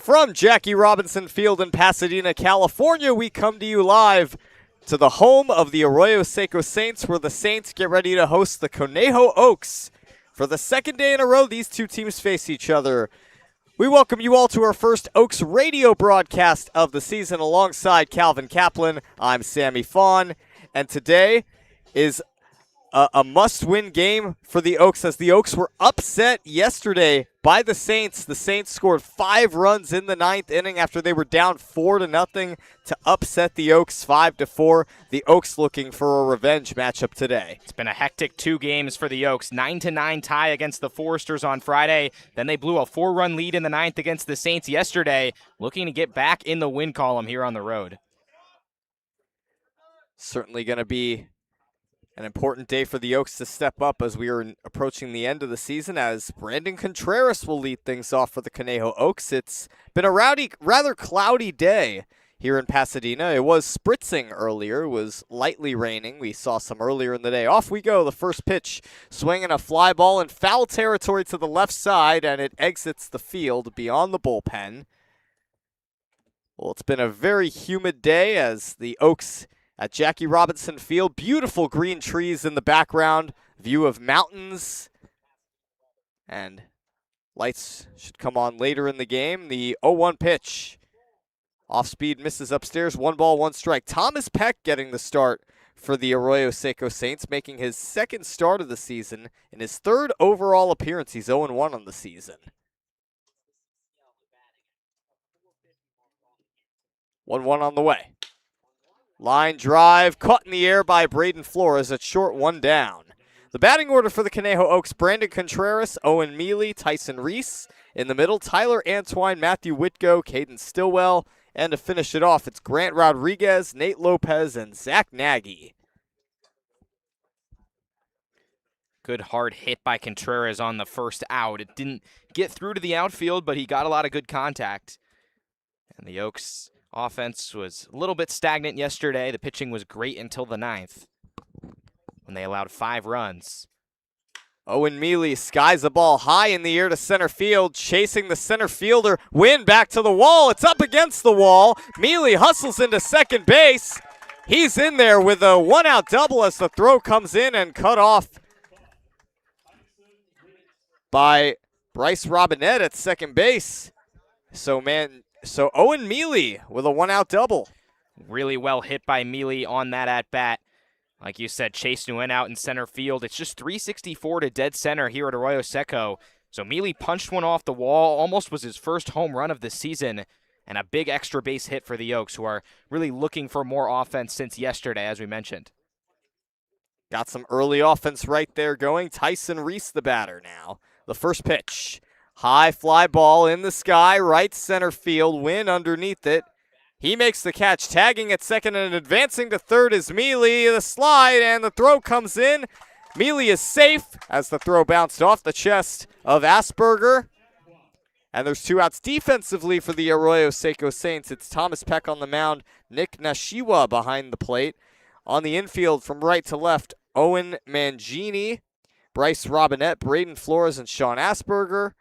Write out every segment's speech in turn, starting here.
From Jackie Robinson Field in Pasadena, California, we come to you live to the home of the Arroyo Seco Saints, where the Saints get ready to host the Conejo Oaks. For the second day in a row, these two teams face each other. We welcome you all to our first Oaks radio broadcast of the season alongside Calvin Kaplan. I'm Sammy Fawn, and today is a must-win game for the Oaks, as the Oaks were upset yesterday by the Saints. The Saints scored 5 runs in the 9th inning after they were down 4-0 to upset the Oaks 5-4. The Oaks looking for a revenge matchup today. It's been a hectic 2 games for the Oaks. 9-9 tie against the Foresters on Friday. Then they blew a 4-run lead in the 9th against the Saints yesterday, looking to get back in the win column here on the road. Certainly going to be an important day for the Oaks to step up as we are approaching the end of the season, as Brandon Contreras will lead things off for the Conejo Oaks. It's been a rather cloudy day here in Pasadena. It was spritzing earlier. It was lightly raining. We saw some earlier in the day. Off we go. The first pitch, swinging a fly ball in foul territory to the left side, and it exits the field beyond the bullpen. Well, it's been a very humid day as the Oaks at Jackie Robinson Field. Beautiful green trees in the background, view of mountains, and lights should come on later in the game. The 0-1 pitch. Off speed, misses upstairs. 1 ball, 1 strike. Thomas Peck getting the start for the Arroyo Seco Saints, making his 2nd start of the season in his 3rd overall appearance. He's 0-1 on the season. 1-1 on the way. Line drive, caught in the air by Braden Flores at short, 1 down. The batting order for the Conejo Oaks: Brandon Contreras, Owen Mealy, Tyson Reese. In the middle, Tyler Antwine, Matthew Whitgo, Caden Stillwell. And to finish it off, it's Grant Rodriguez, Nate Lopez, and Zach Nagy. Good hard hit by Contreras on the first out. It didn't get through to the outfield, but he got a lot of good contact. And the Oaks offense was a little bit stagnant yesterday. The pitching was great until the 9th, when they allowed 5 runs. Owen Mealy skies the ball high in the air to center field, chasing the center fielder. Win back to the wall. It's up against the wall. Mealy hustles into second base. He's in there with a 1-out double as the throw comes in and cut off by Bryce Robinette at second base. So Owen Mealy with a 1-out double. Really well hit by Mealy on that at-bat. Like you said, Chase Nguyen out in center field. It's just 364 to dead center here at Arroyo Seco. So Mealy punched one off the wall. Almost was his first home run of the season. And a big extra base hit for the Oaks, who are really looking for more offense since yesterday, as we mentioned. Got some early offense right there going. Tyson Reese, the batter now. The first pitch. High fly ball in the sky, right center field. Win underneath it. He makes the catch, tagging at second and advancing to third is Mealy. The slide and the throw comes in. Mealy is safe as the throw bounced off the chest of Asperger. And there's 2 outs defensively for the Arroyo Seco Saints. It's Thomas Peck on the mound, Nick Nashiwa behind the plate. On the infield from right to left, Owen Mangini, Bryce Robinette, Braden Flores, and Sean Asperger.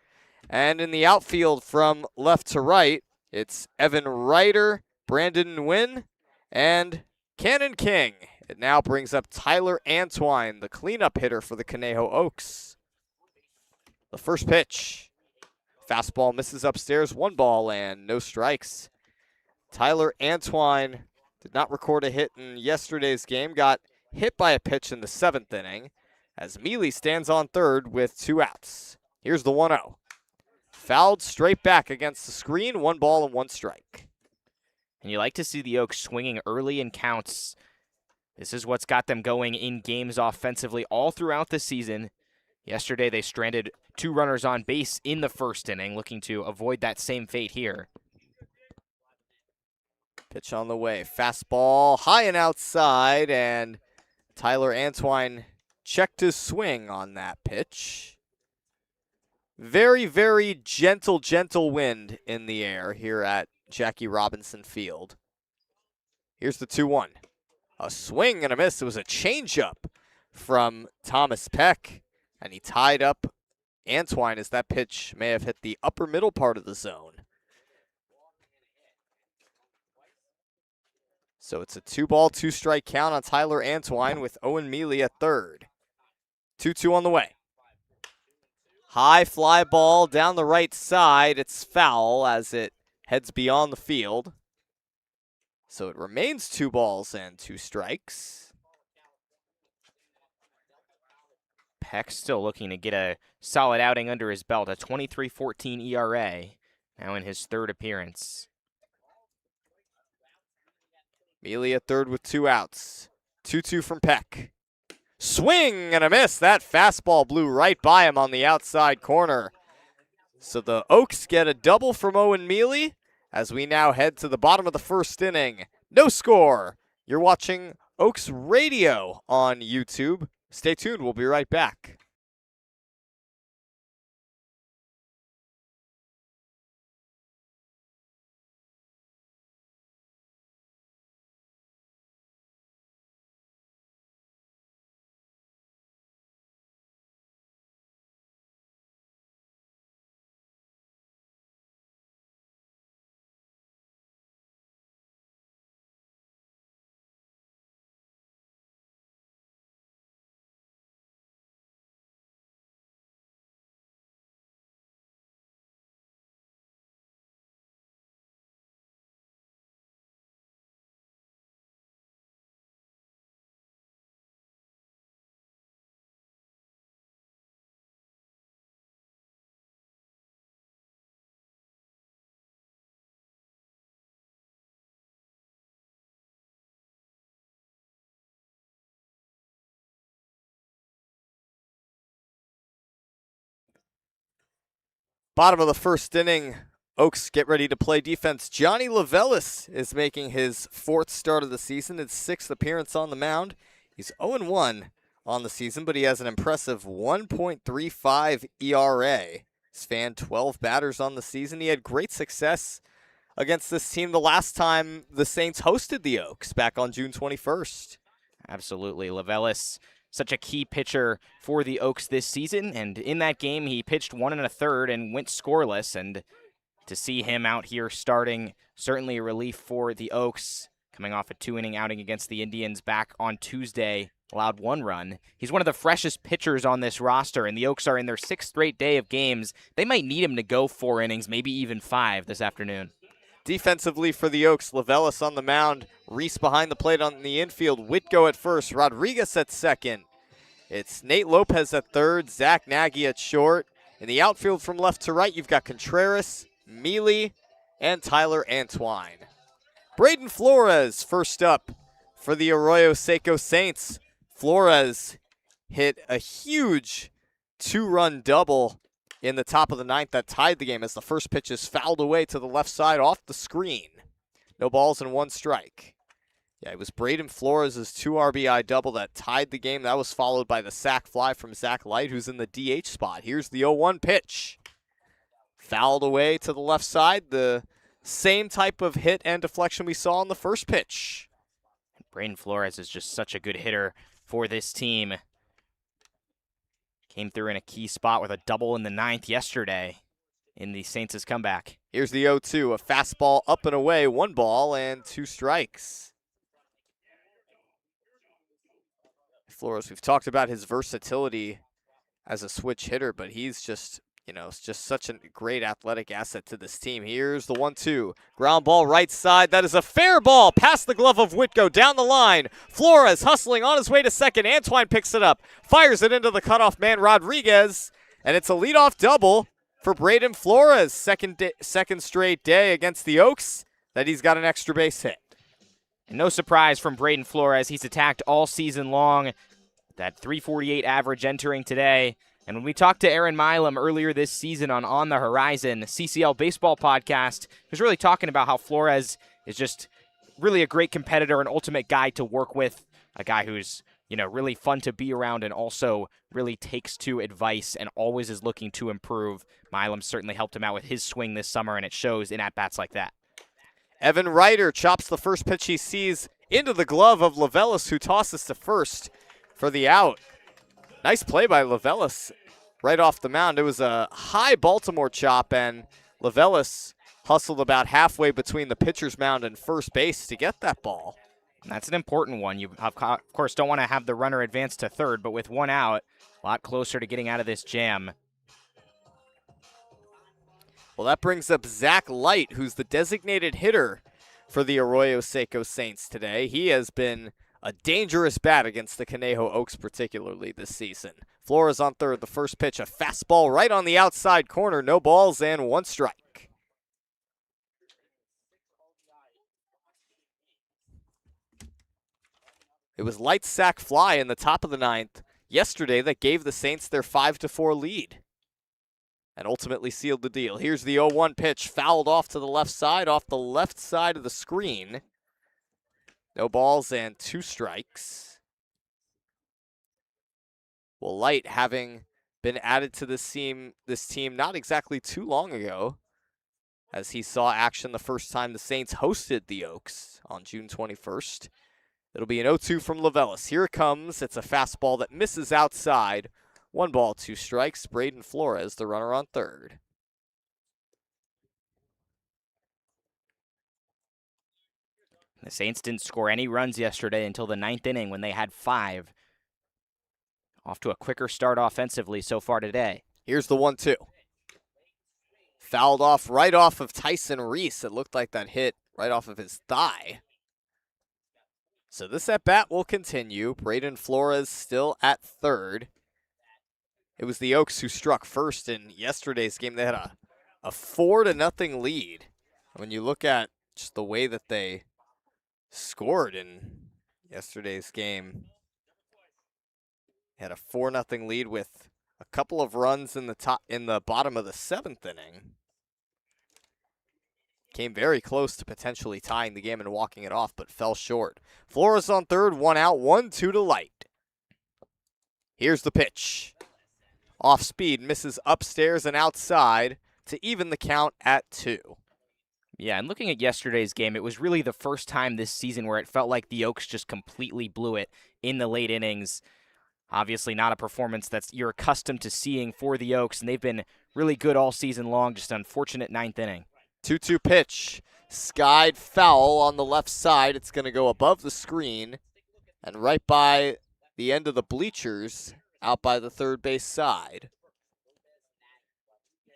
And in the outfield from left to right, it's Evan Ryder, Brandon Nguyen, and Cannon King. It now brings up Tyler Antwine, the cleanup hitter for the Conejo Oaks. The first pitch. Fastball misses upstairs, 1 ball and no strikes. Tyler Antwine did not record a hit in yesterday's game. Got hit by a pitch in the 7th inning as Mealy stands on third with 2 outs. Here's the 1-0. Fouled straight back against the screen, 1 ball and 1 strike. And you like to see the Oaks swinging early in counts. This is what's got them going in games offensively all throughout the season. Yesterday they stranded 2 runners on base in the 1st inning, looking to avoid that same fate here. Pitch on the way. Fastball high and outside, and Tyler Antwine checked his swing on that pitch. Very, very gentle wind in the air here at Jackie Robinson Field. Here's the 2-1. A swing and a miss. It was a changeup from Thomas Peck, and he tied up Antwine as that pitch may have hit the upper middle part of the zone. So it's a 2-ball, 2-strike count on Tyler Antwine with Owen Mealy at third. 2-2 on the way. High fly ball down the right side. It's foul as it heads beyond the field. So it remains 2 balls and 2 strikes. Peck still looking to get a solid outing under his belt, a 23-14 ERA, now in his third appearance. Mealy at third with 2 outs. 2-2 from Peck. Swing and a miss. That fastball blew right by him on the outside corner. So the Oaks get a double from Owen Mealy as we now head to the bottom of the first inning. No score. You're watching Oaks Radio on YouTube. Stay tuned. We'll be right back. Bottom of the first inning, Oaks get ready to play defense. Johnny Lavelis is making his 4th start of the season, his 6th appearance on the mound. He's 0-1 on the season, but he has an impressive 1.35 ERA. He's fanned 12 batters on the season. He had great success against this team the last time the Saints hosted the Oaks back on June 21st. Absolutely. Lavelis, such a key pitcher for the Oaks this season, and in that game he pitched 1 1/3 and went scoreless, and to see him out here starting, certainly a relief for the Oaks, coming off a 2-inning outing against the Indians back on Tuesday, allowed 1 run. He's one of the freshest pitchers on this roster, and the Oaks are in their 6th straight day of games. They might need him to go 4 innings, maybe even 5 this afternoon. Defensively for the Oaks, Lavelis on the mound, Reese behind the plate on the infield, Whitgo at first, Rodriguez at second. It's Nate Lopez at third, Zach Nagy at short. In the outfield from left to right, you've got Contreras, Mealy, and Tyler Antwine. Braden Flores first up for the Arroyo Seco Saints. Flores hit a huge 2-run double in the top of the 9th that tied the game as the first pitch is fouled away to the left side off the screen. No balls and 1 strike. Yeah, it was Braden Flores' 2 RBI double that tied the game. That was followed by the sac fly from Zach Light, who's in the DH spot. Here's the 0-1 pitch. Fouled away to the left side. The same type of hit and deflection we saw on the first pitch. Braden Flores is just such a good hitter for this team. Came through in a key spot with a double in the 9th yesterday in the Saints' comeback. Here's the 0-2, a fastball up and away, 1 ball and 2 strikes. Flores, we've talked about his versatility as a switch hitter, but he's just, it's just such a great athletic asset to this team. Here's the 1-2, ground ball right side. That is a fair ball past the glove of Whitgo down the line. Flores hustling on his way to second. Antwine picks it up, fires it into the cutoff man Rodriguez, and it's a leadoff double for Braden Flores. Second straight day against the Oaks that he's got an extra base hit. And no surprise from Braden Flores. He's attacked all season long. That 348 average entering today. And when we talked to Aaron Milam earlier this season on the Horizon, CCL Baseball Podcast, he was really talking about how Flores is just really a great competitor, an ultimate guy to work with, a guy who's, really fun to be around and also really takes to advice and always is looking to improve. Milam certainly helped him out with his swing this summer, and it shows in at-bats like that. Evan Ryder chops the first pitch he sees into the glove of Lavelis, who tosses to first for the out. Nice play by Lavelis right off the mound. It was a high Baltimore chop, and Lavelis hustled about halfway between the pitcher's mound and first base to get that ball. That's an important one. You, of course, don't want to have the runner advance to third, but with one out, a lot closer to getting out of this jam. Well, that brings up Zach Light, who's the designated hitter for the Arroyo Seco Saints today. He has been a dangerous bat against the Conejo Oaks, particularly this season. Flores on third, the first pitch, a fastball right on the outside corner, no balls and one strike. It was Light's sac fly in the top of the ninth yesterday that gave the Saints their 5-4 lead and ultimately sealed the deal. Here's the 0-1 pitch, fouled off to the left side of the screen. No balls and two strikes. Well, Light having been added to this team not exactly too long ago, as he saw action the first time the Saints hosted the Oaks on June 21st. It'll be an 0-2 from Lavelis. Here it comes. It's a fastball that misses outside. 1 ball, 2 strikes. Braden Flores, the runner on third. The Saints didn't score any runs yesterday until the 9th inning when they had 5. Off to a quicker start offensively so far today. Here's the 1-2. Fouled off right off of Tyson Reese. It looked like that hit right off of his thigh. So this at-bat will continue. Braden Flores still at third. It was the Oaks who struck first in yesterday's game. They had a 4-0 lead. When you look at just the way that they scored in yesterday's game, they had a 4-0 lead with a couple of runs in the bottom of the 7th inning. Came very close to potentially tying the game and walking it off, but fell short. Flores on third, 1 out, 1-2 to Light. Here's the pitch. Off speed, misses upstairs and outside to even the count at 2. Yeah, and looking at yesterday's game, it was really the first time this season where it felt like the Oaks just completely blew it in the late innings. Obviously not a performance that you're accustomed to seeing for the Oaks, and they've been really good all season long, just unfortunate 9th inning. 2-2 pitch, skied foul on the left side. It's going to go above the screen and right by the end of the bleachers, out by the third base side.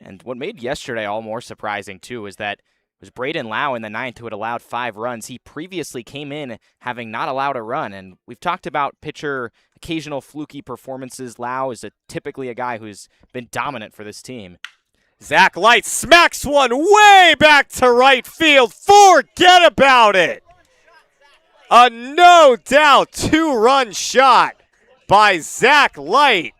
And what made yesterday all more surprising, too, is that it was Braden Lau in the 9th who had allowed 5 runs. He previously came in having not allowed a run, and we've talked about pitcher occasional fluky performances. Lau is typically a guy who's been dominant for this team. Zach Light smacks one way back to right field. Forget about it. A no doubt 2-run shot by Zach Light.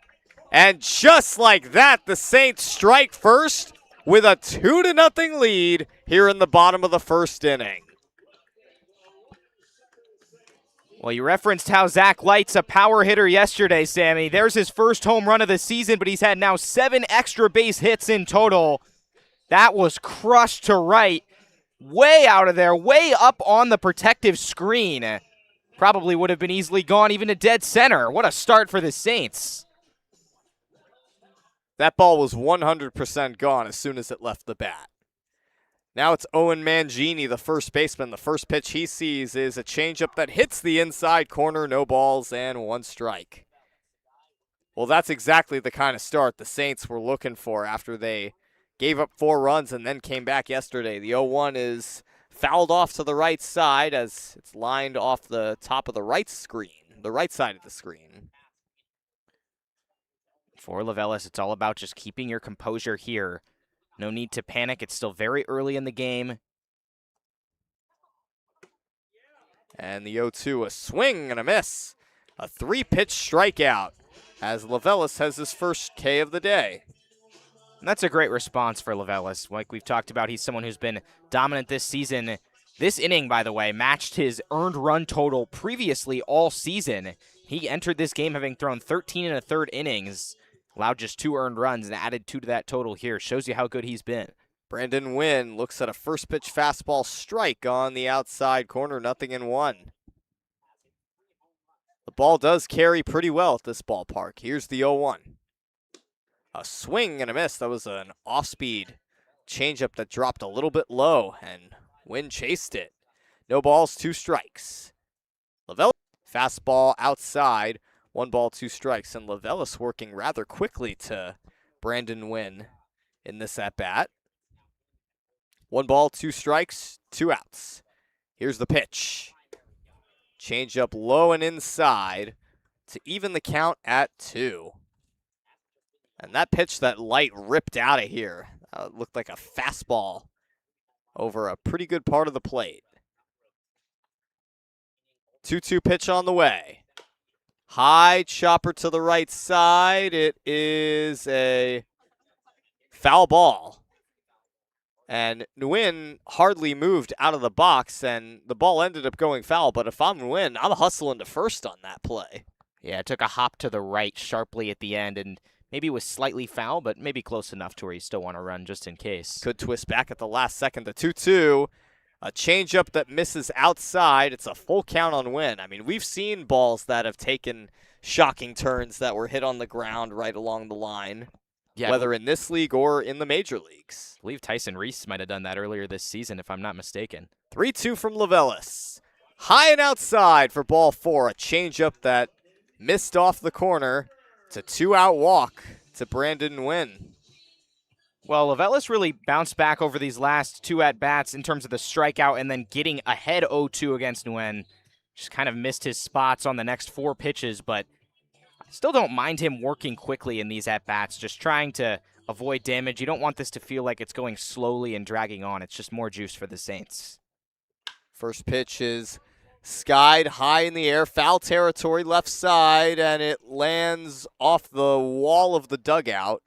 And just like that, the Saints strike first with a 2-0 lead here in the bottom of the first inning. Well, you referenced how Zach Light's a power hitter yesterday, Sammy. There's his first home run of the season, but he's had now 7 extra base hits in total. That was crushed to right, way out of there, way up on the protective screen. Probably would have been easily gone even to dead center. What a start for the Saints. That ball was 100% gone as soon as it left the bat. Now it's Owen Mangini, the first baseman. The first pitch he sees is a changeup that hits the inside corner, no balls and 1 strike. Well, that's exactly the kind of start the Saints were looking for after they gave up 4 runs and then came back yesterday. The 0-1 is fouled off to the right side as it's lined off the top of the right side of the screen. For Lavelis, it's all about just keeping your composure here. No need to panic. It's still very early in the game. And the 0-2, a swing and a miss. A 3-pitch strikeout as Lavelis has his first K of the day. And that's a great response for Lavelis. Like we've talked about, he's someone who's been dominant this season. This inning, by the way, matched his earned run total previously all season. He entered this game having thrown 13 1/3 innings. Allowed just 2 earned runs and added 2 to that total here. Shows you how good he's been. Brandon Wynn looks at a first pitch fastball strike on the outside corner, 0-1. The ball does carry pretty well at this ballpark. Here's the 0-1. A swing and a miss. That was an off-speed changeup that dropped a little bit low, and Wynn chased it. No balls, 2 strikes. Levelis, fastball outside. 1-2 strikes. And Levelis working rather quickly to Brandon Nguyen in this at-bat. 1-2 strikes, 2 outs. Here's the pitch. Change up low and inside to even the count at 2. And that pitch that Light ripped out of here looked like a fastball over a pretty good part of the plate. 2-2 pitch on the way. High chopper to the right side. It is a foul ball. And Nguyen hardly moved out of the box, and the ball ended up going foul. But if I'm Nguyen, I'm hustling to first on that play. Yeah, it took a hop to the right sharply at the end, and maybe was slightly foul, but maybe close enough to where you still want to run just in case. Could twist back at the last second. The 2-2. A changeup that misses outside. It's a full count on Nguyen. I mean, we've seen balls that have taken shocking turns that were hit on the ground right along the line. Yeah, whether in this league or in the major leagues. I believe Tyson Reese might have done that earlier this season, if I'm not mistaken. 3-2 from Levelis. High and outside for ball 4. A changeup that missed off the corner. It's a 2-out walk to Brandon Nguyen. Well, Levelis really bounced back over these last 2 at-bats in terms of the strikeout and then getting ahead 0-2 against Nguyen. Just kind of missed his spots on the next 4 pitches, but I still don't mind him working quickly in these at-bats, just trying to avoid damage. You don't want this to feel like it's going slowly and dragging on. It's just more juice for the Saints. First pitch is skied high in the air, foul territory left side, and it lands off the wall of the dugout.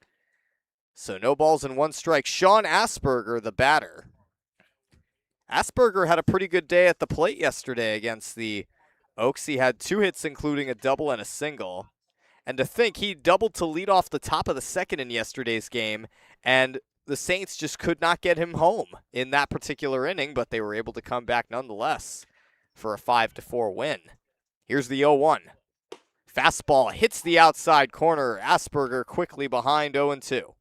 So no balls and 1 strike. Sean Asperger, the batter. Asperger had a pretty good day at the plate yesterday against the Oaks. He had 2 hits, including a double and a single. And to think he doubled to lead off the top of the second in yesterday's game, and the Saints just could not get him home in that particular inning, but they were able to come back nonetheless for a 5-4 win. Here's the 0-1. Fastball hits the outside corner. Asperger quickly behind 0-2.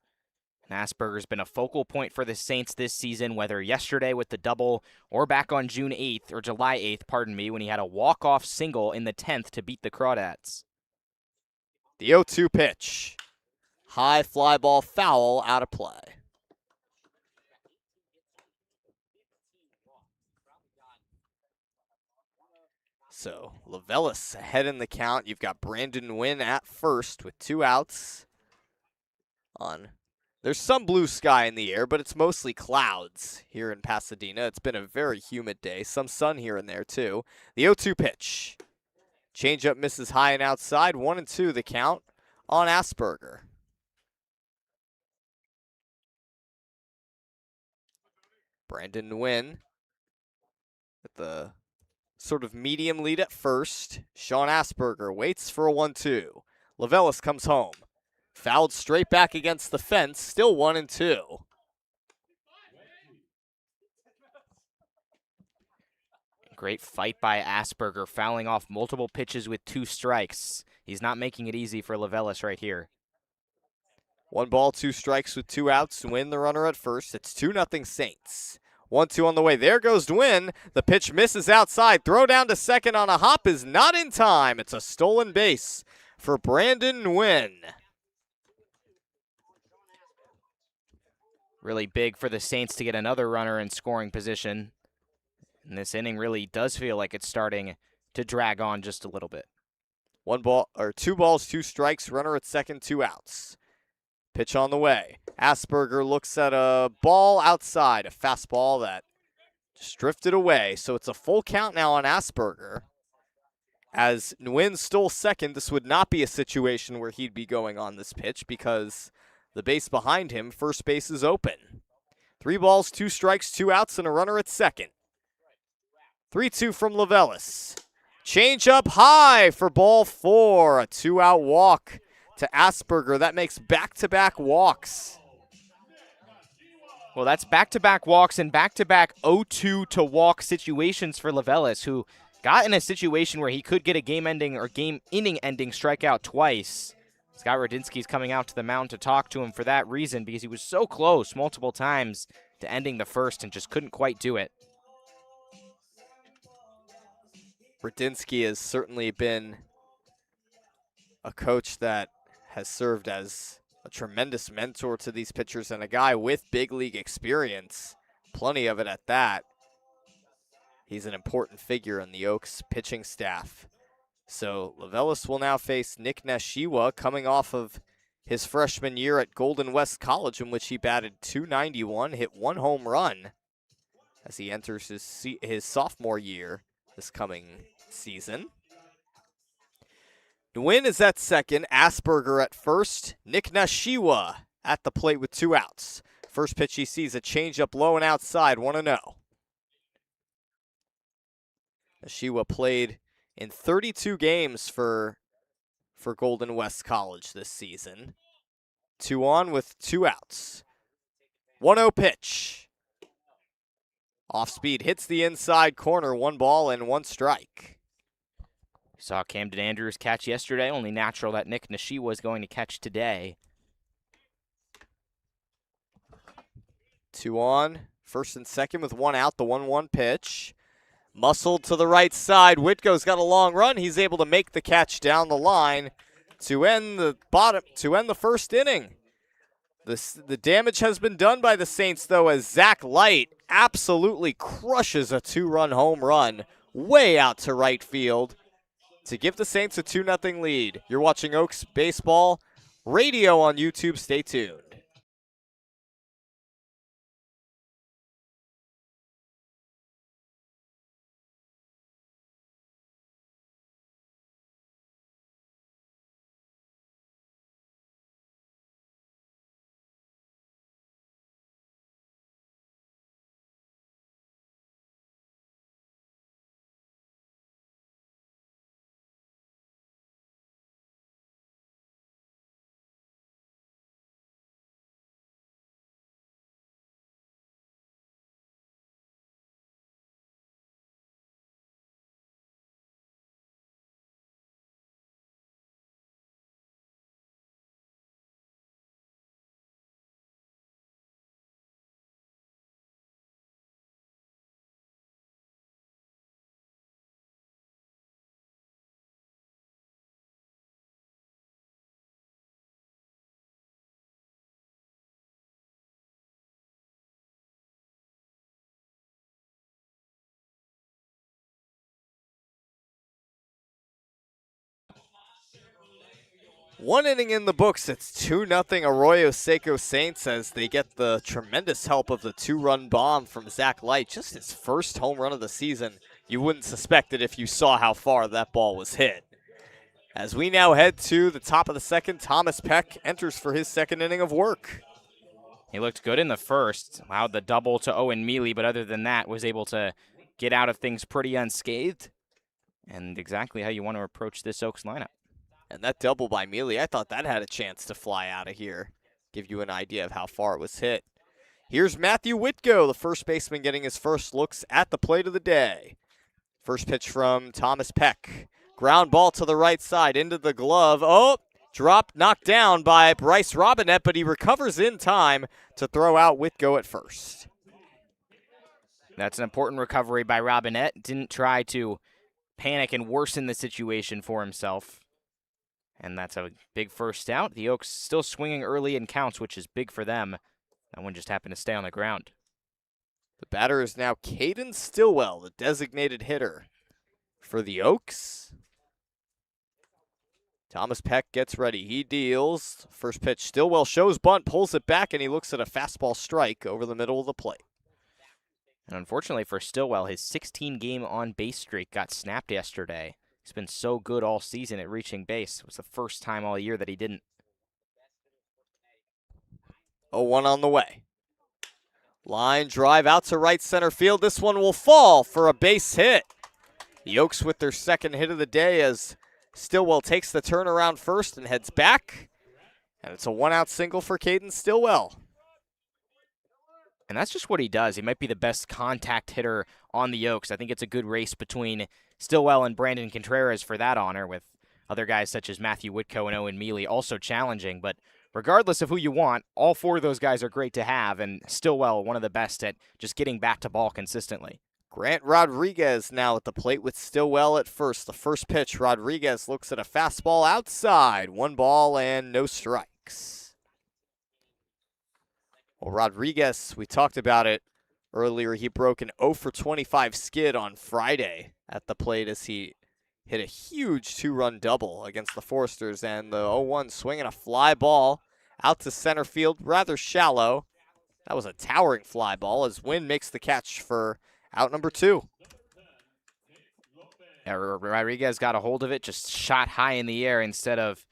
And Asperger's been a focal point for the Saints this season, whether yesterday with the double or back on June 8th, or July 8th, pardon me, when he had a walk-off single in the 10th to beat the Crawdads. The 0-2 pitch. High fly ball foul out of play. So Levelis ahead in the count. You've got Brandon Nguyen at first with 2 outs. There's some blue sky in the air, but it's mostly clouds here in Pasadena. It's been a very humid day. Some sun here and there, too. The 0-2 pitch. Changeup misses high and outside. 1-2 the count on Asperger. Brandon Nguyen at the sort of medium lead at first. Sean Asperger waits for a 1-2. Levelis comes home. Fouled straight back against the fence, still 1-2. Great fight by Asperger, fouling off multiple pitches with 2 strikes. He's not making it easy for Levelis right here. 1-2 strikes with 2 outs. Nguyen the runner at first. It's 2-0 Saints. 1-2 on the way. There goes Nguyen. The pitch misses outside. Throw down to second on a hop is not in time. It's a stolen base for Brandon Nguyen. Really big for the Saints to get another runner in scoring position. And this inning really does feel like it's starting to drag on just a little bit. 2 strikes, runner at second, 2 outs. Pitch on the way. Asperger looks at a ball outside, a fastball that just drifted away. So it's a full count now on Asperger. As Nguyen stole second, this would not be a situation where he'd be going on this pitch because the base behind him, first base is open. 3 strikes, 2 outs, and a runner at second. 3-2 from Levelis. Change up high for ball 4. A 2-out walk to Asperger. That makes back-to-back walks. Well, that's back-to-back walks and back-to-back 0-2 to walk situations for Levelis, who got in a situation where he could get a game-ending or game-inning-ending strikeout twice. Scott Radinsky's coming out to the mound to talk to him for that reason, because he was so close multiple times to ending the first and just couldn't quite do it. Radinsky has certainly been a coach that has served as a tremendous mentor to these pitchers and a guy with big league experience, plenty of it at that. He's an important figure in the Oaks pitching staff. So Levelis will now face Nick Nashiwa, coming off of his freshman year at Golden West College, in which he batted .291, hit 1 home run as he enters his sophomore year this coming season. Nguyen is at second, Asperger at first, Nick Nashiwa at the plate with 2 outs. First pitch he sees a changeup low and outside, 1-0. Nashiwa played in 32 games for Golden West College this season. 2 on with 2 outs. 1-0 pitch. Off speed, hits the inside corner, 1 ball and 1 strike. Saw Camden Andrews catch yesterday. Only natural that Nick Nashiwa is going to catch today. 2 on, first and second with 1 out, the 1-1 pitch. Muscled to the right side. Whitco's got a long run. He's able to make the catch down the line to end the first inning. The damage has been done by the Saints, though, as Zach Light absolutely crushes a 2-run home run way out to right field to give the Saints a 2-0 lead. You're watching Oaks Baseball Radio on YouTube. Stay tuned. One inning in the books. It's 2-0 Arroyo Seco Saints as they get the tremendous help of the 2-run bomb from Zach Light. Just his first home run of the season. You wouldn't suspect it if you saw how far that ball was hit. As we now head to the top of the second, Thomas Peck enters for his second inning of work. He looked good in the first, allowed the double to Owen Mealy, but other than that, was able to get out of things pretty unscathed. And exactly how you want to approach this Oaks lineup. And that double by Mealy, I thought that had a chance to fly out of here. Give you an idea of how far it was hit. Here's Matthew Whitco, the first baseman, getting his first looks at the plate of the day. First pitch from Thomas Peck. Ground ball to the right side, into the glove. Oh, dropped, knocked down by Bryce Robinette, but he recovers in time to throw out Whitco at first. That's an important recovery by Robinette. Didn't try to panic and worsen the situation for himself. And that's a big first out. The Oaks still swinging early in counts, which is big for them. That one just happened to stay on the ground. The batter is now Caden Stillwell, the designated hitter for the Oaks. Thomas Peck gets ready. He deals. First pitch, Stillwell shows bunt, pulls it back, and he looks at a fastball strike over the middle of the plate. And unfortunately for Stillwell, his 16-game on-base streak got snapped yesterday. He's been so good all season at reaching base. It was the first time all year that he didn't. 0-1 on the way. Line drive out to right center field. This one will fall for a base hit. The Oaks with their second hit of the day as Stillwell takes the turnaround first and heads back. And it's a 1-out single for Caden Stillwell. And that's just what he does. He might be the best contact hitter on the Oaks. I think it's a good race between Stillwell and Brandon Contreras for that honor, with other guys such as Matthew Whitco and Owen Mealy also challenging. But regardless of who you want, all 4 of those guys are great to have, and Stillwell one of the best at just getting back to ball consistently. Grant Rodriguez now at the plate with Stillwell at first. The first pitch, Rodriguez looks at a fastball outside. 1 ball and no strikes. Well, Rodriguez, we talked about it earlier. He broke an 0 for 25 skid on Friday at the plate as he hit a huge 2-run double against the Foresters. And the 0-1 swinging a fly ball out to center field, rather shallow. That was a towering fly ball as Wynn makes the catch for out number 2. Yeah, Rodriguez got a hold of it, just shot high in the air instead of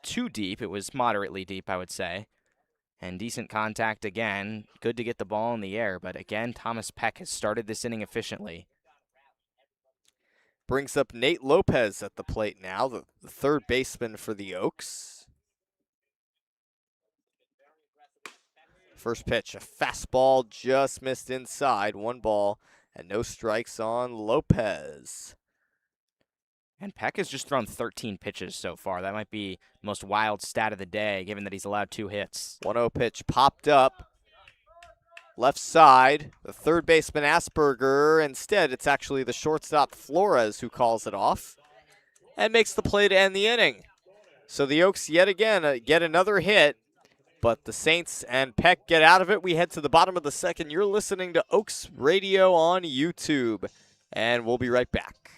too deep. It was moderately deep, I would say. And decent contact again. Good to get the ball in the air, but again, Thomas Peck has started this inning efficiently. Brings up Nate Lopez at the plate now, the third baseman for the Oaks. First pitch, a fastball just missed inside. 1 ball and no strikes on Lopez. And Peck has just thrown 13 pitches so far. That might be the most wild stat of the day, given that he's allowed 2 hits. 1-0 pitch popped up. Left side, the third baseman Asperger. Instead, it's actually the shortstop Flores who calls it off and makes the play to end the inning. So the Oaks yet again get another hit, but the Saints and Peck get out of it. We head to the bottom of the second. You're listening to Oaks Radio on YouTube, and we'll be right back.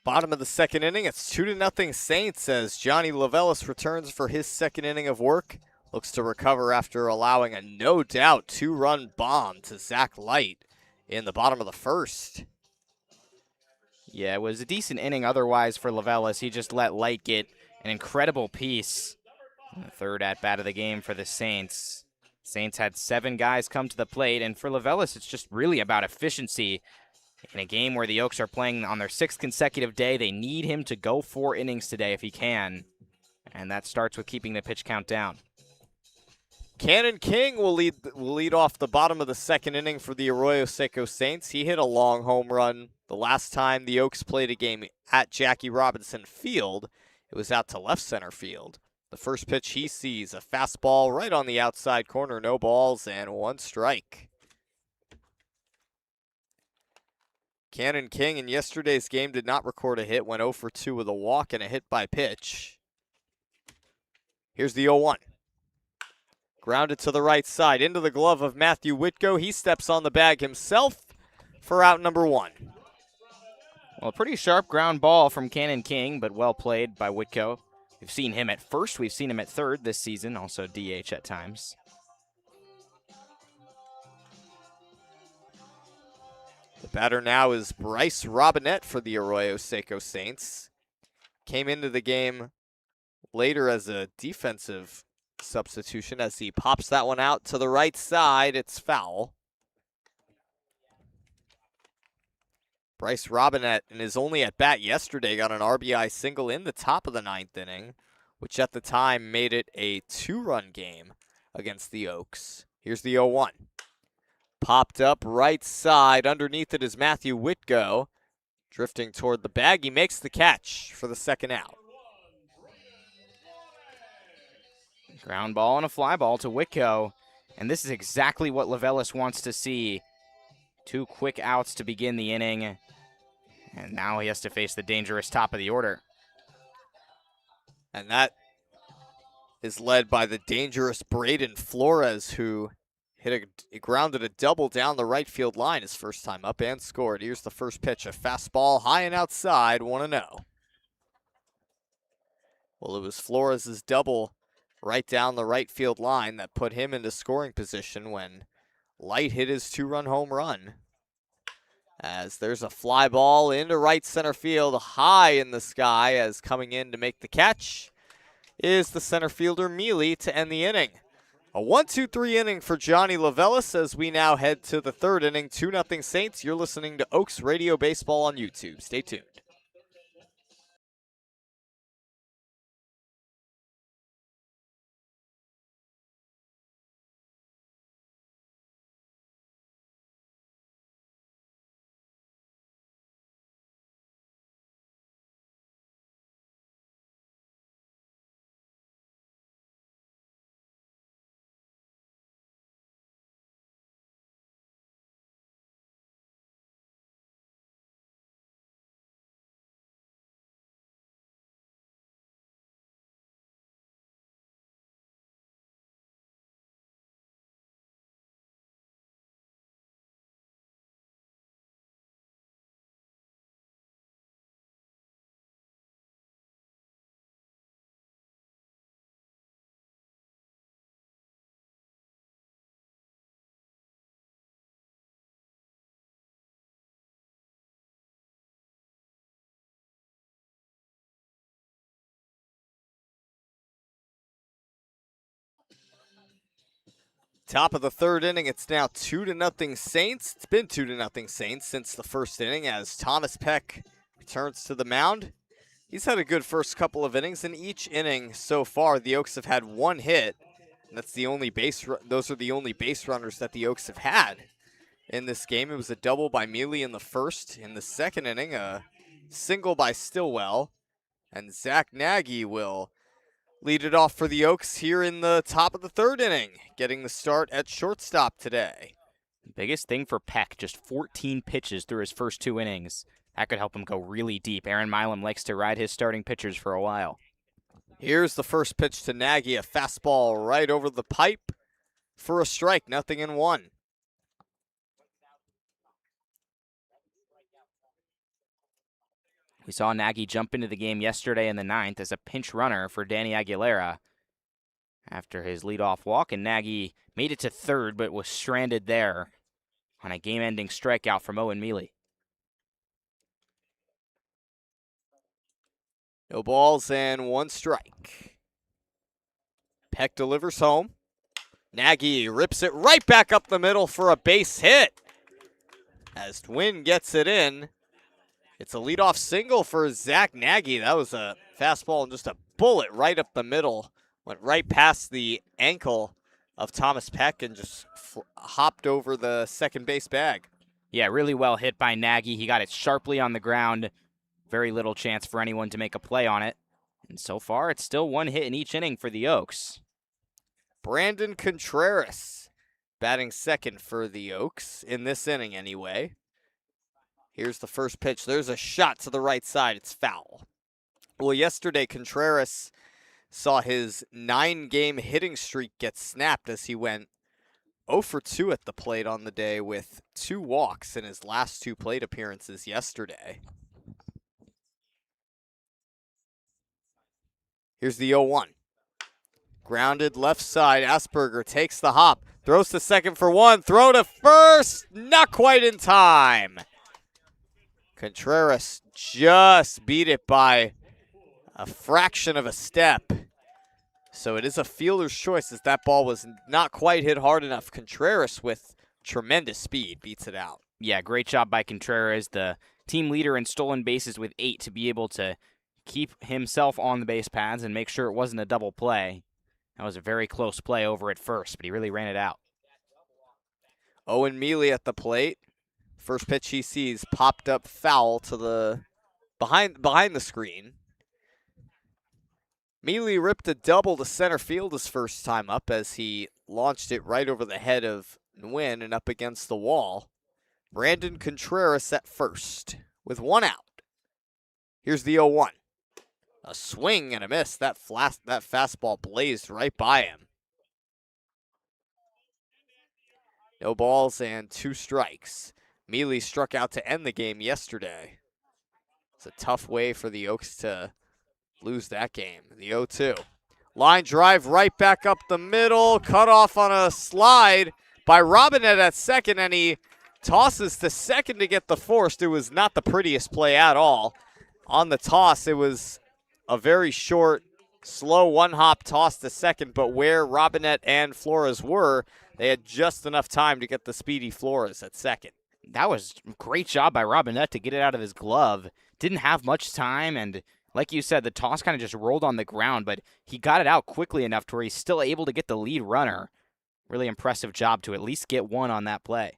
Bottom of the second inning, it's 2-0 Saints as Johnny Lavelis returns for his second inning of work. Looks to recover after allowing a no-doubt 2-run bomb to Zach Light in the bottom of the first. Yeah, it was a decent inning otherwise for Lavelis. He just let Light get an incredible piece. The third at-bat of the game for the Saints. Saints had 7 guys come to the plate, and for Lavelis, it's just really about efficiency. In a game where the Oaks are playing on their 6th consecutive day, they need him to go 4 innings today if he can. And that starts with keeping the pitch count down. Cannon King will lead off the bottom of the second inning for the Arroyo Seco Saints. He hit a long home run the last time the Oaks played a game at Jackie Robinson Field. It was out to left center field. The first pitch he sees, a fastball right on the outside corner, no balls and 1 strike. Cannon King in yesterday's game did not record a hit, went 0 for 2 with a walk and a hit by pitch. Here's the 0-1. Grounded to the right side, into the glove of Matthew Whitko. He steps on the bag himself for out number 1. Well, a pretty sharp ground ball from Cannon King, but well played by Whitko. We've seen him at first, we've seen him at third this season, also DH at times. The batter now is Bryce Robinette for the Arroyo Seco Saints. Came into the game later as a defensive substitution as he pops that one out to the right side. It's foul. Bryce Robinette, in his only at-bat yesterday, got an RBI single in the top of the 9th inning, which at the time made it a 2-run game against the Oaks. Here's the 0-1. Popped up right side. Underneath it is Matthew Whitko. Drifting toward the bag. He makes the catch for the second out. Ground ball and a fly ball to Whitko. And this is exactly what Lavelis wants to see. 2 quick outs to begin the inning. And now he has to face the dangerous top of the order. And that is led by the dangerous Braden Flores, who grounded a double down the right field line his first time up and scored. Here's the first pitch, a fastball high and outside, 1-0. Well, it was Flores' double right down the right field line that put him into scoring position when Light hit his 2-run home run. As there's a fly ball into right center field, high in the sky, as coming in to make the catch is the center fielder Mealy to end the inning. A 1-2-3 inning for Johnny Lavelis as we now head to the third inning. 2-0 Saints. You're listening to Oaks Radio Baseball on YouTube. Stay tuned. Top of the third inning, it's now 2-0 Saints. It's been 2-0 Saints since the first inning as Thomas Peck returns to the mound. He's had a good first couple of innings. In each inning so far, the Oaks have had one hit. And that's the only those are the only base runners that the Oaks have had in this game. It was a double by Mealy in the first. In the second inning, a single by Stillwell. And Zach Nagy will lead it off for the Oaks here in the top of the third inning, getting the start at shortstop today. Biggest thing for Peck, just 14 pitches through his first 2 innings. That could help him go really deep. Aaron Milam likes to ride his starting pitchers for a while. Here's the first pitch to Nagy, a fastball right over the pipe for a strike, 0-1. We saw Nagy jump into the game yesterday in the 9th as a pinch runner for Danny Aguilera after his leadoff walk, and Nagy made it to third but was stranded there on a game-ending strikeout from Owen Mealy. No balls and 1 strike. Peck delivers home. Nagy rips it right back up the middle for a base hit. As Twin gets it in, it's a leadoff single for Zach Nagy. That was a fastball and just a bullet right up the middle. Went right past the ankle of Thomas Peck and just hopped over the second base bag. Yeah, really well hit by Nagy. He got it sharply on the ground. Very little chance for anyone to make a play on it. And so far, it's still 1 hit in each inning for the Oaks. Brandon Contreras batting second for the Oaks in this inning anyway. Here's the first pitch. There's a shot to the right side. It's foul. Well, yesterday, Contreras saw his 9-game hitting streak get snapped as he went 0 for 2 at the plate on the day with 2 walks in his last 2 plate appearances yesterday. Here's the 0-1. Grounded left side. Asperger takes the hop. Throws to second for 1. Throw to first. Not quite in time. Contreras just beat it by a fraction of a step. So it is a fielder's choice as that ball was not quite hit hard enough. Contreras with tremendous speed beats it out. Yeah, great job by Contreras, the team leader in stolen bases with 8, to be able to keep himself on the base paths and make sure it wasn't a double play. That was a very close play over at first, but he really ran it out. Owen Mealy at the plate. First pitch he sees popped up foul to the behind the screen. Mealy ripped a double to center field his first time up as he launched it right over the head of Nguyen and up against the wall. Brandon Contreras at first with 1 out. Here's the 0-1. A swing and a miss. That fastball blazed right by him. No balls and 2 strikes. Mealy struck out to end the game yesterday. It's a tough way for the Oaks to lose that game. The 0-2. Line drive right back up the middle. Cut off on a slide by Robinette at second, and he tosses to second to get the forced. It was not the prettiest play at all. On the toss, it was a very short, slow one-hop toss to second, but where Robinette and Flores were, they had just enough time to get the speedy Flores at second. That was a great job by Robinette to get it out of his glove. Didn't have much time, and like you said, the toss kind of just rolled on the ground, but he got it out quickly enough to where he's still able to get the lead runner. Really impressive job to at least get one on that play.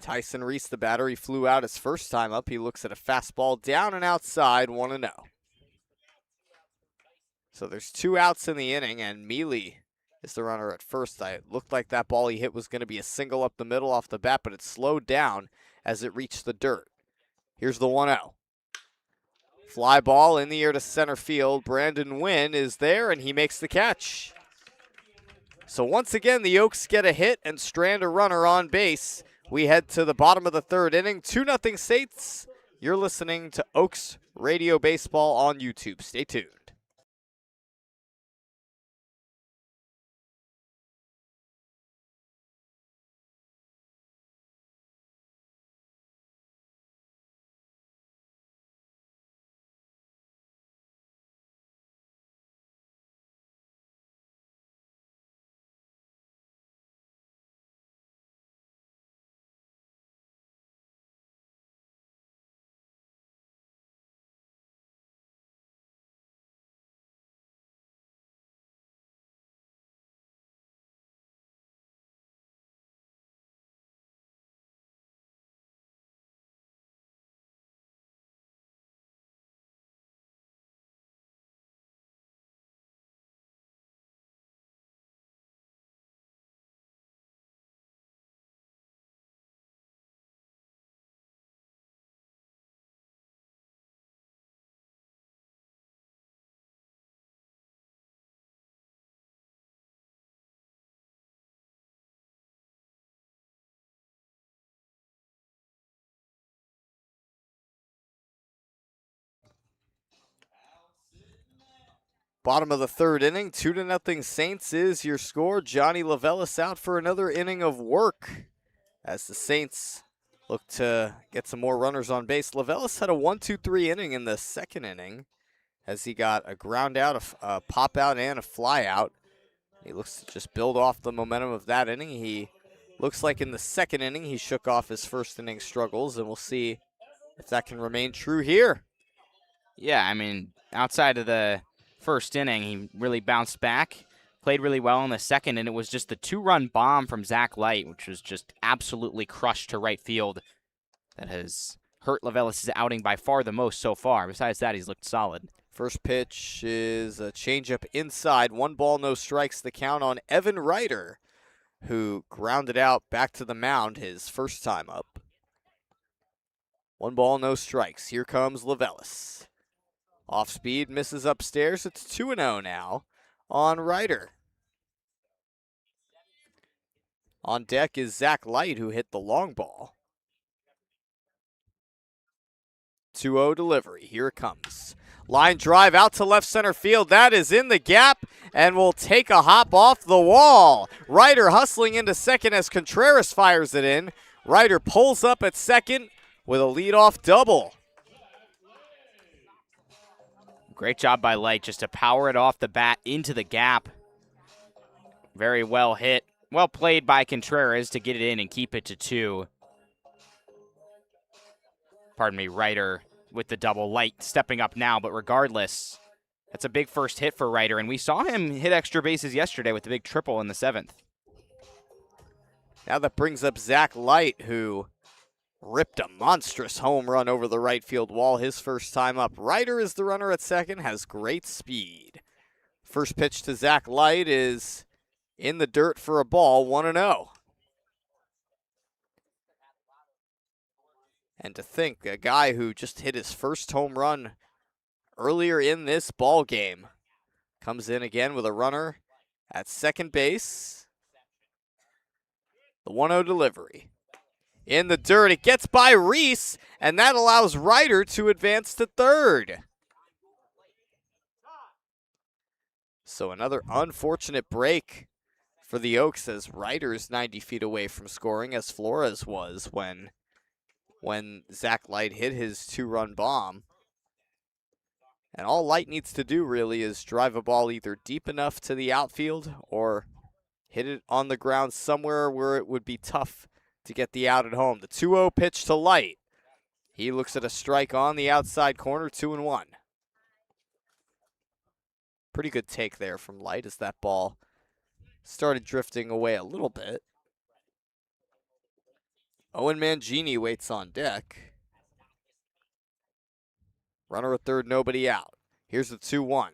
Tyson Reese, the batter, he flew out his first time up. He looks at a fastball down and outside, 1-0. So there's 2 outs in the inning, and Mealy is the runner at first. It looked like that ball he hit was going to be a single up the middle off the bat, but it slowed down as it reached the dirt. Here's the 1-0. Fly ball in the air to center field. Brandon Wynn is there, and he makes the catch. So once again, the Oaks get a hit and strand a runner on base. We head to the bottom of the 3rd inning. 2-0 Saints. You're listening to Oaks Radio Baseball on YouTube. Stay tuned. Bottom of the 3rd inning, 2-0 Saints is your score. Johnny Lavelis out for another inning of work as the Saints look to get some more runners on base. Lavelis had a 1-2-3 inning in the 2nd inning as he got a ground out, a pop out, and a fly out. He looks to just build off the momentum of that inning. He looks like in the 2nd inning he shook off his 1st inning struggles, and we'll see if that can remain true here. Yeah, I mean, outside of the 1st inning, he really bounced back, played really well in the 2nd, and it was just the 2-run bomb from Zach Light, which was just absolutely crushed to right field, that has hurt Lavelis' outing by far the most so far. Besides that, he's looked solid. First pitch is a changeup inside. 1 ball, no strikes. The count on Evan Ryder, who grounded out back to the mound his first time up. 1 ball, no strikes. Here comes Lavelis. Off speed, misses upstairs. It's 2-0 now on Ryder. On deck is Zach Light, who hit the long ball. 2-0 delivery. Here it comes. Line drive out to left center field. That is in the gap and will take a hop off the wall. Ryder hustling into second as Contreras fires it in. Ryder pulls up at second with a leadoff double. Great job by Light just to power it off the bat into the gap. Very well hit. Well played by Contreras to get it in and keep it to 2. Pardon me, Ryder with the double. Light stepping up now, but regardless, that's a big first hit for Ryder, and we saw him hit extra bases yesterday with the big triple in the 7th. Now that brings up Zach Light, who ripped a monstrous home run over the right field wall his first time up. Ryder is the runner at second, has great speed. First pitch to Zach Light is in the dirt for a ball, 1-0. And to think, a guy who just hit his first home run earlier in this ball game. Comes in again with a runner at second base. The 1-0 delivery. In the dirt, it gets by Reese, and that allows Ryder to advance to third. So another unfortunate break for the Oaks, as Ryder's 90 feet away from scoring, as Flores was when Zach Light hit his 2-run bomb. And all Light needs to do really is drive a ball either deep enough to the outfield or hit it on the ground somewhere where it would be tough to get the out at home. The 2-0 pitch to Light. He looks at a strike on the outside corner, 2-1. Pretty good take there from Light as that ball started drifting away a little bit. Owen Mangini waits on deck. Runner at third, nobody out. Here's the 2-1.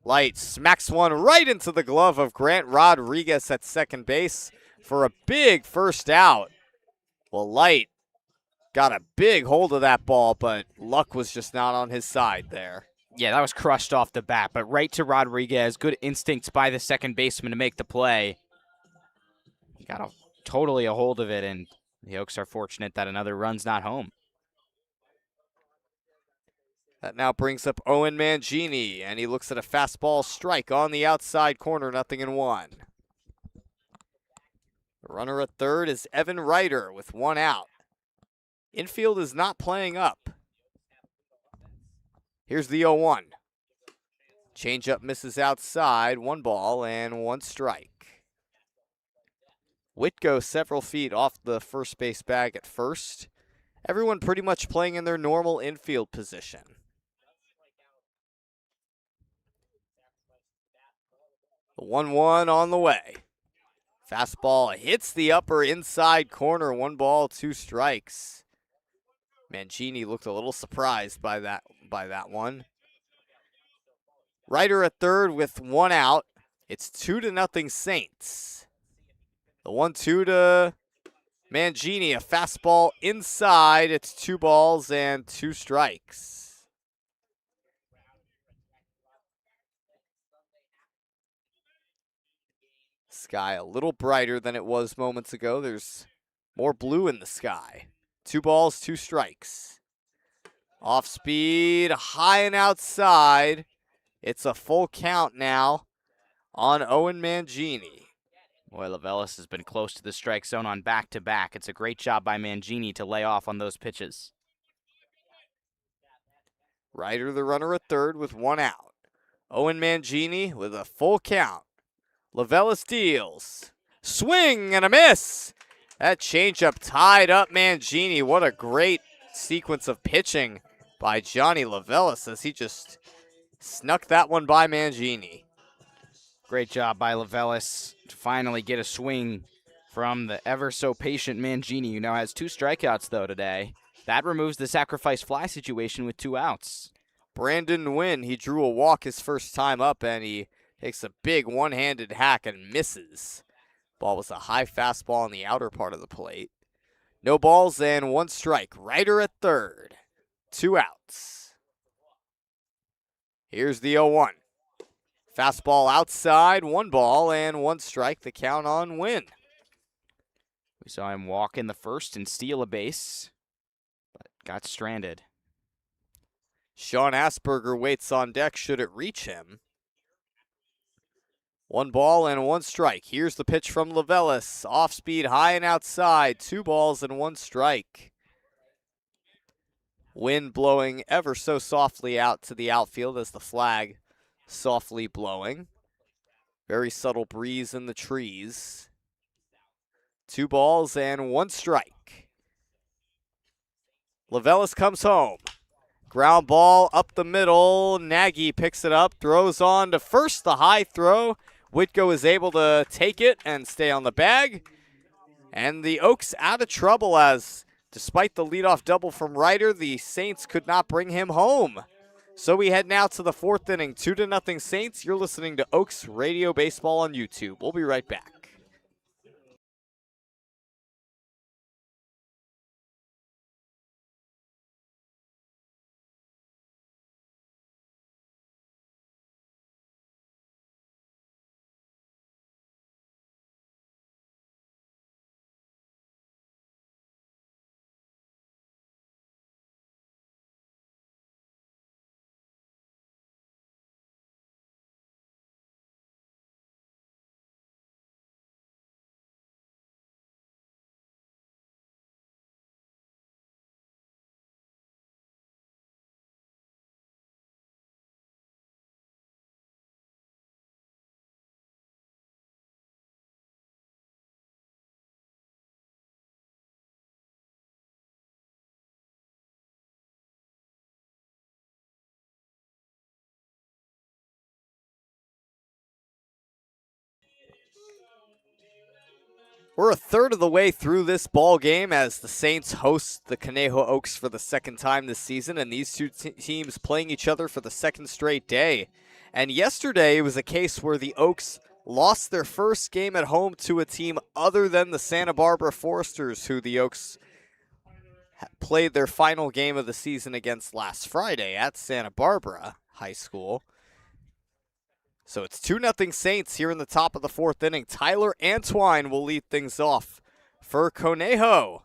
Light smacks one right into the glove of Grant Rodriguez at second base for a big first out. Well, Light got a big hold of that ball, but luck was just not on his side there. Yeah, that was crushed off the bat, but right to Rodriguez. Good instincts by the second baseman to make the play. He got totally a hold of it, and the Oaks are fortunate that another run's not home. That now brings up Owen Mangini, and he looks at a fastball strike on the outside corner, 0-1. The runner at third is Evan Ryder with one out. Infield is not playing up. Here's the 0-1. Changeup misses outside, 1 ball and 1 strike. Whitgo several feet off the first base bag at first. Everyone pretty much playing in their normal infield position. The 1-1 on the way. Fastball hits the upper inside corner, 1 ball, 2 strikes. Mangini looked a little surprised by that one. Ryder at third with 1 out. It's 2-0 Saints. The 1-2 to Mangini, a fastball inside. It's 2 balls and 2 strikes. Sky a little brighter than it was moments ago. There's more blue in the sky. 2 balls, 2 strikes. Off speed, high and outside. It's a full count now on Owen Mangini. Boy, Lavelis has been close to the strike zone on back-to-back. It's a great job by Mangini to lay off on those pitches. Ryder the runner at third with 1 out. Owen Mangini with a full count. Lavelis deals. Swing and a miss. That changeup tied up Mangini. What a great sequence of pitching by Johnny Lavelis as he just snuck that one by Mangini. Great job by Lavelis to finally get a swing from the ever-so-patient Mangini, who now has 2 strikeouts, though, today. That removes the sacrifice fly situation with 2 outs. Brandon Nguyen, he drew a walk his first time up, and he takes a big one-handed hack and misses. Ball was a high fastball on the outer part of the plate. No balls and 1 strike. Ryder at third. 2 outs. Here's the 0-1. Fastball outside, 1 ball and 1 strike. The count on Nguyen. We saw him walk in the first and steal a base, but got stranded. Sean Asperger waits on deck should it reach him. 1 ball and 1 strike. Here's the pitch from Lavelis. Off speed, high and outside. 2 balls and 1 strike. Wind blowing ever so softly out to the outfield as the flag softly blowing. Very subtle breeze in the trees. 2 balls and 1 strike. Lavelis comes home. Ground ball up the middle. Nagy picks it up, throws on to first. The high throw. Whitgo is able to take it and stay on the bag. And the Oaks out of trouble as, despite the leadoff double from Ryder, the Saints could not bring him home. So we head now to the 4th inning. 2-0 Saints. You're listening to Oaks Radio Baseball on YouTube. We'll be right back. We're a third of the way through this ball game as the Saints host the Conejo Oaks for the second time this season, and these two teams playing each other for the second straight day. And yesterday it was a case where the Oaks lost their first game at home to a team other than the Santa Barbara Foresters, who the Oaks played their final game of the season against last Friday at Santa Barbara High School. So it's 2-0 Saints here in the top of the fourth inning. Tyler Antwine will lead things off for Conejo.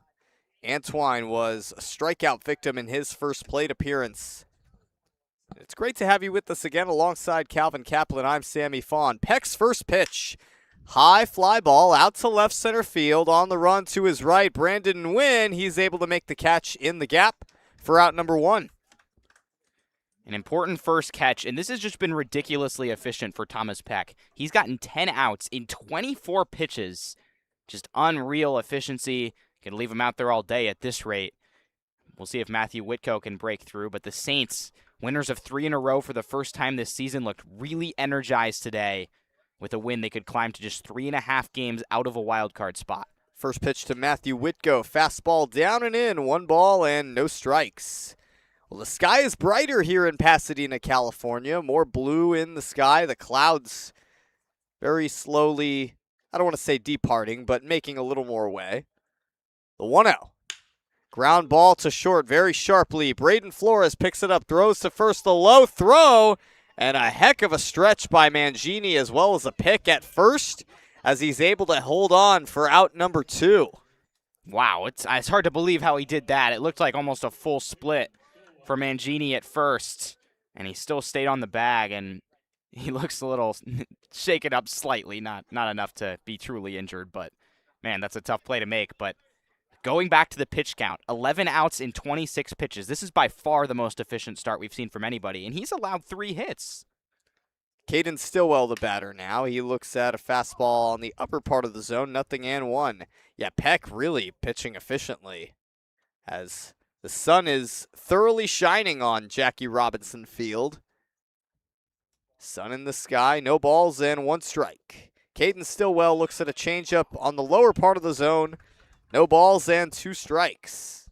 Antwine was a strikeout victim in his first plate appearance. It's great to have you with us again alongside Calvin Kaplan. I'm Sammy Fawn. Peck's first pitch. High fly ball out to left center field. On the run to his right, Brandon Nguyen. He's able to make the catch in the gap for out number one. An important first catch, and this has just been ridiculously efficient for Thomas Peck. He's gotten 10 outs in 24 pitches. Just unreal efficiency. Can leave him out there all day at this rate. We'll see if Matthew Whitco can break through, but the Saints, winners of 3 in a row for the first time this season, looked really energized today. With a win, they could climb to just 3.5 games out of a wild card spot. First pitch to Matthew Whitco. Fastball down and in. 1 ball and no strikes. Well, the sky is brighter here in Pasadena, California. More blue in the sky. The clouds very slowly, I don't want to say departing, but making a little more way. The 1-0. Ground ball to short very sharply. Braden Flores picks it up, throws to first. The low throw, and a heck of a stretch by Mangini, as well as a pick at first, as he's able to hold on for out number 2. Wow, it's hard to believe how he did that. It looked like almost a full split for Mangini at first, and he still stayed on the bag, and he looks a little shaken up slightly, not enough to be truly injured, but man, that's a tough play to make. But going back to the pitch count, 11 outs in 26 pitches. This is by far the most efficient start we've seen from anybody, and he's allowed 3 hits. Caden Stillwell, the batter now. He looks at a fastball on the upper part of the zone, 0-1. Yeah, Peck really pitching efficiently as the sun is thoroughly shining on Jackie Robinson Field. Sun in the sky, no balls and 1 strike. Caden Stillwell looks at a changeup on the lower part of the zone. No balls and 2 strikes.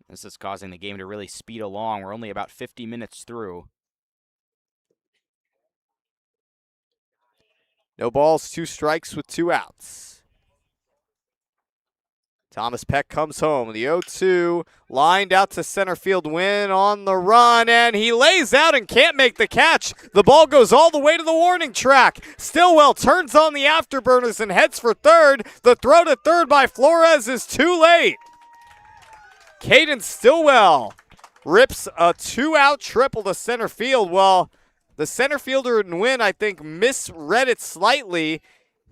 This is causing the game to really speed along. We're only about 50 minutes through. No balls, 2 strikes with 2 outs. Thomas Peck comes home. The 0-2 lined out to center field. Win on the run, and he lays out and can't make the catch. The ball goes all the way to the warning track. Stillwell turns on the afterburners and heads for third. The throw to third by Flores is too late. Caden Stillwell rips a 2-out triple to center field. Well, the center fielder Nguyen, I think, misread it slightly.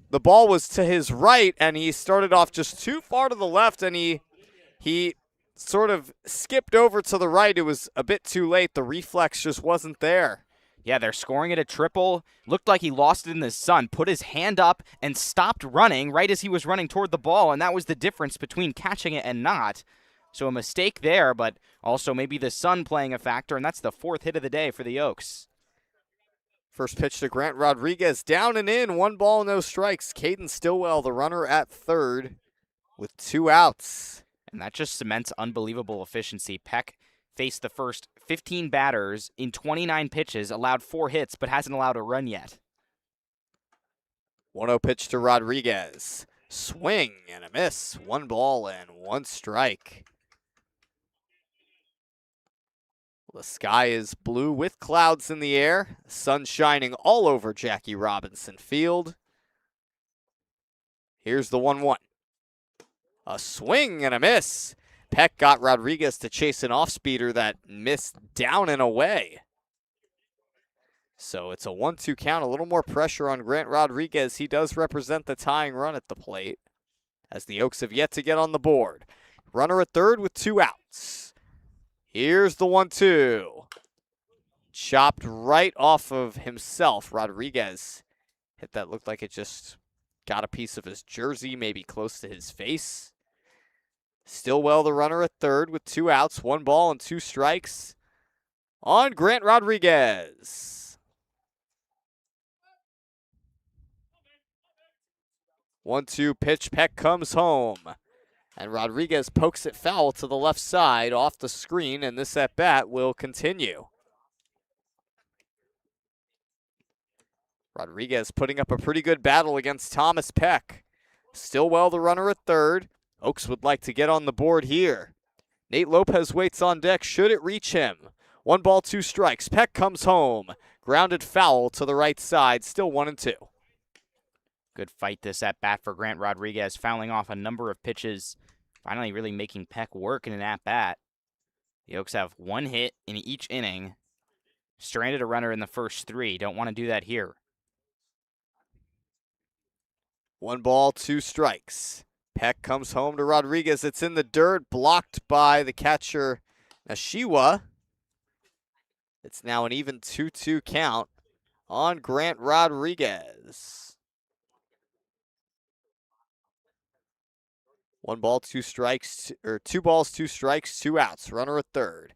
The ball was to his right, and he started off just too far to the left, and he sort of skipped over to the right. It was a bit too late. The reflex just wasn't there. Yeah, they're scoring at a triple. Looked like he lost it in the sun, put his hand up, and stopped running right as he was running toward the ball, and that was the difference between catching it and not. So a mistake there, but also maybe the sun playing a factor, and that's the 4th hit of the day for the Oaks. First pitch to Grant Rodriguez, down and in, 1 ball, no strikes. Caden Stillwell, the runner at third, with 2 outs. And that just cements unbelievable efficiency. Peck faced the first 15 batters in 29 pitches, allowed 4 hits, but hasn't allowed a run yet. 1-0 pitch to Rodriguez. Swing and a miss. 1 ball and 1 strike. The sky is blue with clouds in the air. Sun shining all over Jackie Robinson Field. Here's the 1-1. A swing and a miss. Peck got Rodriguez to chase an off-speeder that missed down and away. So it's a 1-2 count. A little more pressure on Grant Rodriguez. He does represent the tying run at the plate, as the Oaks have yet to get on the board. Runner at third with 2 outs. Here's the 1-2. Chopped right off of himself. Rodriguez hit that, looked like it just got a piece of his jersey, maybe close to his face. Stillwell, the runner at third with 2 outs, 1 ball and 2 strikes on Grant Rodriguez. 1-2 pitch, Peck comes home. And Rodriguez pokes it foul to the left side off the screen, and this at-bat will continue. Rodriguez putting up a pretty good battle against Thomas Peck. Stillwell the runner at third. Oaks would like to get on the board here. Nate Lopez waits on deck. Should it reach him? 1 ball, 2 strikes. Peck comes home. Grounded foul to the right side. Still 1-2. Good fight this at bat for Grant Rodriguez, fouling off a number of pitches, finally really making Peck work in an at bat. The Oaks have 1 hit in each inning. Stranded a runner in the first 3. Don't want to do that here. 1 ball, 2 strikes. Peck comes home to Rodriguez. It's in the dirt, blocked by the catcher, Nashiwa. It's now an even 2-2 count on Grant Rodriguez. 1 ball, 2 strikes, or 2 balls, 2 strikes, 2 outs. Runner at third.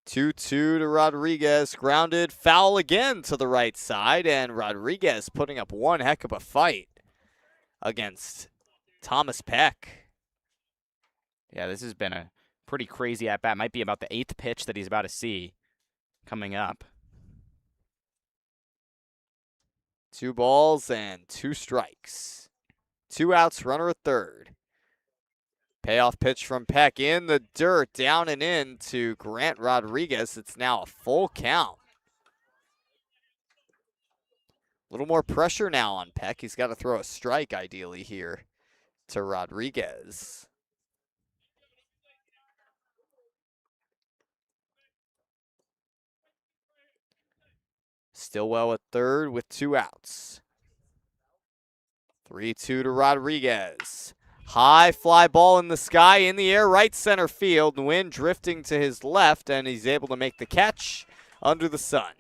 2-2 to Rodriguez. Grounded foul again to the right side, and Rodriguez putting up one heck of a fight against Thomas Peck. Yeah, this has been a pretty crazy at bat. Might be about the 8th pitch that he's about to see coming up. 2 balls and 2 strikes. 2 outs, runner at third. Payoff pitch from Peck in the dirt, down and in to Grant Rodriguez. It's now a full count. A little more pressure now on Peck. He's got to throw a strike ideally here to Rodriguez. Stillwell at third with 2 outs. 3-2 to Rodriguez. High fly ball in the sky, in the air, right center field. Wind drifting to his left, and he's able to make the catch under the sun.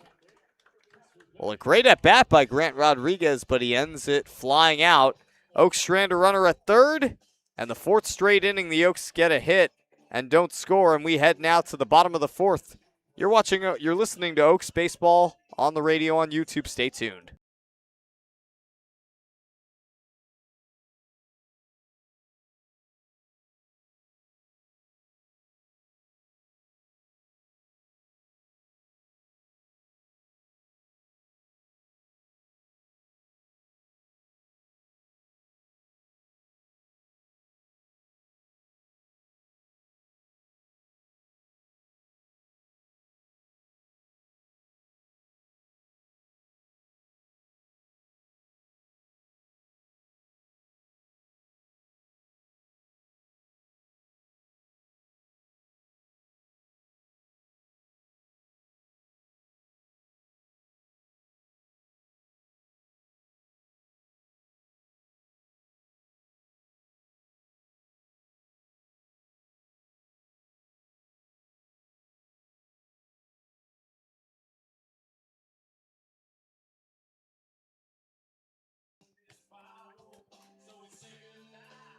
Well, a great at-bat by Grant Rodriguez, but he ends it flying out. Oaks strand a runner at third, and the 4th straight inning, the Oaks get a hit and don't score, and we head now to the bottom of the 4th. You're listening to Oaks Baseball on the radio on YouTube. Stay tuned.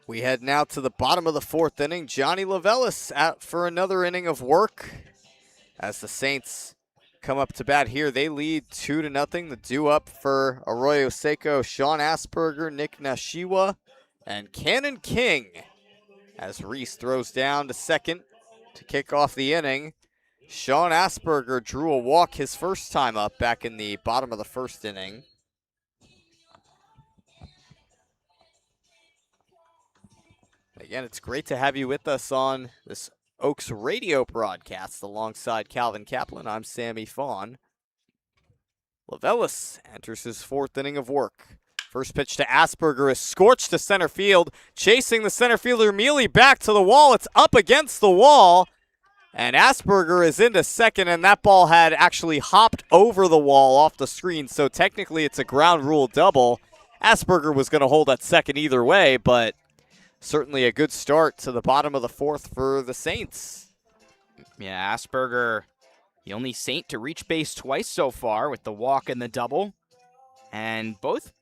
We head now to the bottom of the 4th inning. Johnny Lavelis out for another inning of work as the Saints come up to bat here. They lead 2-0. The due up for Arroyo Seco, Sean Asperger, Nick Nashiwa, and Cannon King as Reese throws down to second to kick off the inning. Sean Asperger drew a walk his first time up back in the bottom of the 1st inning. Again, it's great to have you with us on this Oaks radio broadcast alongside Calvin Kaplan. I'm Sammy Fawn. Lavelis enters his 4th inning of work. First pitch to Asperger is scorched to center field. Chasing the center fielder, Mealy back to the wall. It's up against the wall. And Asperger is into second, and that ball had actually hopped over the wall off the screen. So technically it's a ground rule double. Asperger was going to hold at second either way, but certainly a good start to the bottom of the 4th for the Saints. Yeah, Asperger, the only Saint to reach base twice so far with the walk and the double. And both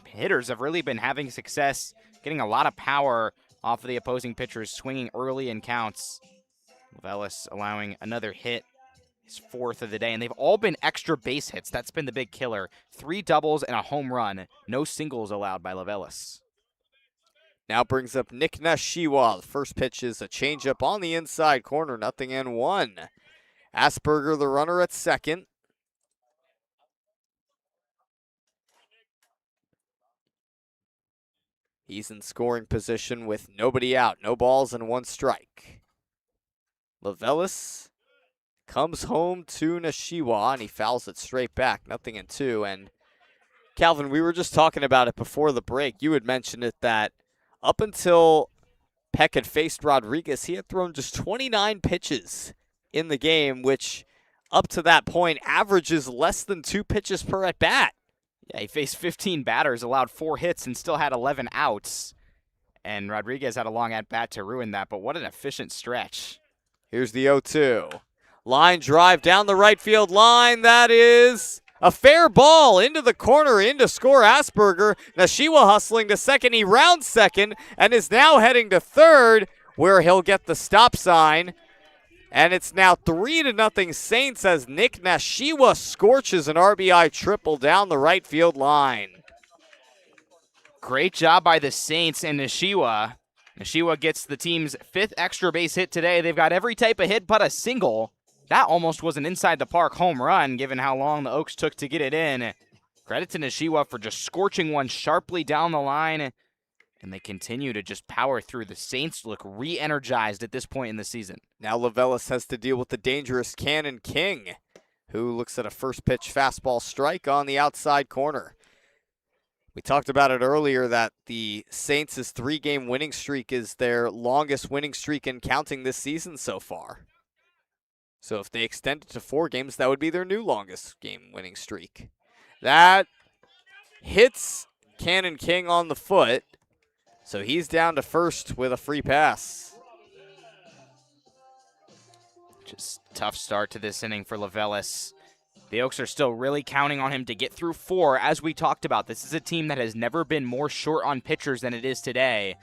hitters have really been having success getting a lot of power off of the opposing pitchers, swinging early in counts. Lavelis allowing another hit, his 4th of the day, and they've all been extra base hits. That's been the big killer. 3 doubles and a home run. No singles allowed by Lavelis. now brings up Nick Nashiwa. The first pitch is a changeup on the inside corner, 0-1. Asperger, the runner at second. He's in scoring position with nobody out, no balls and 1 strike. Lavelis comes home to Nashiwa, and he fouls it straight back, 0-2. And Calvin, we were just talking about it before the break. You had mentioned it that up until Peck had faced Rodriguez, he had thrown just 29 pitches in the game, which up to that point averages less than 2 pitches per at bat. Yeah, he faced 15 batters, allowed 4 hits, and still had 11 outs. And Rodriguez had a long at-bat to ruin that, but what an efficient stretch. Here's the 0-2. Line drive down the right field line. That is a fair ball into the corner, in to score Asperger. Nashiwa hustling to second. He rounds second and is now heading to third, where he'll get the stop sign. And it's now 3-0 Saints as Nick Nashiwa scorches an RBI triple down the right field line. Great job by the Saints and Nashiwa. Nashiwa gets the team's 5th extra base hit today. They've got every type of hit but a single. That almost was an inside-the-park home run, given how long the Oaks took to get it in. Credit to Nashiwa for just scorching one sharply down the line. And they continue to just power through. The Saints look re-energized at this point in the season. Now Lavelis has to deal with the dangerous Cannon King, who looks at a first pitch fastball strike on the outside corner. We talked about it earlier that the Saints' 3-game winning streak is their longest winning streak in counting this season so far. So if they extend it to 4 games, that would be their new longest game winning streak. That hits Cannon King on the foot. So he's down to first with a free pass. Just tough start to this inning for Lavelis. The Oaks are still really counting on him to get through 4. As we talked about, this is a team that has never been more short on pitchers than it is today.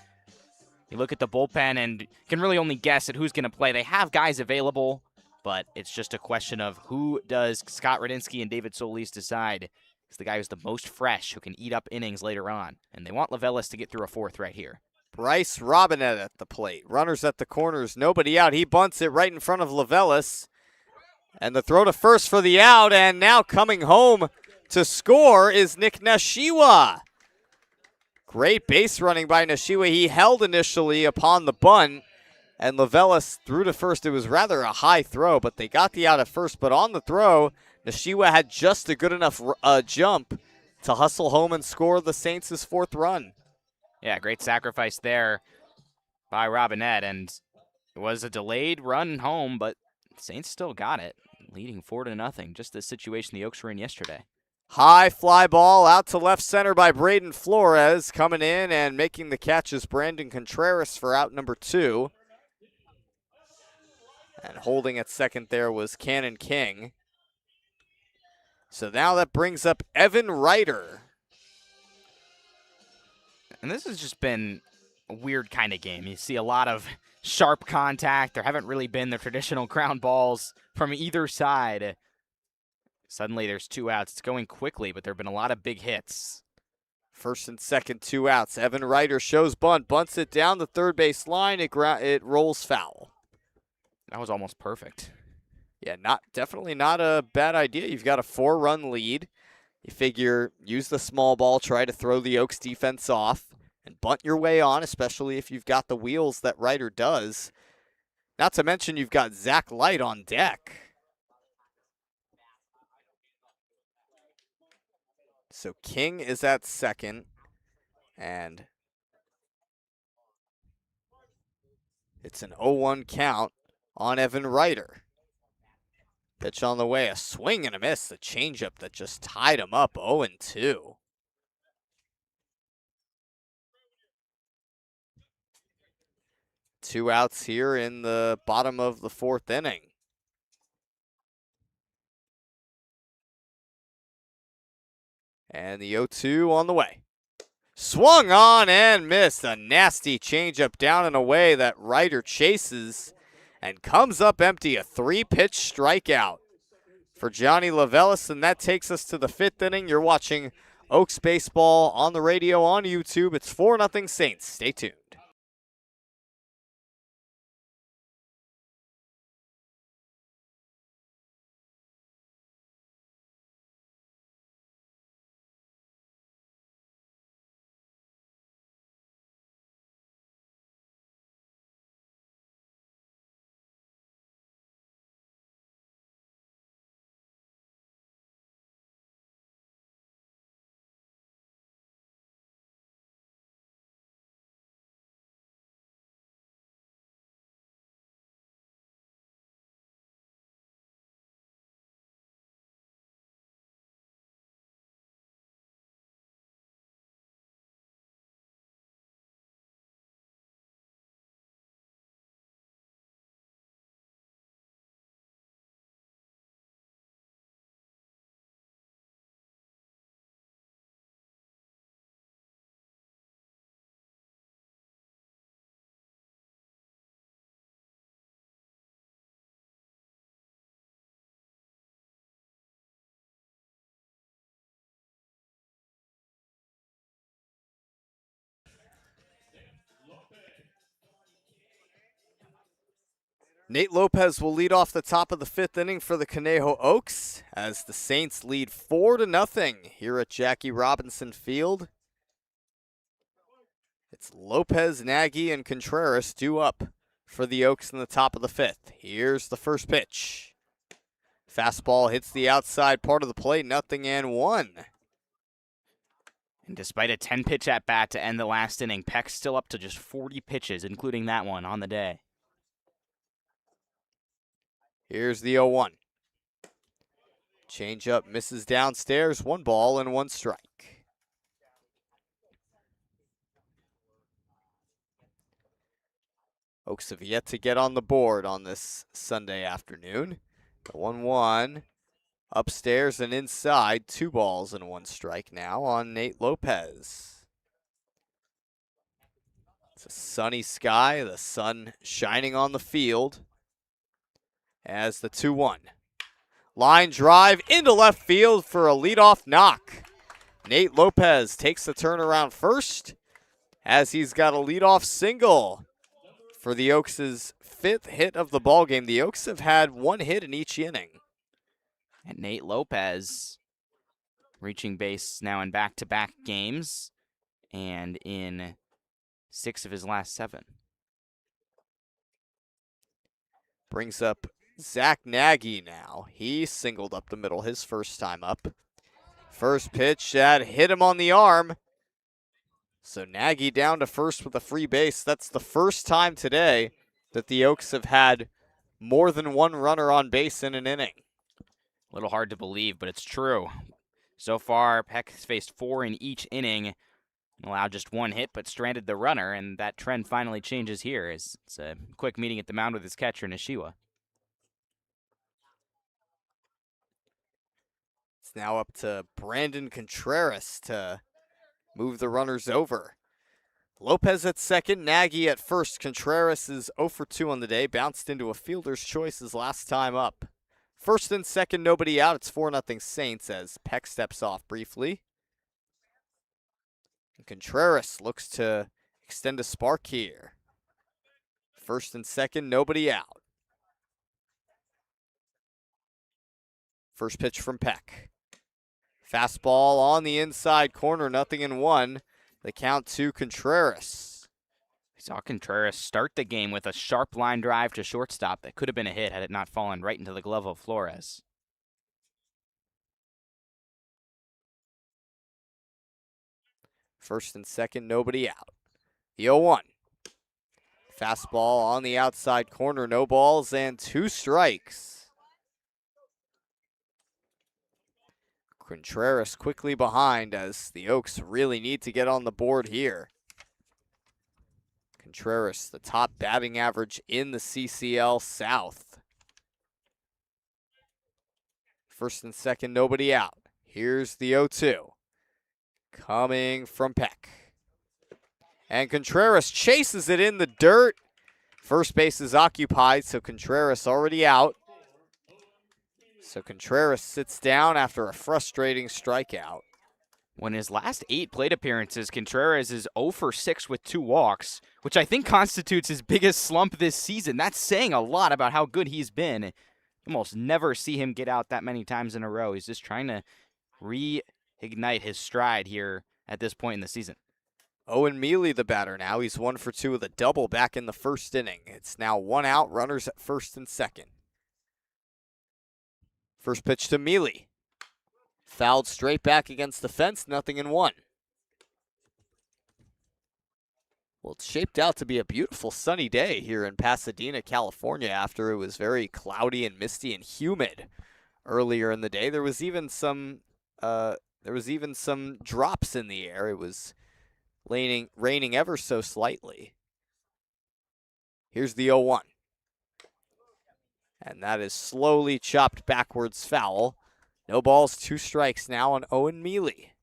You look at the bullpen and can really only guess at who's going to play. They have guys available, but it's just a question of who does Scott Radinsky and David Solis decide. He's the guy who's the most fresh, who can eat up innings later on. And they want Lavelis to get through a 4th right here. Bryce Robinette at the plate. Runners at the corners, nobody out. He bunts it right in front of Lavelis. And the throw to first for the out, and now coming home to score is Nick Nashiwa. Great base running by Nashiwa. He held initially upon the bunt, and Lavelis threw to first. It was rather a high throw, but they got the out at first. But on the throw, Nashiwa had just a good enough jump to hustle home and score the Saints' 4th run. Yeah, great sacrifice there by Robinette, and it was a delayed run home, but Saints still got it, leading 4-0. Just the situation the Oaks were in yesterday. High fly ball out to left center by Braden Flores. Coming in and making the catch is Brandon Contreras for out number 2. And holding at second there was Cannon King. So now that brings up Evan Ryder. And this has just been a weird kind of game. You see a lot of sharp contact. There haven't really been the traditional ground balls from either side. Suddenly there's 2 outs. It's going quickly, but there have been a lot of big hits. First and second, 2 outs. Evan Ryder shows bunt, bunts it down the third base line. It rolls foul. That was almost perfect. Yeah, definitely not a bad idea. You've got a 4-run lead. You figure use the small ball, try to throw the Oaks defense off, and bunt your way on, especially if you've got the wheels that Ryder does. Not to mention you've got Zach Light on deck. So King is at second, and it's an 0-1 count on Evan Ryder. Pitch on the way, a swing and a miss, the changeup that just tied him up, 0-2. Two outs here in the bottom of the 4th inning. And the 0-2 on the way. Swung on and missed. A nasty changeup down and away that Ryder chases and comes up empty. A 3-pitch strikeout for Johnny Lavelis, and that takes us to the 5th inning. You're watching Oaks baseball on the radio, on YouTube. It's 4-0 Saints. Stay tuned. Nate Lopez will lead off the top of the 5th inning for the Conejo Oaks as the Saints lead 4-0 here at Jackie Robinson Field. It's Lopez, Nagy, and Contreras due up for the Oaks in the top of the 5th. Here's the first pitch. Fastball hits the outside part of the plate, 0-1. And despite a 10-pitch at bat to end the last inning, Peck's still up to just 40 pitches, including that one on the day. Here's the 0-1. Changeup misses downstairs, 1 ball and 1 strike. Oaks have yet to get on the board on this Sunday afternoon. The 1-1 upstairs and inside, 2 balls and 1 strike now on Nate Lopez. It's a sunny sky, the sun shining on the field as the 2-1. Line drive into left field for a leadoff knock. Nate Lopez takes the turnaround first as he's got a leadoff single for the Oaks' 5th hit of the ballgame. The Oaks have had 1 hit in each inning. And Nate Lopez reaching base now in back-to-back games and in 6 of his last 7. Brings up Zach Nagy now. He singled up the middle his first time up. First pitch that hit him on the arm. So Nagy down to first with a free base. That's the first time today that the Oaks have had more than 1 runner on base in an inning. A little hard to believe, but it's true. So far, Peck has faced 4 in each inning, allowed just 1 hit, but stranded the runner, and that trend finally changes here. It's a quick meeting at the mound with his catcher, Nishiwa. It's now up to Brandon Contreras to move the runners over. Lopez at second, Nagy at first. Contreras is 0 for 2 on the day, bounced into a fielder's choice his last time up. First and second, nobody out. It's 4-0 Saints as Peck steps off briefly. And Contreras looks to extend a spark here. First and second, nobody out. First pitch from Peck. Fastball on the inside corner, 0-1. The count to Contreras. We saw Contreras start the game with a sharp line drive to shortstop that could have been a hit had it not fallen right into the glove of Flores. First and second, nobody out. The 0-1. Fastball on the outside corner, no balls and 2 strikes. Contreras quickly behind as the Oaks really need to get on the board here. Contreras, the top batting average in the CCL South. First and second, nobody out. Here's the 0-2. Coming from Peck. And Contreras chases it in the dirt. First base is occupied, so Contreras already out. So Contreras sits down after a frustrating strikeout. When his last 8 plate appearances, Contreras is 0 for 6 with 2 walks, which I think constitutes his biggest slump this season. That's saying a lot about how good he's been. You almost never see him get out that many times in a row. He's just trying to reignite his stride here at this point in the season. Owen Mealy, the batter now. He's 1 for 2 with a double back in the first inning. It's now 1 out, runners at first and second. First pitch to Mealy. Fouled straight back against the fence, 0-1. Well, it's shaped out to be a beautiful sunny day here in Pasadena, California, after it was very cloudy and misty and humid earlier in the day. There was even some drops in the air. It was raining ever so slightly. Here's the 0-1. And that is slowly chopped backwards foul. No balls, 2 strikes now on Owen Mealy.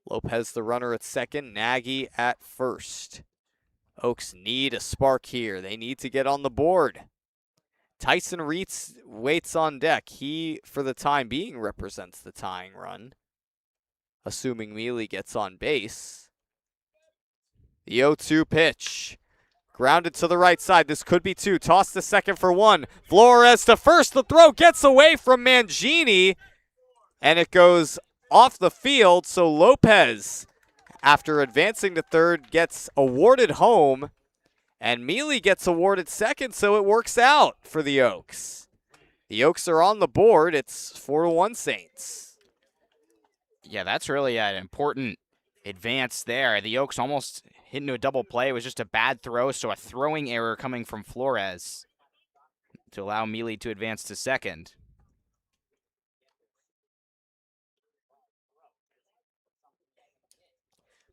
Lopez the runner at second, Nagy at first. Oaks need a spark here. They need to get on the board. Tyson Reitz waits on deck. He, for the time being, represents the tying run, assuming Mealy gets on base. The 0-2 pitch. Grounded to the right side. This could be 2. Toss to second for 1. Flores to first. The throw gets away from Mangini, and it goes off the field. So Lopez, after advancing to third, gets awarded home, and Mealy gets awarded second, so it works out for the Oaks. The Oaks are on the board. It's 4-1 Saints. Yeah, that's really an important advance there. The Oaks almost hit into a double play. It was just a bad throw, so a throwing error coming from Flores to allow Mealy to advance to second.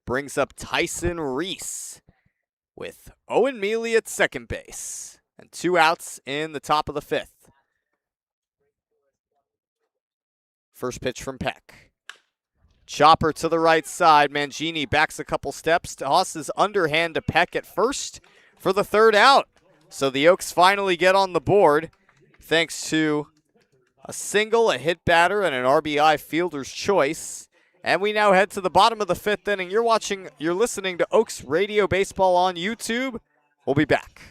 Brings up Tyson Reese with Owen Mealy at second base. And 2 outs in the top of the 5th. First pitch from Peck. Chopper to the right side. Mangini backs a couple steps. Tosses underhand to Peck at first for the 3rd out. So the Oaks finally get on the board thanks to a single, a hit batter, and an RBI fielder's choice. And we now head to the bottom of the 5th inning. You're listening to Oaks Radio Baseball on YouTube. We'll be back.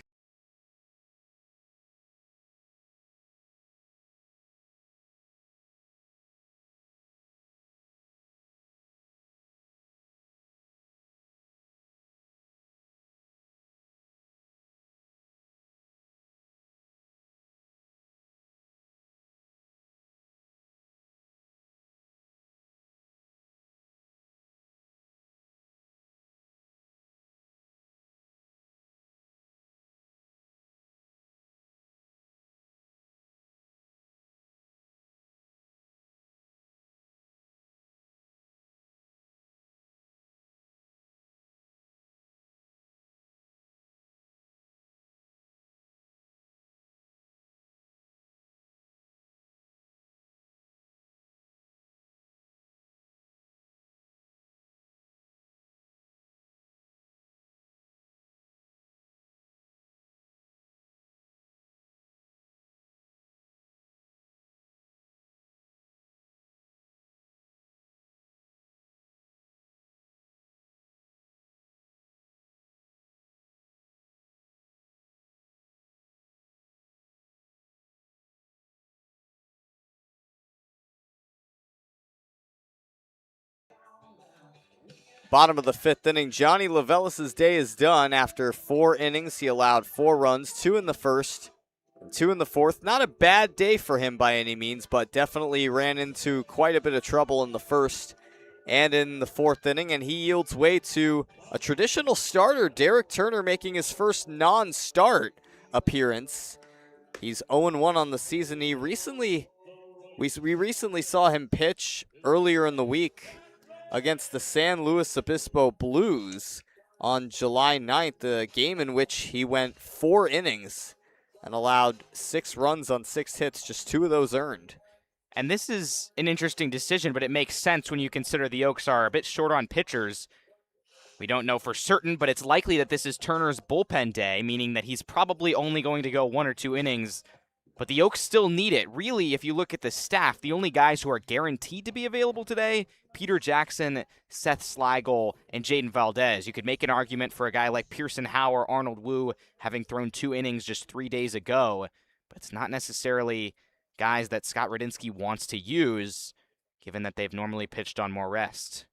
Bottom of the 5th inning, Johnny Lavelis' day is done. After 4 innings, he allowed 4 runs, 2 in the first, 2 in the fourth. Not a bad day for him by any means, but definitely ran into quite a bit of trouble in the first and in the 4th inning, and he yields way to a traditional starter, Derek Turner, making his first non-start appearance. He's 0-1 on the season. We recently saw him pitch earlier in the week against the San Luis Obispo Blues on July 9th, a game in which he went 4 innings and allowed 6 runs on 6 hits, just 2 of those earned. And this is an interesting decision, but it makes sense when you consider the Oaks are a bit short on pitchers. We don't know for certain, but it's likely that this is Turner's bullpen day, meaning that he's probably only going to go 1 or 2 innings But the Oaks still need it. Really, if you look at the staff, the only guys who are guaranteed to be available today, Peter Jackson, Seth Sligo, and Jaden Valdez. You could make an argument for a guy like Pearson Howe or Arnold Wu having thrown 2 innings just 3 days ago, but it's not necessarily guys that Scott Radinsky wants to use, given that they've normally pitched on more rest.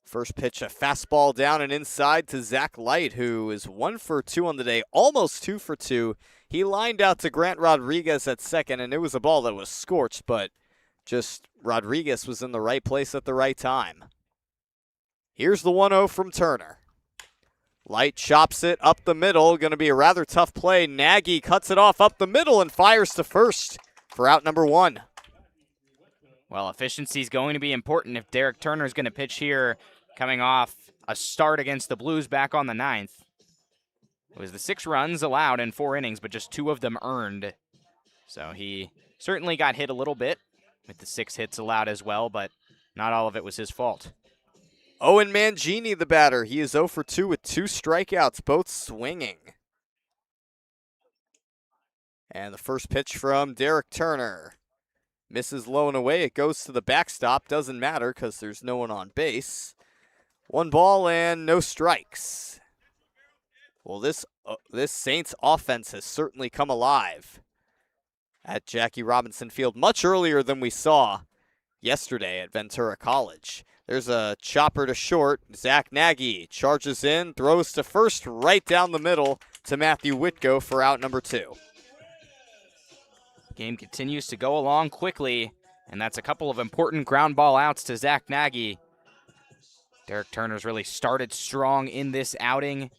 First pitch, a fastball down and inside to Zach Light, who is 1 for 2 on the day, almost 2 for 2. He lined out to Grant Rodriguez at second, and it was a ball that was scorched, but just Rodriguez was in the right place at the right time. Here's the 1-0 from Turner. Light chops it up the middle. Going to be a rather tough play. Nagy cuts it off up the middle and fires to first for out number 1. Well, efficiency is going to be important if Derek Turner is going to pitch here, coming off a start against the Blues back on the 9th. It was the 6 runs allowed in 4 innings, but just 2 of them earned. So he certainly got hit a little bit with the 6 hits allowed as well, but not all of it was his fault. Owen Mangini, the batter. He is 0 for 2 with 2 strikeouts, both swinging. And the first pitch from Derek Turner. Misses low and away. It goes to the backstop. Doesn't matter because there's no one on base. 1 ball and no strikes. Well, this Saints offense has certainly come alive at Jackie Robinson Field much earlier than we saw yesterday at Ventura College. There's a chopper to short. Zach Nagy charges in, throws to first, right down the middle to Matthew Whitko for out number 2. Game continues to go along quickly, and that's a couple of important ground ball outs to Zach Nagy. Derek Turner's really started strong in this outing.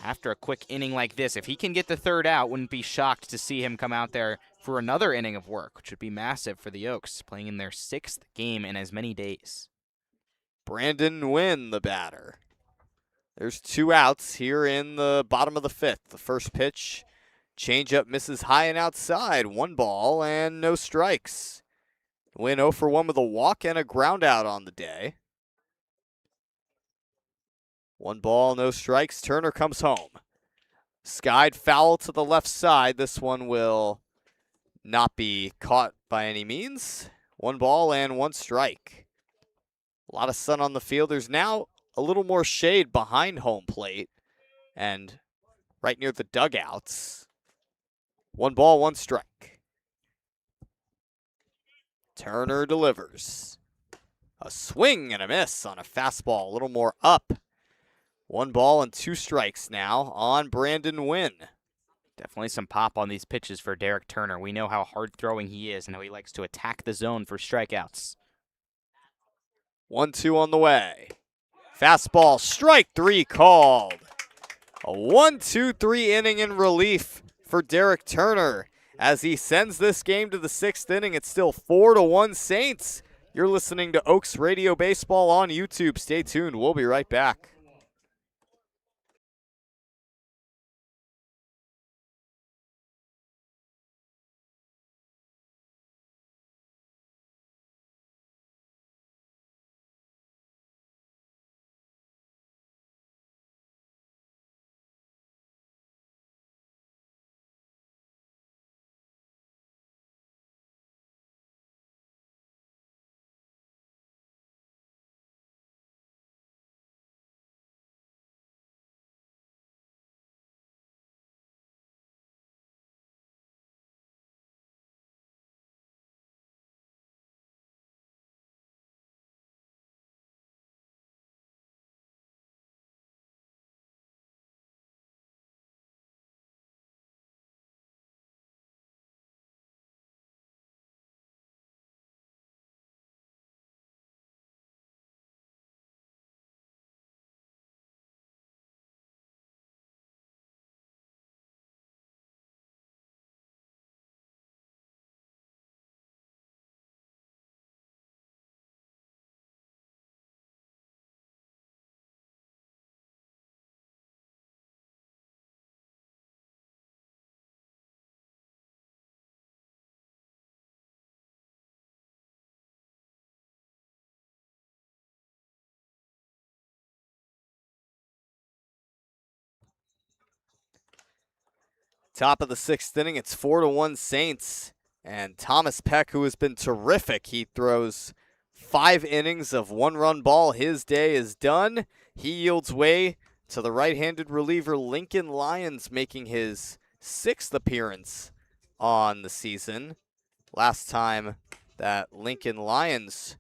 After a quick inning like this, if he can get the 3rd out, wouldn't be shocked to see him come out there for another inning of work, which would be massive for the Oaks, playing in their 6th game in as many days. Brandon Nguyen, the batter. There's 2 outs here in the bottom of the 5th. The first pitch, changeup misses high and outside. 1 ball and no strikes. Nguyen 0 for 1 with a walk and a ground out on the day. 1 ball, no strikes. Turner comes home. Skied foul to the left side. This one will not be caught by any means. 1 ball and 1 strike. A lot of sun on the field. There's now a little more shade behind home plate and right near the dugouts. 1 ball, 1 strike. Turner delivers. A swing and a miss on a fastball. A little more up. 1 ball and 2 strikes now on Brandon Nguyen. Definitely some pop on these pitches for Derek Turner. We know how hard throwing he is and how he likes to attack the zone for strikeouts. 1-2 on the way. Fastball, strike 3 called. A 1-2-3 inning in relief for Derek Turner as he sends this game to the 6th inning. It's still 4-1 Saints. You're listening to Oaks Radio Baseball on YouTube. Stay tuned. We'll be right back. Top of the sixth inning, it's 4-1 Saints. And Thomas Peck, who has been terrific, he throws 5 innings of one-run ball. His day is done. He yields way to the right-handed reliever Lincoln Lyons, making his 6th appearance on the season. Last time that Lincoln Lyons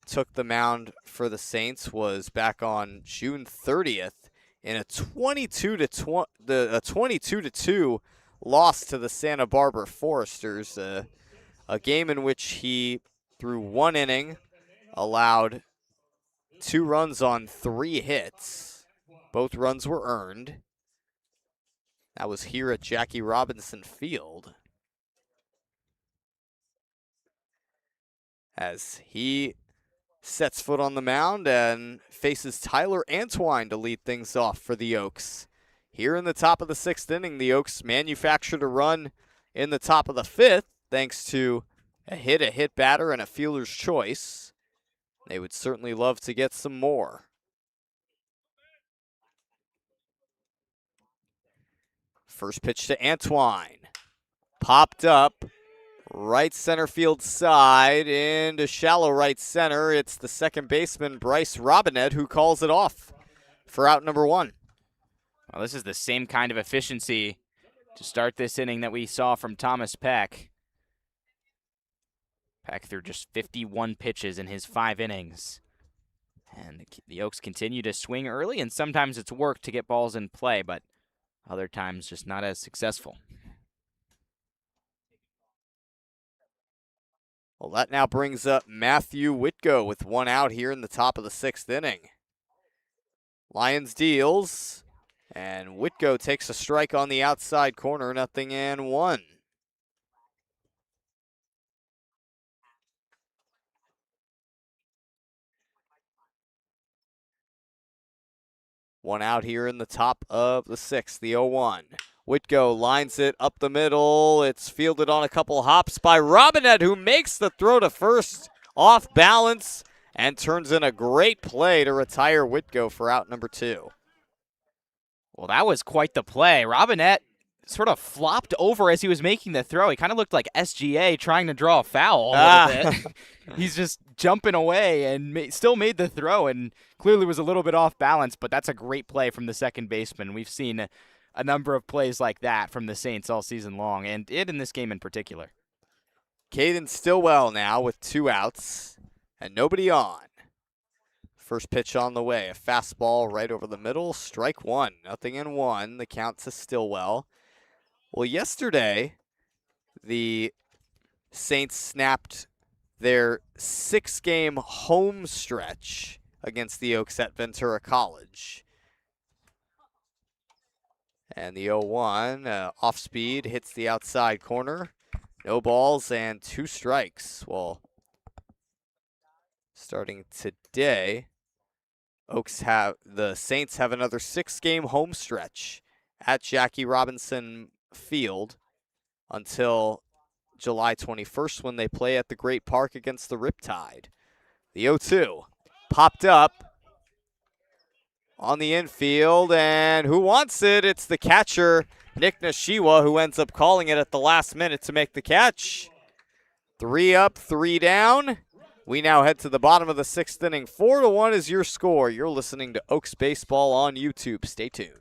took the mound for the Saints was back on June 30th in a 22-2 loss to the Santa Barbara Foresters, a game in which he threw 1 inning, allowed 2 runs on 3 hits. Both runs were earned. That was here at Jackie Robinson Field. As he sets foot on the mound and faces Tyler Antwine to lead things off for the Oaks. Here in the top of the 6th inning, the Oaks manufactured a run in the top of the 5th thanks to a hit batter, and a fielder's choice. They would certainly love to get some more. First pitch to Antwine. Popped up. Right center field side into shallow right center. It's the second baseman, Bryce Robinette, who calls it off for out number 1. Well, this is the same kind of efficiency to start this inning that we saw from Thomas Peck. Peck threw just 51 pitches in his 5 innings. And the Oaks continue to swing early, and sometimes it's work to get balls in play, but other times just not as successful. Well, that now brings up Matthew Whitgo with 1 out here in the top of the 6th inning. Lyons deals, and Whitgo takes a strike on the outside corner, 0-1. One out here in the top of the 6th, the 0-1. Whitgo lines it up the middle. It's fielded on a couple hops by Robinette, who makes the throw to first off balance and turns in a great play to retire Whitgo for out number 2. Well, that was quite the play. Robinette sort of flopped over as he was making the throw. He kind of looked like SGA trying to draw a foul a little bit. He's just jumping away and still made the throw and clearly was a little bit off balance, but that's a great play from the second baseman. We've seen a number of plays like that from the Saints all season long, and in this game in particular. Caden Stillwell now with 2 outs and nobody on. First pitch on the way, a fastball right over the middle, strike 1, 0-1, the count to Stillwell. Well, yesterday, the Saints snapped their 6-game home stretch against the Oaks at Ventura College. And the 0-1, off speed, hits the outside corner. No balls and 2 strikes. Well, starting today, the Saints have another 6-game home stretch at Jackie Robinson Field until July 21st when they play at the Great Park against the Riptide. The 0-2 popped up on the infield, and who wants it? It's the catcher, Nick Nishiwa, who ends up calling it at the last minute to make the catch. 3 up, 3 down. We now head to the bottom of the 6th inning. 4-1 is your score. You're listening to Oaks Baseball on YouTube. Stay tuned.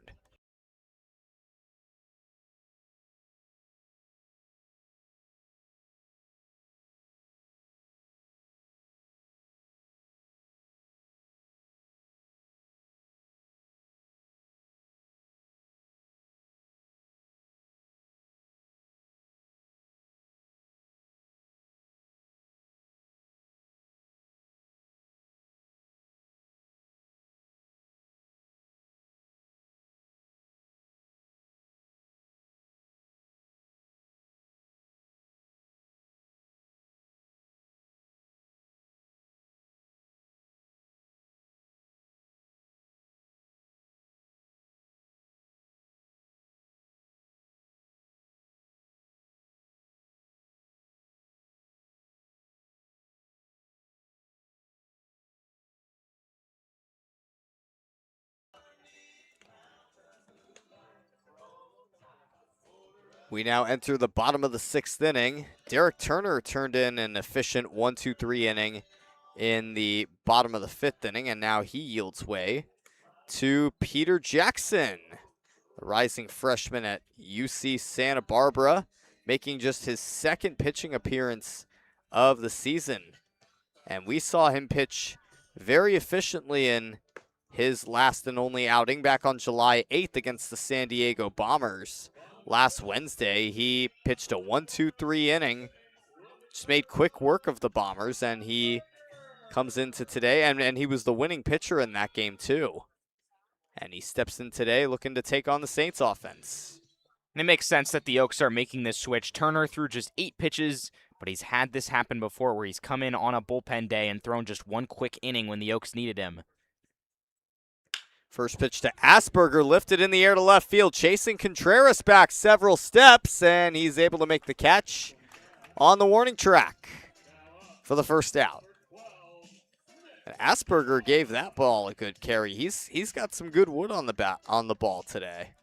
We now enter the bottom of the 6th inning. Derek Turner turned in an efficient 1-2-3 inning in the bottom of the 5th inning, and now he yields way to Peter Jackson, the rising freshman at UC Santa Barbara, making just his 2nd pitching appearance of the season. And we saw him pitch very efficiently in his last and only outing back on July 8th against the San Diego Bombers. Last Wednesday, he pitched a 1-2-3 inning, just made quick work of the Bombers, and he comes into today, and he was the winning pitcher in that game too. And he steps in today looking to take on the Saints offense. And it makes sense that the Oaks are making this switch. Turner threw just 8 pitches, but he's had this happen before where he's come in on a bullpen day and thrown just one quick inning when the Oaks needed him. First pitch to Asperger, lifted in the air to left field, chasing Contreras back several steps, and he's able to make the catch on the warning track for the first out. And Asperger gave that ball a good carry. He's got some good wood on the ball today.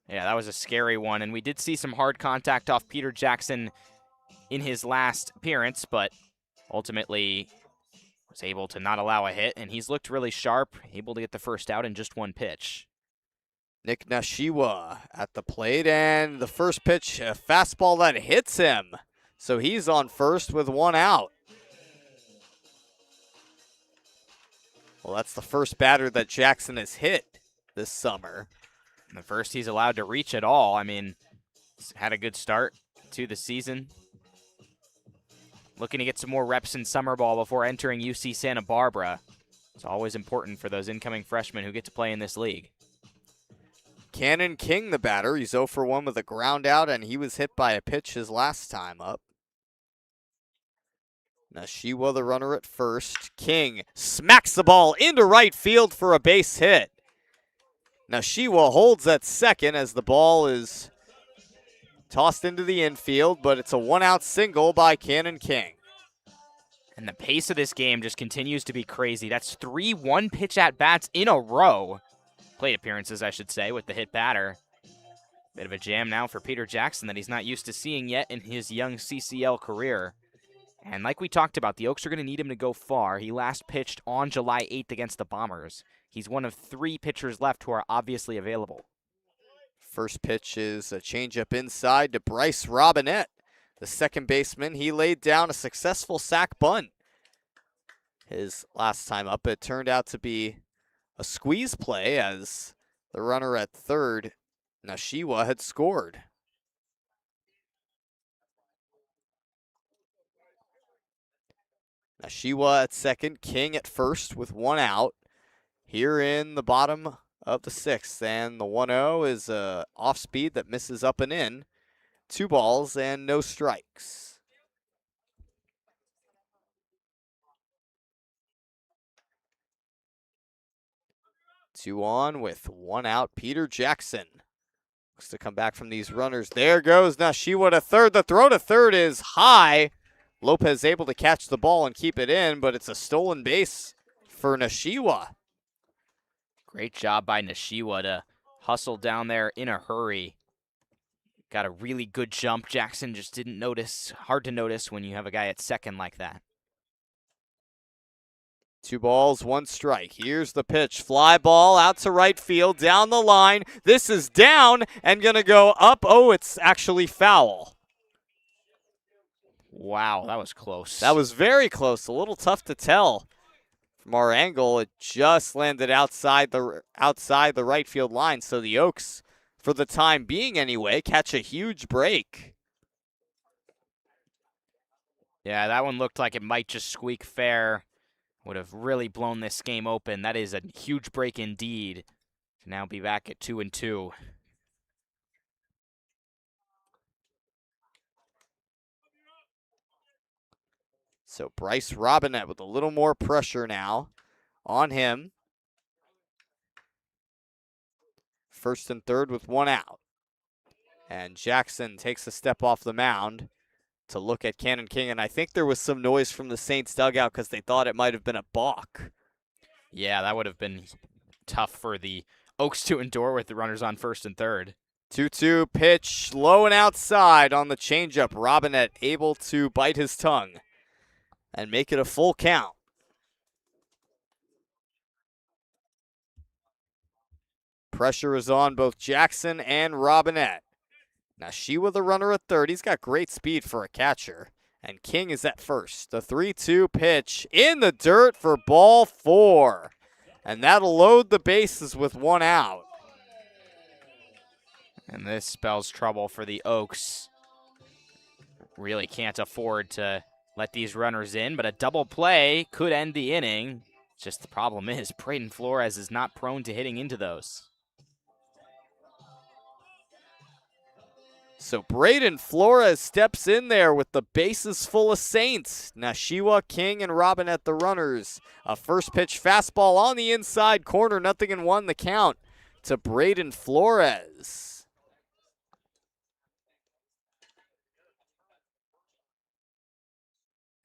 Yeah, that was a scary one, and we did see some hard contact off Peter Jackson in his last appearance, but ultimately was able to not allow a hit, and he's looked really sharp, able to get the first out in just one pitch. Nick Nashiwa at the plate, and the first pitch, a fastball that hits him. So he's on first with 1 out. Well, that's the first batter that Jackson has hit this summer. And the first he's allowed to reach at all. I mean, he's had a good start to the season. Looking to get some more reps in summer ball before entering UC Santa Barbara. It's always important for those incoming freshmen who get to play in this league. Cannon King, the batter. He's 0 for 1 with a ground out, and he was hit by a pitch his last time up. Nashiwa, the runner at first. King smacks the ball into right field for a base hit. Nashiwa holds at second as the ball is tossed into the infield, but it's a 1-out single by Cannon King. And the pace of this game just continues to be crazy. That's 3 one-pitch at-bats in a row. Plate appearances, I should say, with the hit batter. Bit of a jam now for Peter Jackson that he's not used to seeing yet in his young CCL career. And like we talked about, the Oaks are going to need him to go far. He last pitched on July 8th against the Bombers. He's one of 3 pitchers left who are obviously available. First pitch is a changeup inside to Bryce Robinette, the second baseman. He laid down a successful sac bunt. His last time up, it turned out to be a squeeze play as the runner at third, Nashiwa, had scored. Nashiwa at second, King at first with 1 out. Here in the bottom of the 6th, and the 1-0 is a off speed that misses up and in. 2 balls and no strikes. Two on with 1 out. Peter Jackson looks to come back from these runners. There goes Nashiwa to third. The throw to third is high. Lopez able to catch the ball and keep it in, but it's a stolen base for Nashiwa. Great job by Nashiwa to hustle down there in a hurry. Got a really good jump. Jackson just didn't notice. Hard to notice when you have a guy at second like that. 2 balls, 1 strike. Here's the pitch. Fly ball out to right field, down the line. This is down and going to go up. Oh, it's actually foul. Wow, that was close. That was very close. A little tough to tell. From our angle, it just landed outside the right field line. So the Oaks, for the time being anyway, catch a huge break. Yeah, that one looked like it might just squeak fair. Would have really blown this game open. That is a huge break indeed. To now be back at 2-2. So Bryce Robinette with a little more pressure now on him. First and third with 1 out. And Jackson takes a step off the mound to look at Cannon King. And I think there was some noise from the Saints dugout because they thought it might have been a balk. Yeah, that would have been tough for the Oaks to endure with the runners on first and third. 2-2 pitch, low and outside on the changeup. Robinette able to bite his tongue and make it a full count. Pressure is on both Jackson and Robinette. Now Shiwa, the runner at third. He's got great speed for a catcher. And King is at first. The 3-2 pitch in the dirt for ball 4. And that'll load the bases with 1 out. And this spells trouble for the Oaks. Really can't afford to let these runners in, but a double play could end the inning. Just the problem is Braden Flores is not prone to hitting into those. So Braden Flores steps in there with the bases full of Saints. Nashiwa, King, and Robinette the runners. A first pitch fastball on the inside corner, 0-1 the count to Braden Flores.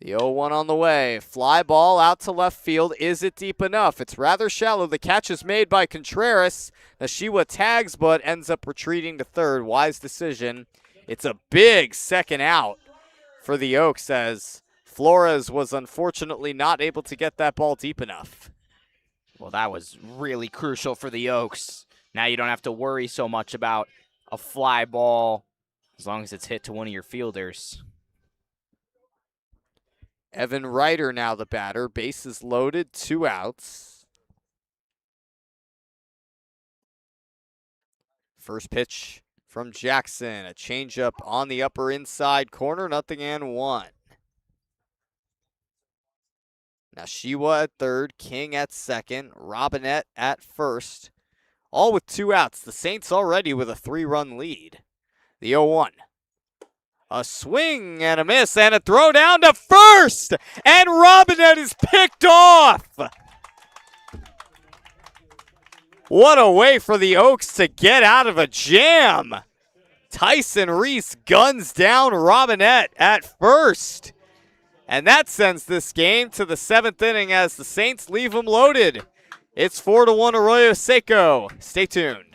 The 0-1 on the way. Fly ball out to left field. Is it deep enough? It's rather shallow. The catch is made by Contreras. Nashiwa tags but ends up retreating to third. Wise decision. It's a big second out for the Oaks as Flores was unfortunately not able to get that ball deep enough. Well, that was really crucial for the Oaks. Now you don't have to worry so much about a fly ball as long as it's hit to one of your fielders. Evan Ryder now the batter. Bases loaded, 2 outs. First pitch from Jackson. A changeup on the upper inside corner, 0-1. Now Shiwa at third, King at second, Robinette at first. All with 2 outs. The Saints already with a 3-run lead. The 0-1. A swing and a miss and a throw down to first. And Robinette is picked off. What a way for the Oaks to get out of a jam. Tyson Reese guns down Robinette at first. And that sends this game to the 7th inning as the Saints leave them loaded. It's 4-1 Arroyo Seco. Stay tuned.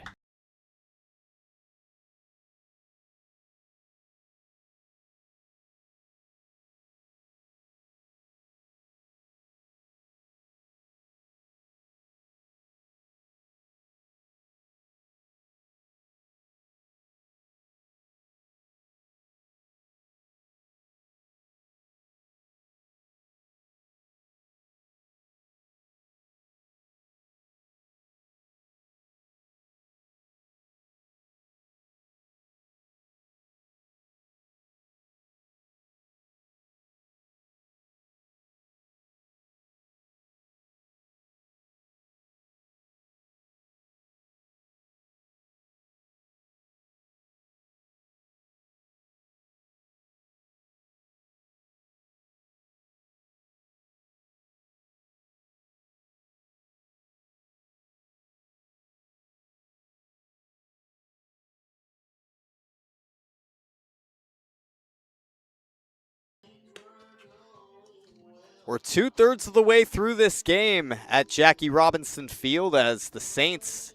We're 2/3 of the way through this game at Jackie Robinson Field as the Saints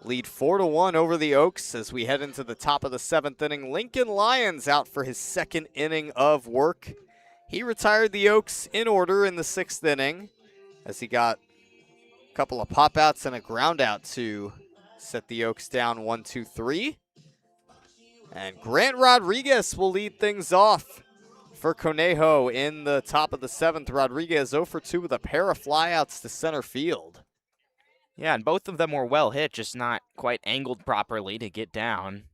lead 4-1 over the Oaks as we head into the top of the 7th inning. Lincoln Lyons out for his 2nd inning of work. He retired the Oaks in order in the 6th inning as he got a couple of pop-outs and a ground-out to set the Oaks down 1-2-3. And Grant Rodriguez will lead things off for Conejo in the top of the 7th. Rodriguez 0 for 2 with a pair of flyouts to center field. Yeah, and both of them were well hit, just not quite angled properly to get down.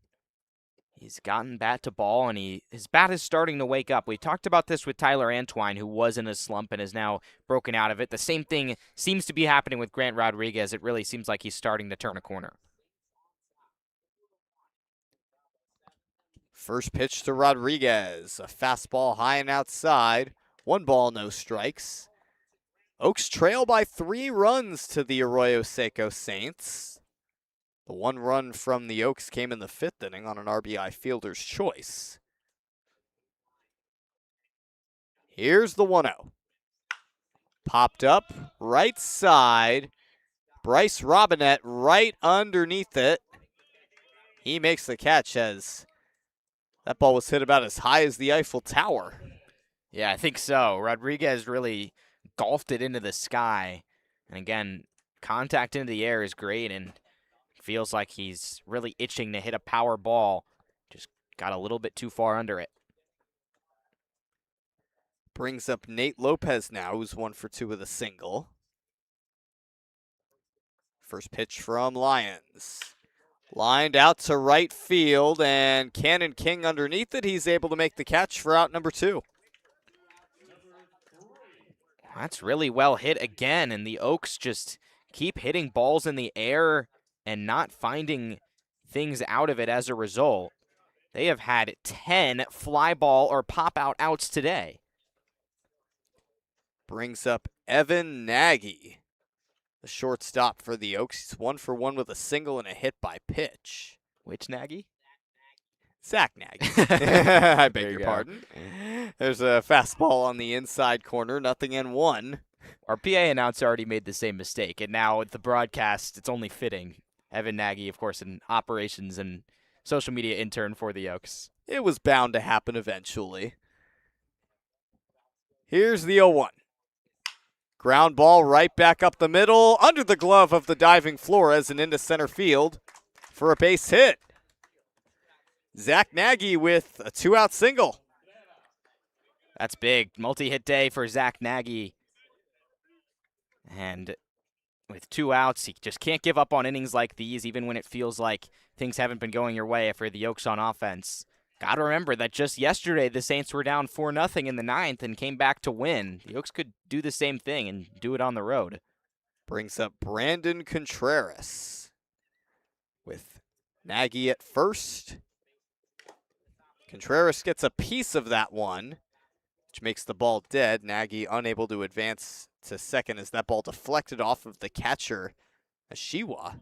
He's gotten bat to ball, and his bat is starting to wake up. We talked about this with Tyler Antwine, who was in a slump and is now broken out of it. The same thing seems to be happening with Grant Rodriguez. It really seems like he's starting to turn a corner. First pitch to Rodriguez. A fastball high and outside. 1 ball, no strikes. Oaks trail by 3 runs to the Arroyo Seco Saints. The 1 run from the Oaks came in the 5th inning on an RBI fielder's choice. Here's the 1-0. Popped up, right side. Bryce Robinette right underneath it. He makes the catch as that ball was hit about as high as the Eiffel Tower. Yeah, I think so. Rodriguez really golfed it into the sky. And again, contact into the air is great, and feels like he's really itching to hit a power ball. Just got a little bit too far under it. Brings up Nate Lopez now, who's 1 for 2 with a single. First pitch from Lyons. Lined out to right field, and Cannon King underneath it. He's able to make the catch for out number 2. That's really well hit again, and the Oaks just keep hitting balls in the air and not finding things out of it as a result. They have had 10 fly ball or pop out outs today. Brings up Evan Nagy, the shortstop for the Oaks. He's 1 for 1 with a single and a hit by pitch. Which Nagy? Zach Nagy. I beg There you your go. pardon. There's a fastball on the inside corner, 0-1. Our PA announcer already made the same mistake, and now with the broadcast, it's only fitting. Evan Nagy, of course, an operations and social media intern for the Oaks. It was bound to happen eventually. Here's the 0-1. Ground ball right back up the middle, under the glove of the diving Flores and into center field for a base hit. Zach Nagy with a 2-out single. That's big. Multi-hit day for Zach Nagy. And with 2 outs, he just can't give up on innings like these, even when it feels like things haven't been going your way for the Oaks on offense. Got to remember that just yesterday, the Saints were down 4-0 in the 9th and came back to win. The Oaks could do the same thing and do it on the road. Brings up Brandon Contreras with Nagy at first. Contreras gets a piece of that one, which makes the ball dead. Nagy unable to advance to second as that ball deflected off of the catcher, Ashiwa.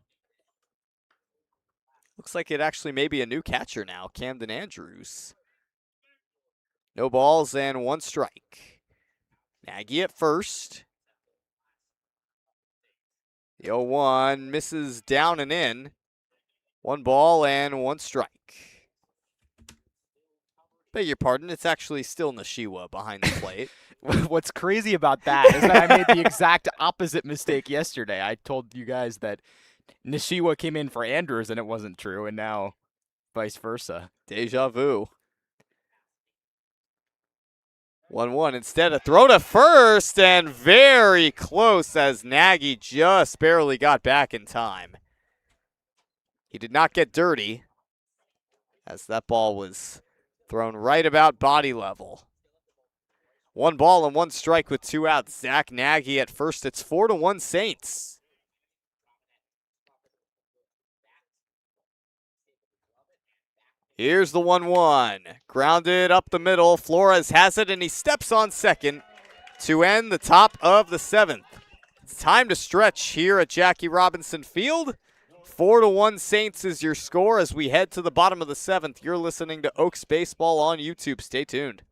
Looks like it actually may be a new catcher now, Camden Andrews. No balls and 1 strike. Nagy at first. The 0-1 misses down and in. 1 ball and 1 strike. Beg your pardon, it's actually still Nishiwa behind the plate. What's crazy about that is that I made the exact opposite mistake yesterday. I told you guys that Nishiwa came in for Andrews and it wasn't true, and now vice versa. Deja vu. 1-1 instead. A throw to first and very close as Nagy just barely got back in time. He did not get dirty as that ball was thrown right about body level. 1 ball and 1 strike with 2 outs. Zach Nagy at first. It's 4-1 Saints. Here's the 1-1. Grounded up the middle. Flores has it, and he steps on second to end the top of the 7th. It's time to stretch here at Jackie Robinson Field. 4-1 Saints is your score as we head to the bottom of the 7th. You're listening to Oaks Baseball on YouTube. Stay tuned.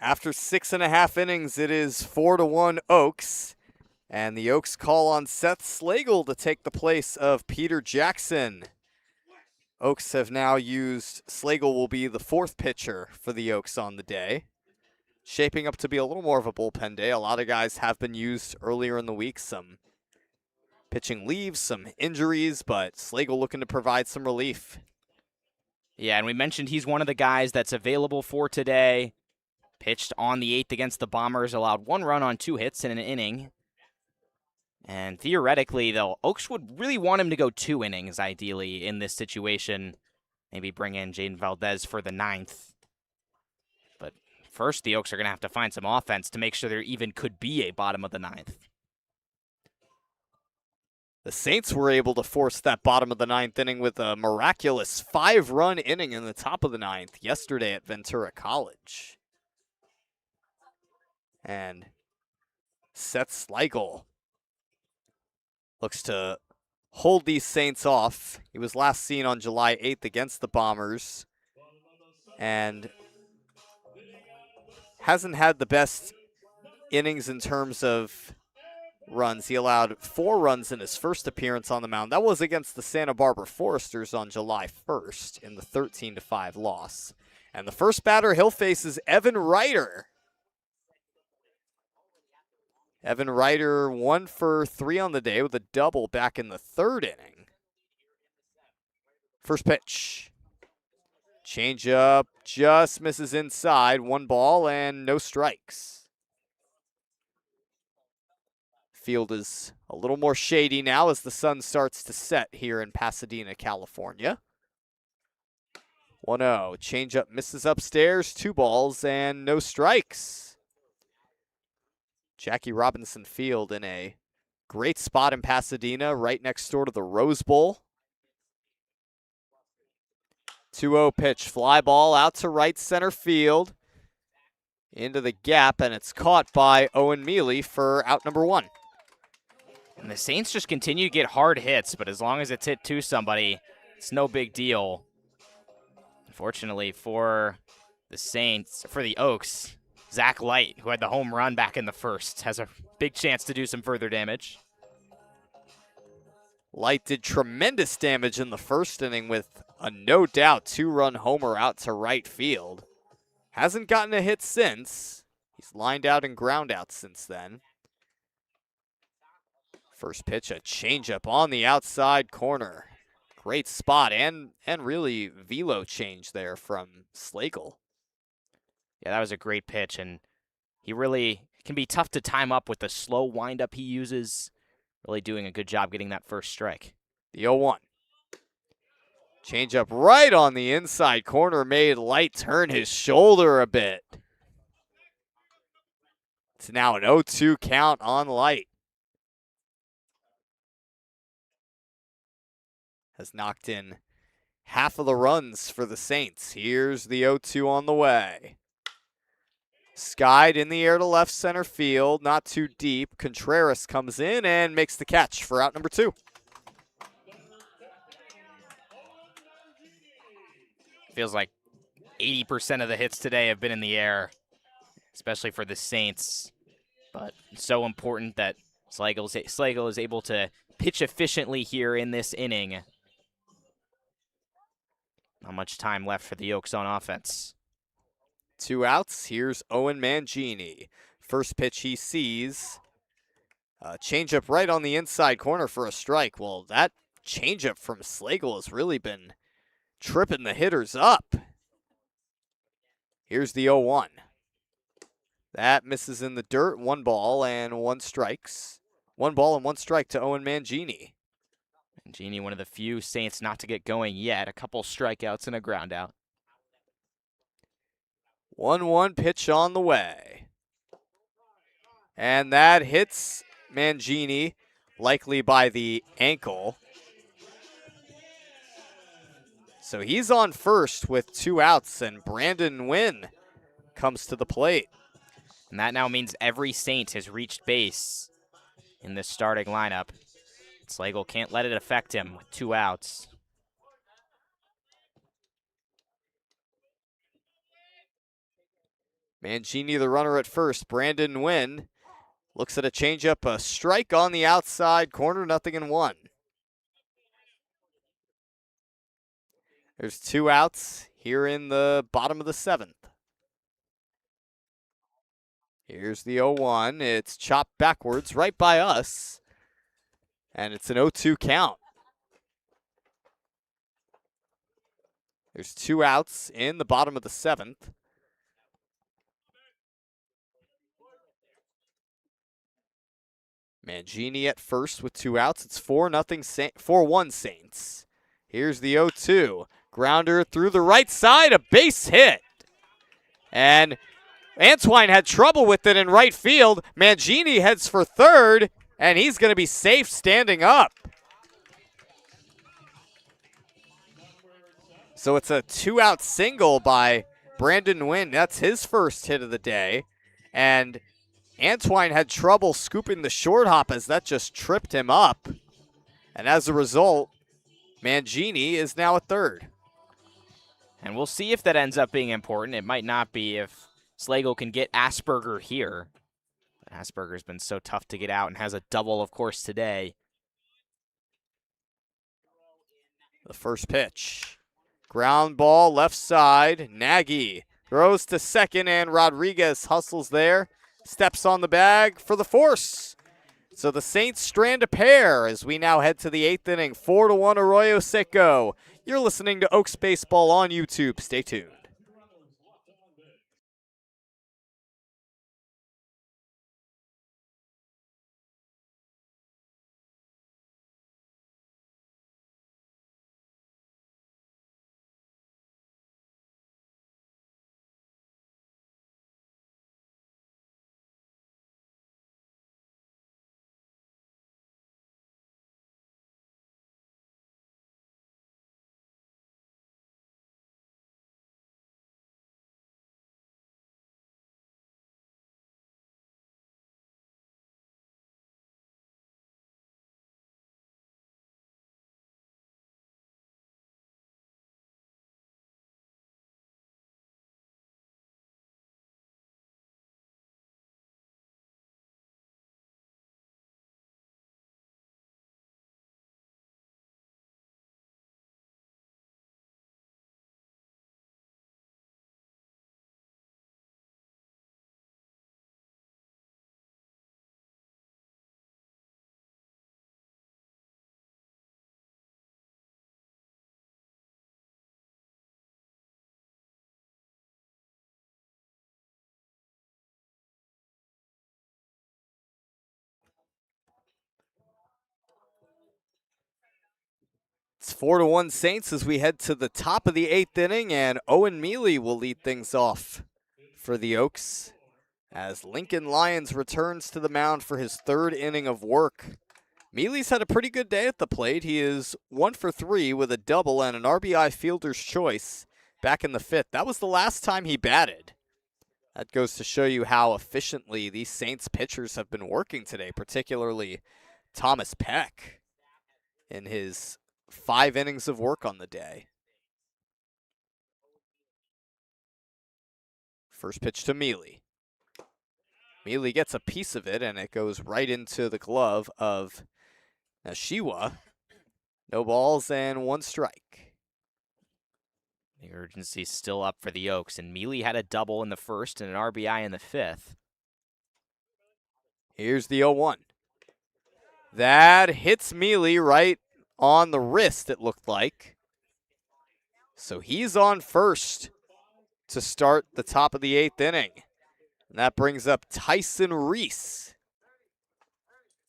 After 6.5 innings, it is 4-1 Oaks. And the Oaks call on Seth Slagle to take the place of Peter Jackson. Oaks have now used, Slagle will be the fourth pitcher for the Oaks on the day. Shaping up to be a little more of a bullpen day. A lot of guys have been used earlier in the week. Some pitching leaves, some injuries, but Slagle looking to provide some relief. Yeah, and we mentioned he's one of the guys that's available for today. Pitched on the 8th against the Bombers, allowed 1 run on 2 hits in an inning. And theoretically, though, Oaks would really want him to go 2 innings, ideally, in this situation. Maybe bring in Jaden Valdez for the 9th. But first, the Oaks are going to have to find some offense to make sure there even could be a bottom of the 9th. The Saints were able to force that bottom of the 9th inning with a miraculous 5-run inning in the top of the 9th yesterday at Ventura College. And Seth Slagle looks to hold these Saints off. He was last seen on July 8th against the Bombers and hasn't had the best innings in terms of runs. He allowed 4 runs in his first appearance on the mound. That was against the Santa Barbara Foresters on July 1st in the 13-5 loss. And the first batter he'll face is Evan Ryder. Evan Ryder 1 for 3 on the day with a double back in the 3rd inning. First pitch. Changeup just misses inside. 1 ball and no strikes. Field is a little more shady now as the sun starts to set here in Pasadena, California. 1-0. Changeup misses upstairs. 2 balls and no strikes. Jackie Robinson Field in a great spot in Pasadena, right next door to the Rose Bowl. 2-0 pitch, fly ball out to right center field. Into the gap, and it's caught by Owen Mealy for out number 1. And the Saints just continue to get hard hits, but as long as it's hit to somebody, it's no big deal. Unfortunately for the Saints, for the Oaks, Zach Light, who had the home run back in the 1st, has a big chance to do some further damage. Light did tremendous damage in the 1st inning with a no doubt 2-run homer out to right field. Hasn't gotten a hit since. He's lined out and ground out since then. First pitch, a changeup on the outside corner. Great spot and really velo change there from Slagle. Yeah, that was a great pitch, and he really can be tough to time up with the slow windup he uses. Really doing a good job getting that first strike. The 0-1. Changeup right on the inside corner made Light turn his shoulder a bit. It's now an 0-2 count on Light. Has knocked in half of the runs for the Saints. Here's the 0-2 on the way. Skied in the air to left center field, not too deep. Contreras comes in and makes the catch for out number 2. Feels like 80% of the hits today have been in the air, especially for the Saints. But it's so important that Slagle is able to pitch efficiently here in this inning. Not much time left for the Oaks on offense. 2 outs. Here's Owen Mangini. First pitch he sees. Changeup right on the inside corner for a strike. Well, that changeup from Slagle has really been tripping the hitters up. Here's the 0-1. That misses in the dirt. 1 ball and 1 strikes. 1 ball and 1 strike to Owen Mangini. Mangini, one of the few Saints not to get going yet. A couple strikeouts and a ground out. 1-1 pitch on the way. And that hits Mangini, likely by the ankle. So he's on first with 2 outs, and Brandon Wynn comes to the plate. And that now means every Saint has reached base in this starting lineup. Slagle can't let it affect him with 2 outs. Mangini, the runner at first. Brandon Nguyen looks at a changeup, a strike on the outside corner, 0-1. There's 2 outs here in the bottom of the 7th. Here's the 0-1. It's chopped backwards right by us. And it's an 0-2 count. There's 2 outs in the bottom of the 7th. Mangini at first with 2 outs. It's 4-1 Saints. Here's the 0-2. Grounder through the right side, a base hit. And Antwine had trouble with it in right field. Mangini heads for third, and he's going to be safe standing up. So it's a 2-out single by Brandon Nguyen. That's his first hit of the day. And Antwine had trouble scooping the short hop as that just tripped him up. And as a result, Mangini is now at third. And we'll see if that ends up being important. It might not be if Slagle can get Asperger here. Asperger's been so tough to get out and has a double, of course, today. The first pitch. Ground ball left side. Nagy throws to second, and Rodriguez hustles there. Steps on the bag for the force. So the Saints strand a pair as we now head to the 8th inning. 4-1 Arroyo Seco. You're listening to Oaks Baseball on YouTube. Stay tuned. It's 4-1 Saints as we head to the top of the 8th inning, and Owen Mealy will lead things off for the Oaks as Lincoln Lyons returns to the mound for his 3rd inning of work. Mealy's had a pretty good day at the plate. He is 1 for 3 with a double and an RBI fielder's choice back in the 5th. That was the last time he batted. That goes to show you how efficiently these Saints pitchers have been working today, particularly Thomas Peck in his 5 innings of work on the day. First pitch to Mealy. Mealy gets a piece of it, and it goes right into the glove of Nashiwa. No balls and 1 strike. The urgency's still up for the Oaks, and Mealy had a double in the 1st and an RBI in the 5th. Here's the 0-1. That hits Mealy right on the wrist, it looked like. So he's on first to start the top of the 8th inning. And that brings up Tyson Reese.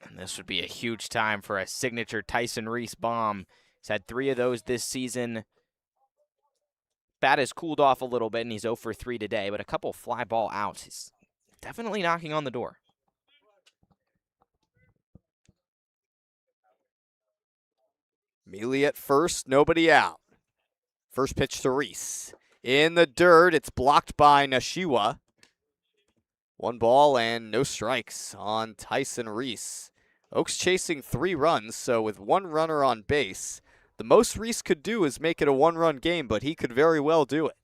And this would be a huge time for a signature Tyson Reese bomb. He's had 3 of those this season. Bat has cooled off a little bit, and he's 0 for 3 today, but a couple fly ball outs. He's definitely knocking on the door. Mealy at first, nobody out. First pitch to Reese. In the dirt, it's blocked by Nashiwa. 1 ball and no strikes on Tyson Reese. Oaks chasing 3 runs, so with 1 runner on base, the most Reese could do is make it a 1-run game, but he could very well do it.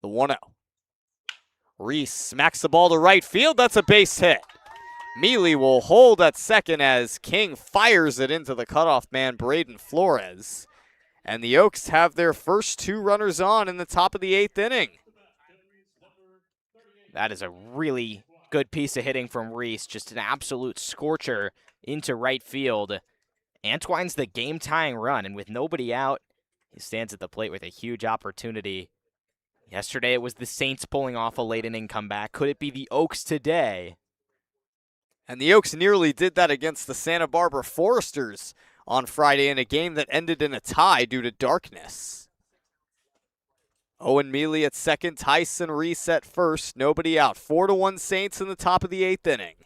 The 1-0. Reese smacks the ball to right field. That's a base hit. Mealy will hold at second as King fires it into the cutoff man, Braden Flores. And the Oaks have their first 2 runners on in the top of the 8th inning. That is a really good piece of hitting from Reese. Just an absolute scorcher into right field. Antwine's the game-tying run, and with nobody out, he stands at the plate with a huge opportunity. Yesterday, it was the Saints pulling off a late-inning comeback. Could it be the Oaks today? And the Oaks nearly did that against the Santa Barbara Foresters on Friday in a game that ended in a tie due to darkness. Owen Mealy at second, Tyson Reese at first, nobody out. 4-1 Saints in the top of the 8th inning.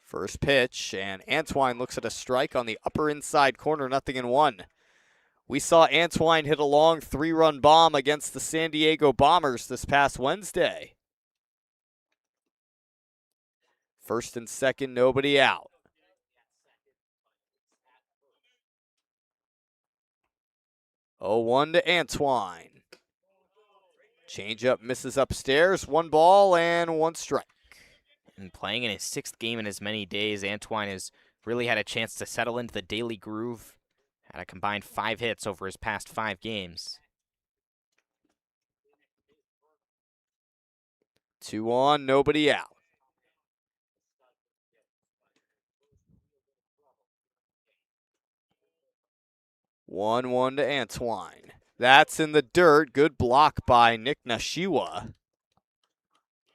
First pitch, and Antwine looks at a strike on the upper inside corner, 0-1. We saw Antwine hit a long 3-run bomb against the San Diego Bombers this past Wednesday. First and second, nobody out. 0-1 to Antwine. Changeup misses upstairs, 1 ball and 1 strike. And playing in his 6th game in as many days, Antwine has really had a chance to settle into the daily groove. Had a combined 5 hits over his past 5 games. 2 on, nobody out. One to Antwine. That's in the dirt. Good block by Nick Nashiwa.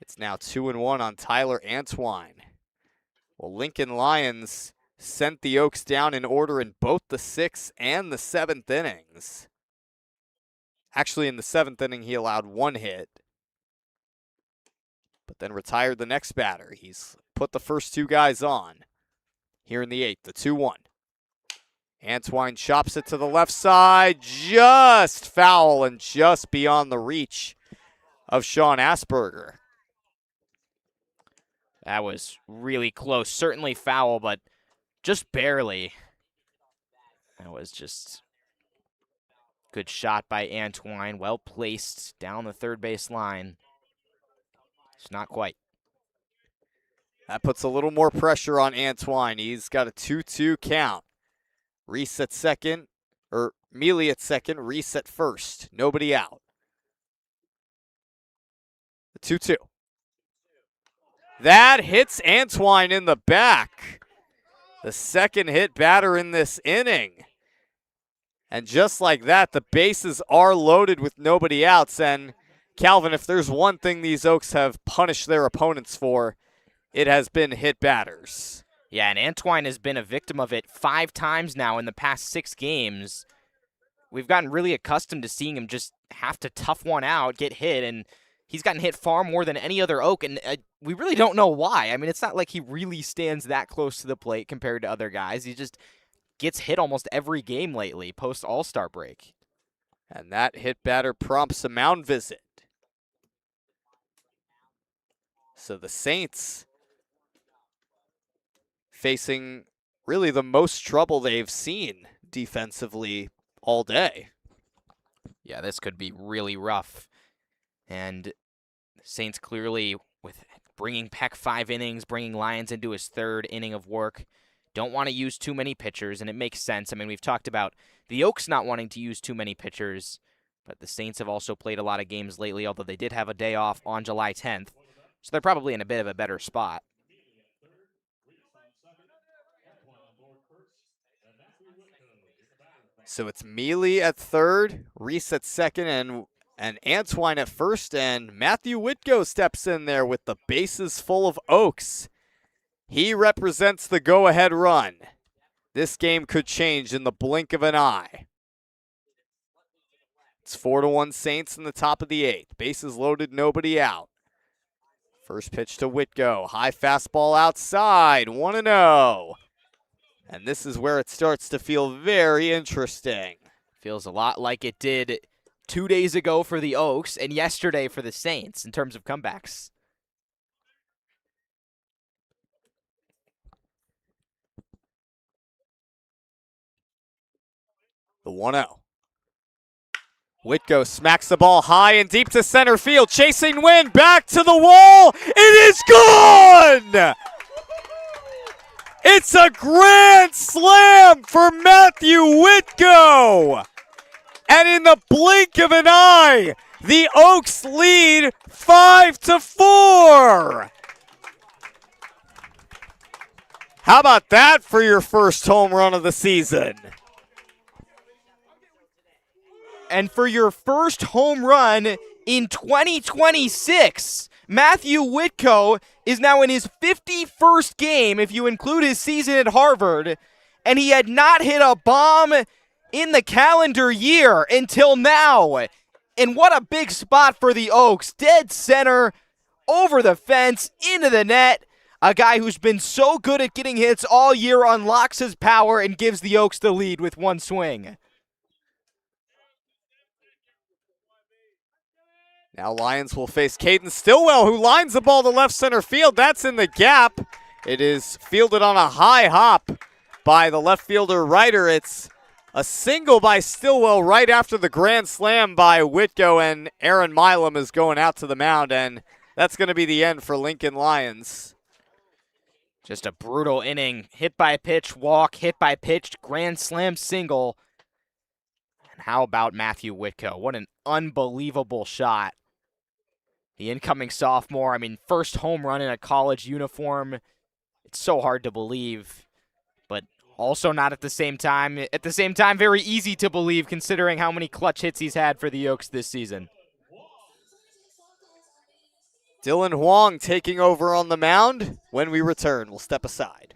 It's now 2-1 on Tyler Antwine. Well, Lincoln Lions sent the Oaks down in order in both the 6th and the 7th innings. Actually, in the 7th inning, he allowed 1 hit, but then retired the next batter. He's put the first 2 guys on. Here in the 8th, the 2-1. Antwine chops it to the left side, just foul and just beyond the reach of Sean Asperger. That was really close. Certainly foul, but just barely. That was just good shot by Antwine. Well placed down the third base line. It's not quite. That puts a little more pressure on Antwine. He's got a 2-2 count. Reese at second, or Mealy at second, Reese at first. Nobody out. The 2-2. That hits Antwine in the back. The second hit batter in this inning. And just like that, the bases are loaded with nobody outs. And Calvin, if there's one thing these Oaks have punished their opponents for, it has been hit batters. Yeah, and Antwine has been a victim of it 5 times now in the past 6 games. We've gotten really accustomed to seeing him just have to tough one out, get hit, and he's gotten hit far more than any other Oak, and we really don't know why. I mean, it's not like he really stands that close to the plate compared to other guys. He just gets hit almost every game lately, post All-Star break. And that hit batter prompts a mound visit. So the Saints facing really the most trouble they've seen defensively all day. Yeah, this could be really rough. And the Saints clearly, with bringing Peck 5 innings, bringing Lyons into his 3rd inning of work, don't want to use too many pitchers, and it makes sense. I mean, we've talked about the Oaks not wanting to use too many pitchers, but the Saints have also played a lot of games lately, although they did have a day off on July 10th, so they're probably in a bit of a better spot. So it's Mealy at third, Reese at second, and Antwine at first, and Matthew Whitgo steps in there with the bases full of Oaks. He represents the go-ahead run. This game could change in the blink of an eye. It's 4-1 Saints in the top of the 8th. Bases loaded, nobody out. First pitch to Whitgo. High fastball outside, 1-0. And this is where it starts to feel very interesting. Feels a lot like it did 2 days ago for the Oaks and yesterday for the Saints in terms of comebacks. The 1-0. Whitko smacks the ball high and deep to center field. Chasing Wynn, back to the wall. It is gone! It's a grand slam for Matthew Whitko! And in the blink of an eye, the Oaks lead 5-4. How about that for your first home run of the season? And for your first home run in 2026, Matthew Whitko is now in his 51st game, if you include his season at Harvard, and he had not hit a bomb in the calendar year until now. And what a big spot for the Oaks. Dead center, over the fence, into the net. A guy who's been so good at getting hits all year unlocks his power and gives the Oaks the lead with one swing. Now Lions will face Caden Stillwell, who lines the ball to left center field. That's in the gap. It is fielded on a high hop by the left fielder Ryder. It's a single by Stillwell right after the grand slam by Whitko, and Aaron Milam is going out to the mound, and that's going to be the end for Lincoln Lions. Just a brutal inning. Hit by pitch, walk, hit by pitch, grand slam single. And how about Matthew Whitko? What an unbelievable shot. The incoming sophomore, I mean, first home run in a college uniform. It's so hard to believe, but also not at the same time. At the same time, very easy to believe considering how many clutch hits he's had for the Oaks this season. Dylan Huang taking over on the mound. When we return, we'll step aside.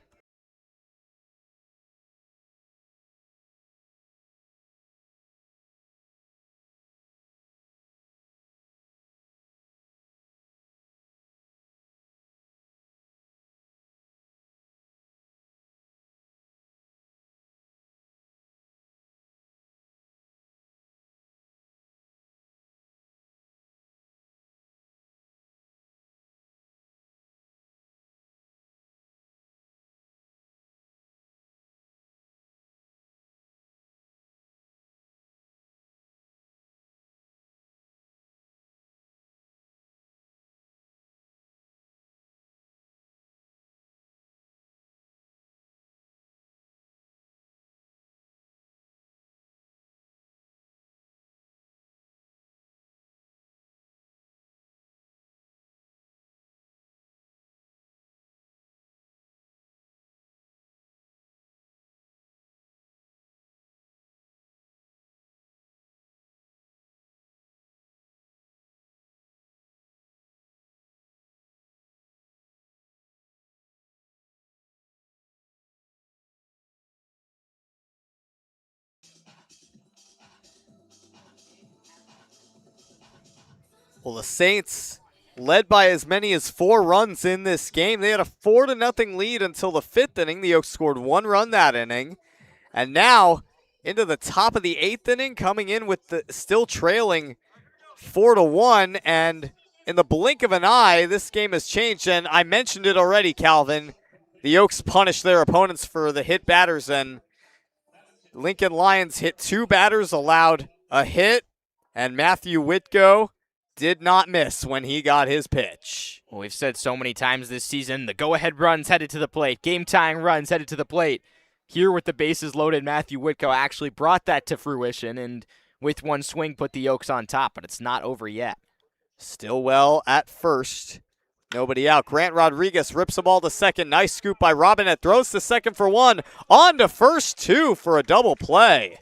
Well, the Saints led by as many as 4 runs in this game. They had a 4-0 lead until the 5th inning. The Oaks scored 1 run that inning. And now into the top of the 8th inning, coming in with the still trailing 4-1. And in the blink of an eye, this game has changed. And I mentioned it already, Calvin. The Oaks punished their opponents for the hit batters, and Lincoln Lions hit 2 batters, allowed a hit, and Matthew Whitko did not miss when he got his pitch. Well, we've said so many times this season, the go-ahead runs headed to the plate, game-tying runs headed to the plate. Here with the bases loaded, Matthew Whitko actually brought that to fruition, and with one swing put the Oaks on top, but it's not over yet. Stillwell at first. Nobody out. Grant Rodriguez rips the ball to second. Nice scoop by Robinette. Throws to second for 1. On to first 2 for a double play.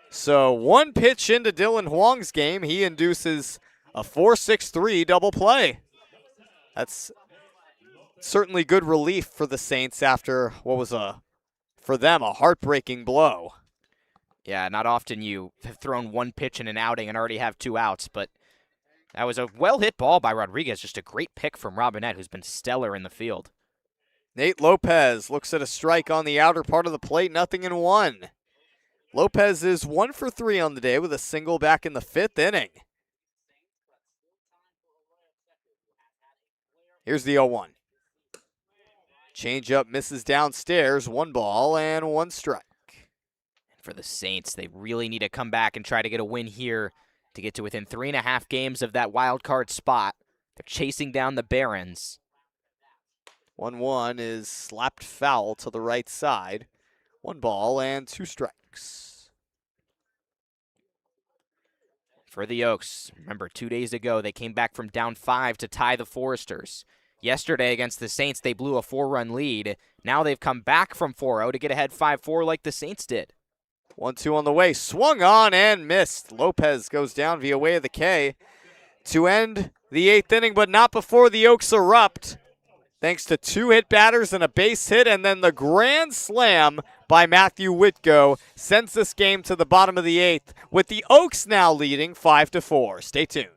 So 1 pitch into Dylan Huang's game, he induces a 4-6-3 double play. That's certainly good relief for the Saints after what was for them, a heartbreaking blow. Yeah, not often you have thrown 1 pitch in an outing and already have 2 outs, but that was a well-hit ball by Rodriguez. Just a great pick from Robinette, who's been stellar in the field. Nate Lopez looks at a strike on the outer part of the plate, 0-1. Lopez is 1 for 3 on the day with a single back in the 5th inning. Here's the 0-1. Changeup misses downstairs, 1 ball and 1 strike. For the Saints, they really need to come back and try to get a win here to get to within 3.5 games of that wild card spot. They're chasing down the Barons. 1-1 is slapped foul to the right side. 1 ball and 2 strikes. For the Oaks, remember 2 days ago they came back from down 5 to tie the Foresters. Yesterday against the Saints, they blew a 4-run lead. Now they've come back from 4-0 to get ahead 5-4 like the Saints did. 1-2 on the way, swung on and missed. Lopez goes down via way of the K to end the 8th inning, but not before the Oaks erupt. Thanks to 2 hit batters and a base hit, and then the grand slam by Matthew Whitgo sends this game to the bottom of the 8th, with the Oaks now leading 5-4. Stay tuned.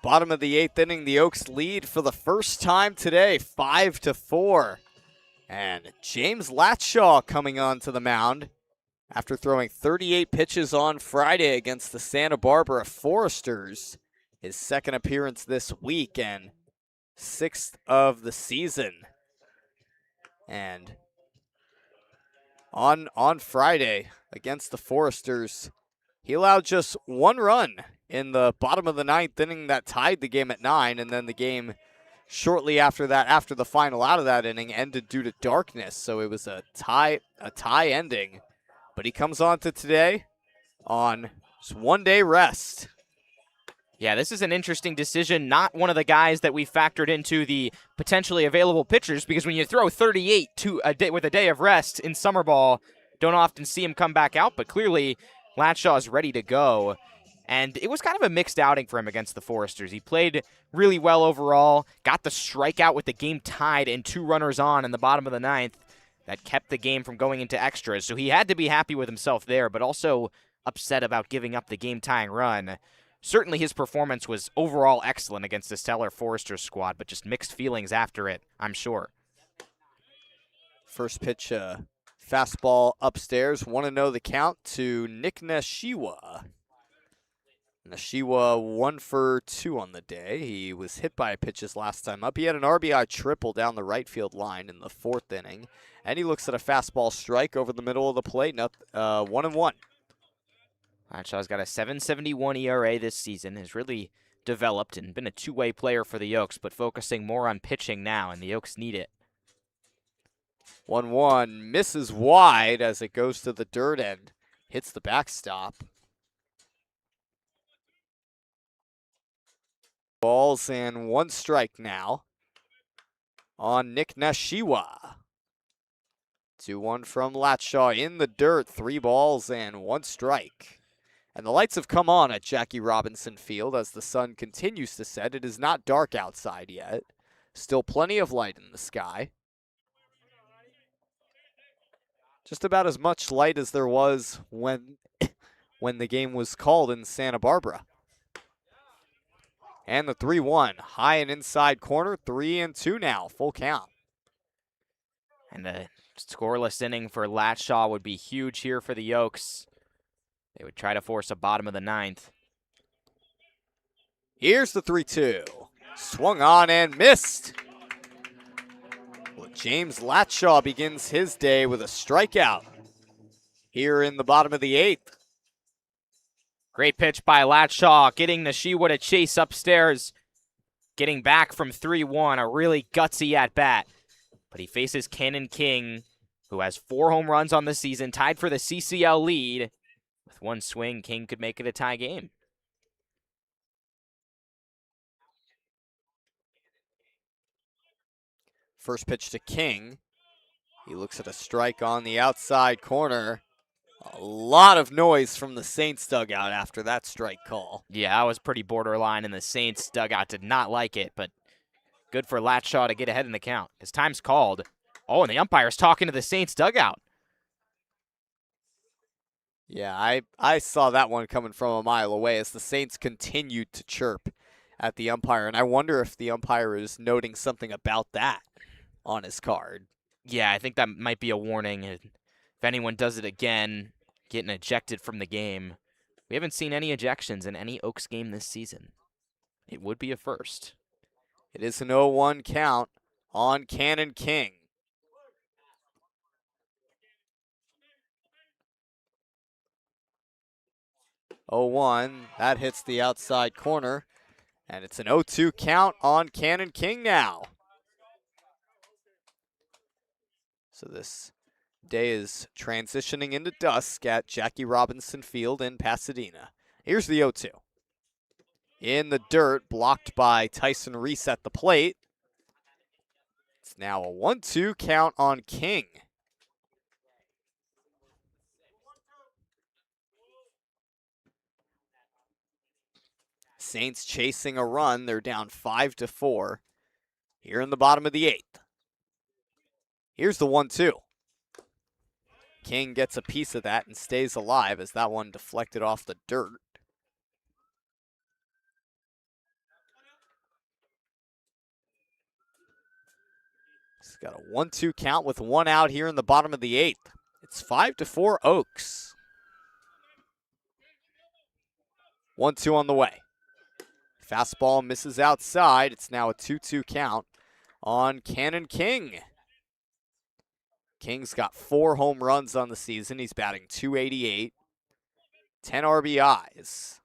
Bottom of the 8th inning, the Oaks lead for the first time today, 5-4. And James Latshaw coming onto the mound after throwing 38 pitches on Friday against the Santa Barbara Foresters. His second appearance this week and 6th of the season. And on Friday against the Foresters, he allowed just 1 run in the bottom of the 9th inning that tied the game at 9, and then the game shortly after that, after the final out of that inning, ended due to darkness. So it was a tie ending. But he comes on to today on just 1-day rest. Yeah, this is an interesting decision. Not one of the guys that we factored into the potentially available pitchers, because when you throw 38 with a day of rest in summer ball, don't often see him come back out. But clearly, Latshaw is ready to go. And it was kind of a mixed outing for him against the Foresters. He played really well overall, got the strikeout with the game tied and 2 runners on in the bottom of the 9th. That kept the game from going into extras. So he had to be happy with himself there, but also upset about giving up the game-tying run. Certainly his performance was overall excellent against the stellar Foresters squad, but just mixed feelings after it, I'm sure. First pitch, fastball upstairs. 1-0 the count to Nick Nashiwa. Nashiwa 1 for 2 on the day. He was hit by a pitch his last time up. He had an RBI triple down the right field line in the 4th inning. And he looks at a fastball strike over the middle of the plate. 1-1. Latshaw's got a 7.71 ERA this season. Has really developed and been a two-way player for the Oaks, but focusing more on pitching now, and the Oaks need it. 1-1 misses wide as it goes to the dirt and hits the backstop. Balls and 1 strike now on Nick Nashiwa. 2-1 from Latshaw in the dirt. 3 balls and 1 strike. And the lights have come on at Jackie Robinson Field as the sun continues to set. It is not dark outside yet. Still plenty of light in the sky. Just about as much light as there was when the game was called in Santa Barbara. And the 3-1, high and inside corner, 3-2 now, full count. And Scoreless inning for Latshaw would be huge here for the Oaks. They would try to force a bottom of the ninth. Here's the 3-2. Swung on and missed. Well, James Latshaw begins his day with a strikeout here in the bottom of the eighth. Great pitch by Latshaw, getting the Shewood a chase upstairs. Getting back from 3-1, a really gutsy at-bat. But he faces Cannon King, who has 4 home runs on the season, tied for the CCL lead. With one swing, King could make it a tie game. First pitch to King. He looks at a strike on the outside corner. A lot of noise from the Saints dugout after that strike call. Yeah, that was pretty borderline, and the Saints dugout did not like it, but good for Latshaw to get ahead in the count. His time's called. Oh, and the umpire's talking to the Saints dugout. Yeah, I saw that one coming from a mile away as the Saints continued to chirp at the umpire, and I wonder if the umpire is noting something about that on his card. Yeah, I think that might be a warning. If anyone does it again, getting ejected from the game. We haven't seen any ejections in any Oaks game this season. It would be a first. It is an 0-1 count on Cannon King. Oh, 1, that hits the outside corner, and it's an 0-2 count on Cannon King now. So this day is transitioning into dusk at Jackie Robinson Field in Pasadena. Here's the 0-2. In the dirt, blocked by Tyson Reese at the plate. It's now a 1-2 count on King. Saints chasing a run. They're down 5-4 here in the bottom of the eighth. Here's the 1-2. King gets a piece of that and stays alive as that one deflected off the dirt. He's got a 1-2 count with 1 out here in the bottom of the eighth. It's 5-4 Oaks. 1-2 on the way. Fastball misses outside. It's now a 2-2 count on Cannon King. King's got 4 home runs on the season. He's batting .288, 10 RBIs.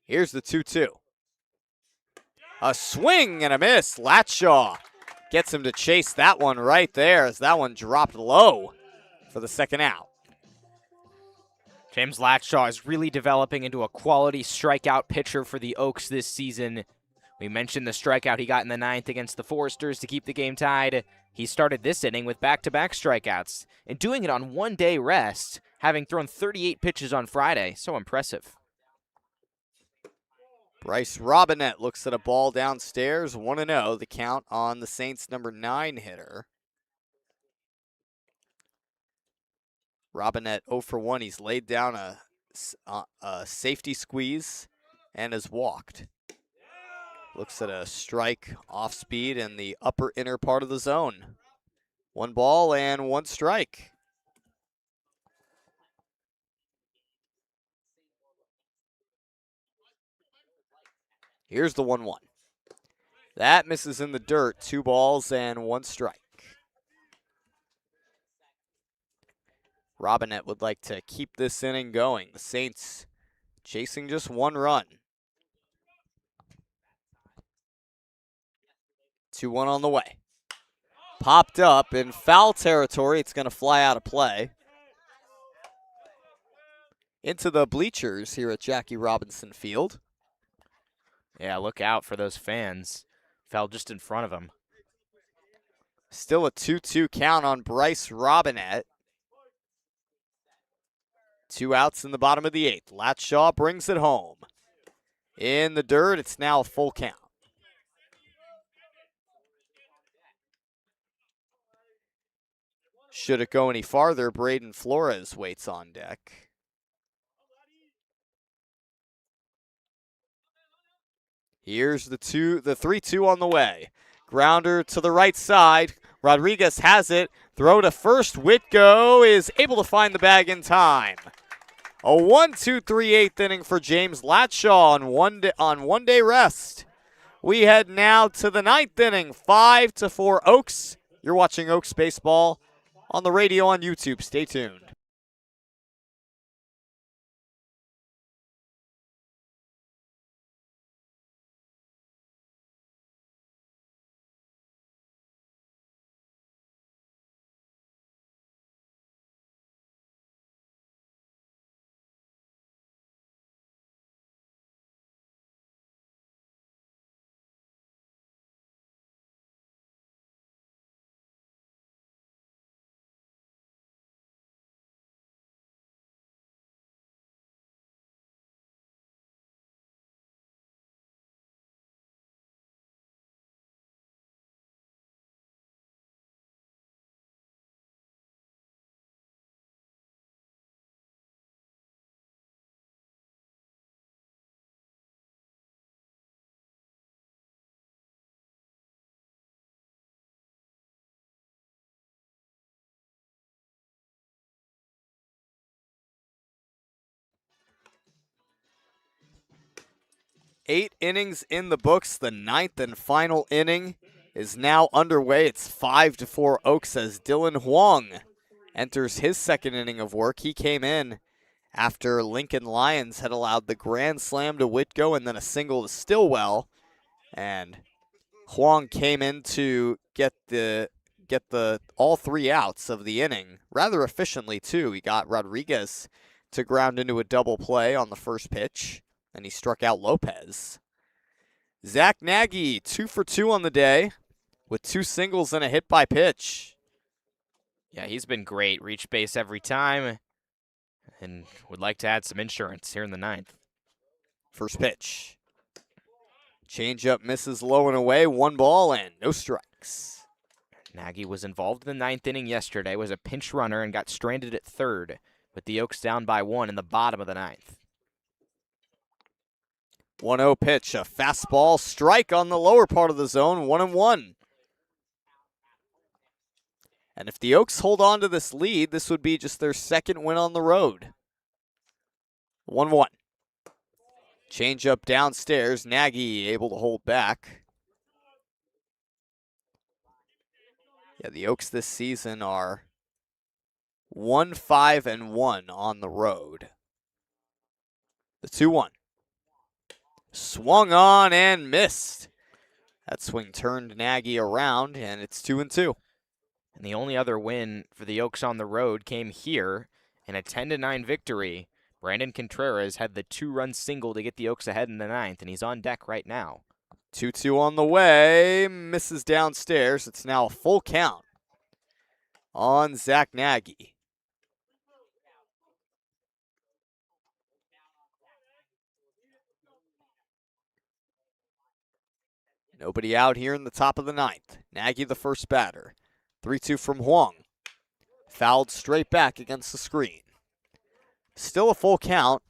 Here's the 2-2. A swing and a miss. Latshaw gets him to chase that one right there as that one dropped low for the second out. James Latshaw is really developing into a quality strikeout pitcher for the Oaks this season. We mentioned the strikeout he got in the ninth against the Foresters to keep the game tied. He started this inning with back-to-back strikeouts and doing it on 1 day rest, having thrown 38 pitches on Friday. So impressive. Bryce Robinette looks at a ball downstairs, 1-0, the count on the Saints' number 9 hitter. Robinette 0 for 1. He's laid down a safety squeeze and has walked. Looks at a strike off speed in the upper inner part of the zone. 1 ball and 1 strike. Here's the 1-1. That misses in the dirt. 2 balls and 1 strike. Robinette would like to keep this inning going. The Saints chasing just 1 run. 2-1 on the way. Popped up in foul territory. It's going to fly out of play. Into the bleachers here at Jackie Robinson Field. Yeah, look out for those fans. Fell just in front of him. Still a 2-2 count on Bryce Robinette. 2 outs in the bottom of the eighth. Latshaw brings it home. In the dirt, it's now a full count. Should it go any farther, Braden Flores waits on deck. Here's the 3-2 on the way. Grounder to the right side. Rodriguez has it. Throw to first. Whitgo is able to find the bag in time. A 1-2-3 eighth inning for James Latshaw on one day rest. We head now to the ninth inning, 5-4 Oaks. You're watching Oaks Baseball on the radio on YouTube. Stay tuned. Eight innings in the books. The ninth and final inning is now underway. It's 5-4 Oaks as Dylan Huang enters his second inning of work. He came in after Lincoln Lions had allowed the grand slam to Whitgo and then a single to Stillwell. And Huang came in to get the all three outs of the inning rather efficiently too. He got Rodriguez to ground into a double play on the first pitch, and he struck out Lopez. Zach Nagy, 2 for 2 on the day with 2 singles and a hit by pitch. Yeah, he's been great. Reach base every time, and would like to add some insurance here in the ninth. First pitch. Changeup misses low and away. 1 ball and no strikes. Nagy was involved in the ninth inning yesterday, was a pinch runner, and got stranded at third, with the Oaks down by 1 in the bottom of the ninth. 1-0 pitch, a fastball strike on the lower part of the zone, 1-1. And if the Oaks hold on to this lead, this would be just their second win on the road. 1-1. Changeup downstairs, Nagy able to hold back. Yeah, the Oaks this season are 1-5-1 on the road. The 2-1. Swung on and missed. That swing turned Nagy around, and it's 2-2. And the only other win for the Oaks on the road came here in a 10-9 victory. Brandon Contreras had the 2-run single to get the Oaks ahead in the ninth, and he's on deck right now. 2-2 on the way. Misses downstairs. It's now a full count on Zach Nagy. Nobody out here in the top of the ninth. Nagy the first batter. 3-2 from Huang. Fouled straight back against the screen. Still a full count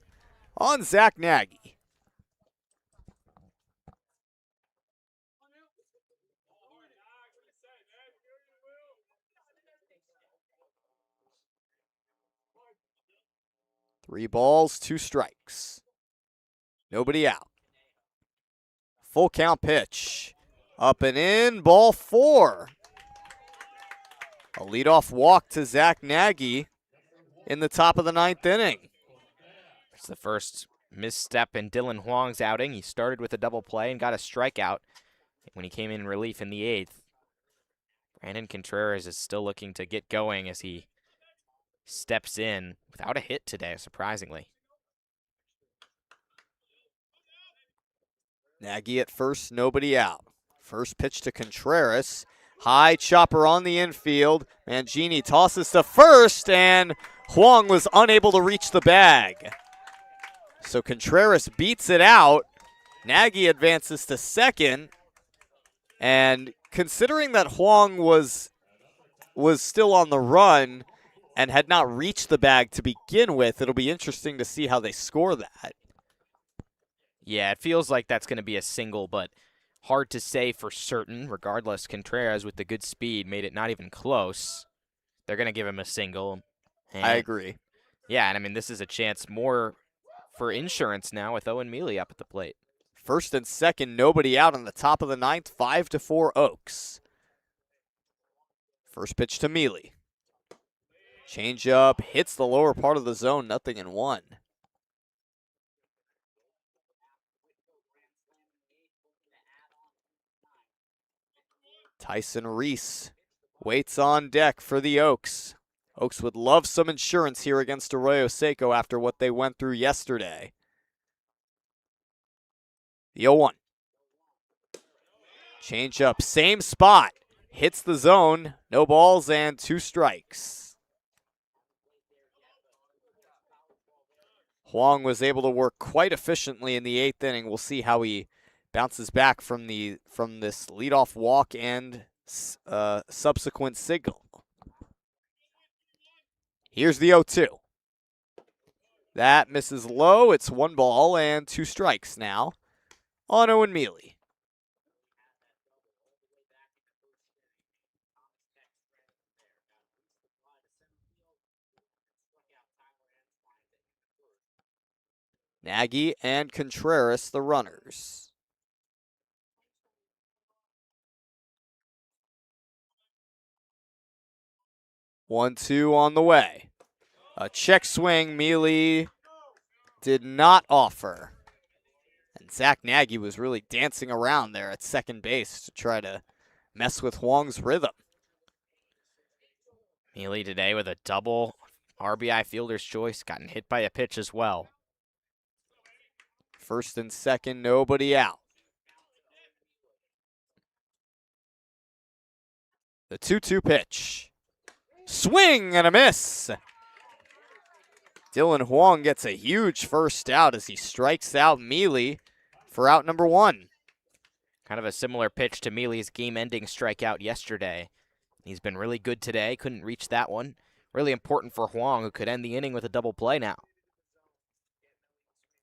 on Zach Nagy. Three balls, 2 strikes. Nobody out. Full count pitch. Up and in, ball 4. A leadoff walk to Zach Nagy in the top of the ninth inning. It's the first misstep in Dylan Huang's outing. He started with a double play and got a strikeout when he came in relief in the 8th. Brandon Contreras is still looking to get going as he steps in without a hit today, surprisingly. Nagy at first, nobody out. First pitch to Contreras. High chopper on the infield. Mangini tosses to first, and Huang was unable to reach the bag. So Contreras beats it out. Nagy advances to second. And considering that Huang was still on the run and had not reached the bag to begin with, it'll be interesting to see how they score that. Yeah, it feels like that's going to be a single, but hard to say for certain. Regardless, Contreras with the good speed made it not even close. They're going to give him a single. I agree. Yeah, and I mean, this is a chance more for insurance now with Owen Mealy up at the plate. First and second, nobody out on the top of the ninth, 5-4 Oaks. First pitch to Mealy. Change up, hits the lower part of the zone, 0-1. Tyson Reese waits on deck for the Oaks. Oaks would love some insurance here against Arroyo Seco after what they went through yesterday. The 0-1. Change up, same spot. Hits the zone, no balls and 2 strikes. Huang was able to work quite efficiently in the 8th inning. We'll see how he bounces back from this leadoff walk and subsequent signal. Here's the 0-2. That misses low. It's 1 ball and 2 strikes now on Owen Mealy. Nagy and Contreras, the runners. 1-2 on the way. A check swing, Mealy did not offer. And Zach Nagy was really dancing around there at second base to try to mess with Huang's rhythm. Mealy today with a double RBI fielder's choice, gotten hit by a pitch as well. First and second, nobody out. The 2-2 pitch. Swing and a miss. Dylan Huang gets a huge first out as he strikes out Mealy for out number 1. Kind of a similar pitch to Mealy's game-ending strikeout yesterday. He's been really good today, couldn't reach that one. Really important for Huang, who could end the inning with a double play now.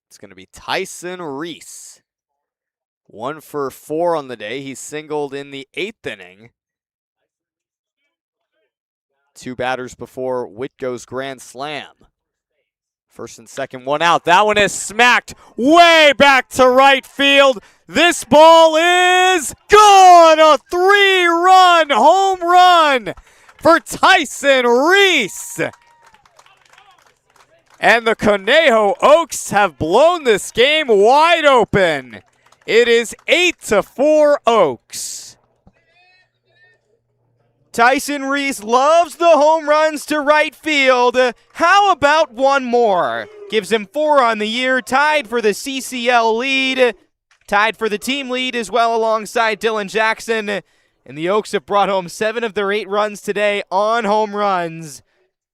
It's going to be Tyson Reese. 1 for 4 on the day. He singled in the 8th inning. 2 batters before Whitgo's grand slam. First and second, 1 out. That one is smacked way back to right field. This ball is gone. A 3-run home run for Tyson Reese. And the Conejo Oaks have blown this game wide open. It is 8-4 Oaks. Tyson Reese loves the home runs to right field. How about one more? Gives him 4 on the year, tied for the CCL lead. Tied for the team lead as well alongside Dylan Jackson. And the Oaks have brought home 7 of their 8 runs today on home runs.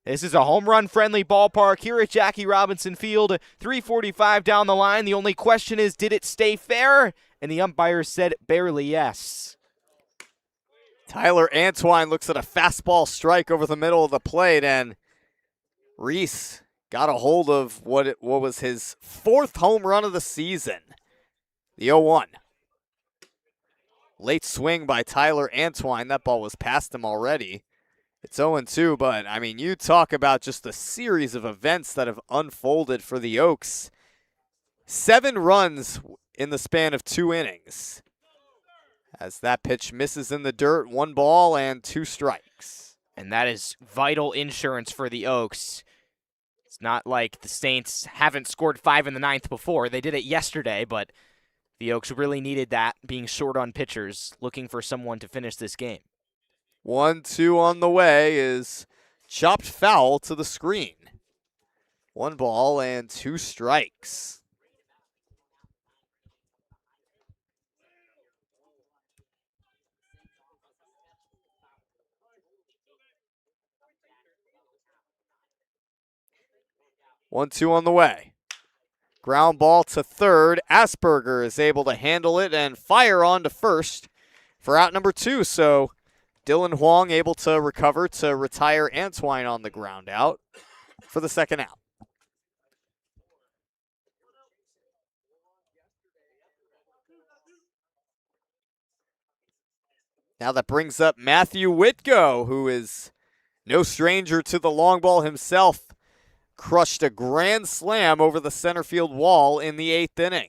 This is a home run-friendly ballpark here at Jackie Robinson Field. 3:45 down the line. The only question is, did it stay fair? And the umpire said barely yes. Tyler Antwine looks at a fastball strike over the middle of the plate, and Reese got a hold of what was his 4th home run of the season. The 0-1. Late swing by Tyler Antwine. That ball was past him already. It's 0-2, but, I mean, you talk about just a series of events that have unfolded for the Oaks. 7 runs in the span of 2 innings. As that pitch misses in the dirt, 1 ball and 2 strikes. And that is vital insurance for the Oaks. It's not like the Saints haven't scored 5 in the 9th before. They did it yesterday, but the Oaks really needed that, being short on pitchers, looking for someone to finish this game. 1-2 on the way is chopped foul to the screen. 1 ball and 2 strikes. One, two on the way. Ground ball to third. Asperger is able to handle it and fire on to first for out number 2. So Dylan Huang able to recover to retire Antwine on the ground out for the second out. Now that brings up Matthew Whitgo, who is no stranger to the long ball himself. Crushed a grand slam over the center field wall in the 8th inning.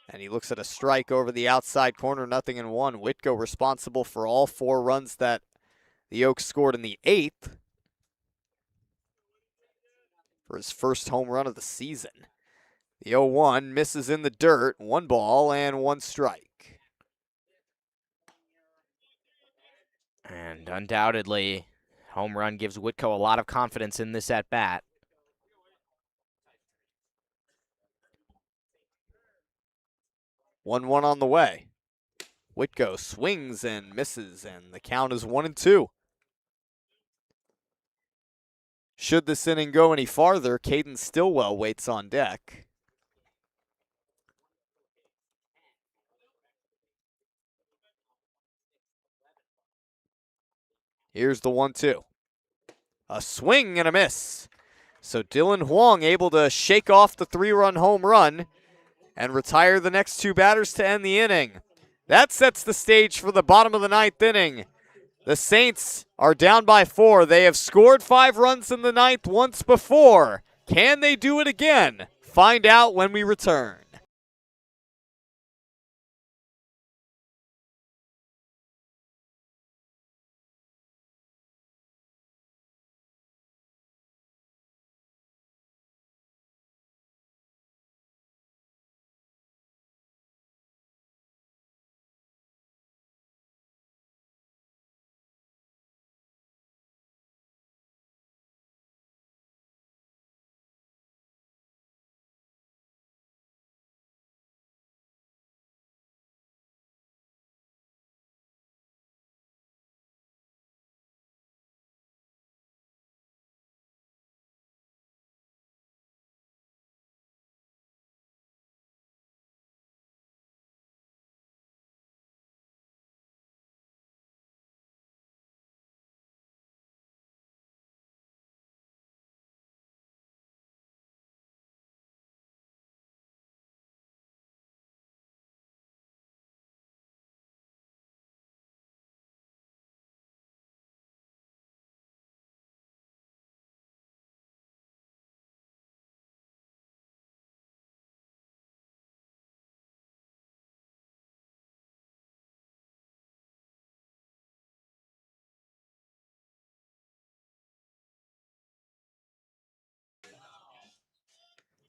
And he looks at a strike over the outside corner, 0-1. Whitgo responsible for all 4 runs that the Oaks scored in the 8th for his first home run of the season. The 0-1 misses in the dirt, 1 ball and 1 strike. And undoubtedly, home run gives Whitco a lot of confidence in this at-bat. One on the way. Whitgo swings and misses, and the count is 1-2. Should this inning go any farther, Caden Stillwell waits on deck. Here's the 1-2. A swing and a miss. So Dylan Huang able to shake off the 3-run home run and retire the next 2 batters to end the inning. That sets the stage for the bottom of the 9th inning. The Saints are down by 4. They have scored 5 runs in the 9th once before. Can they do it again? Find out when we return.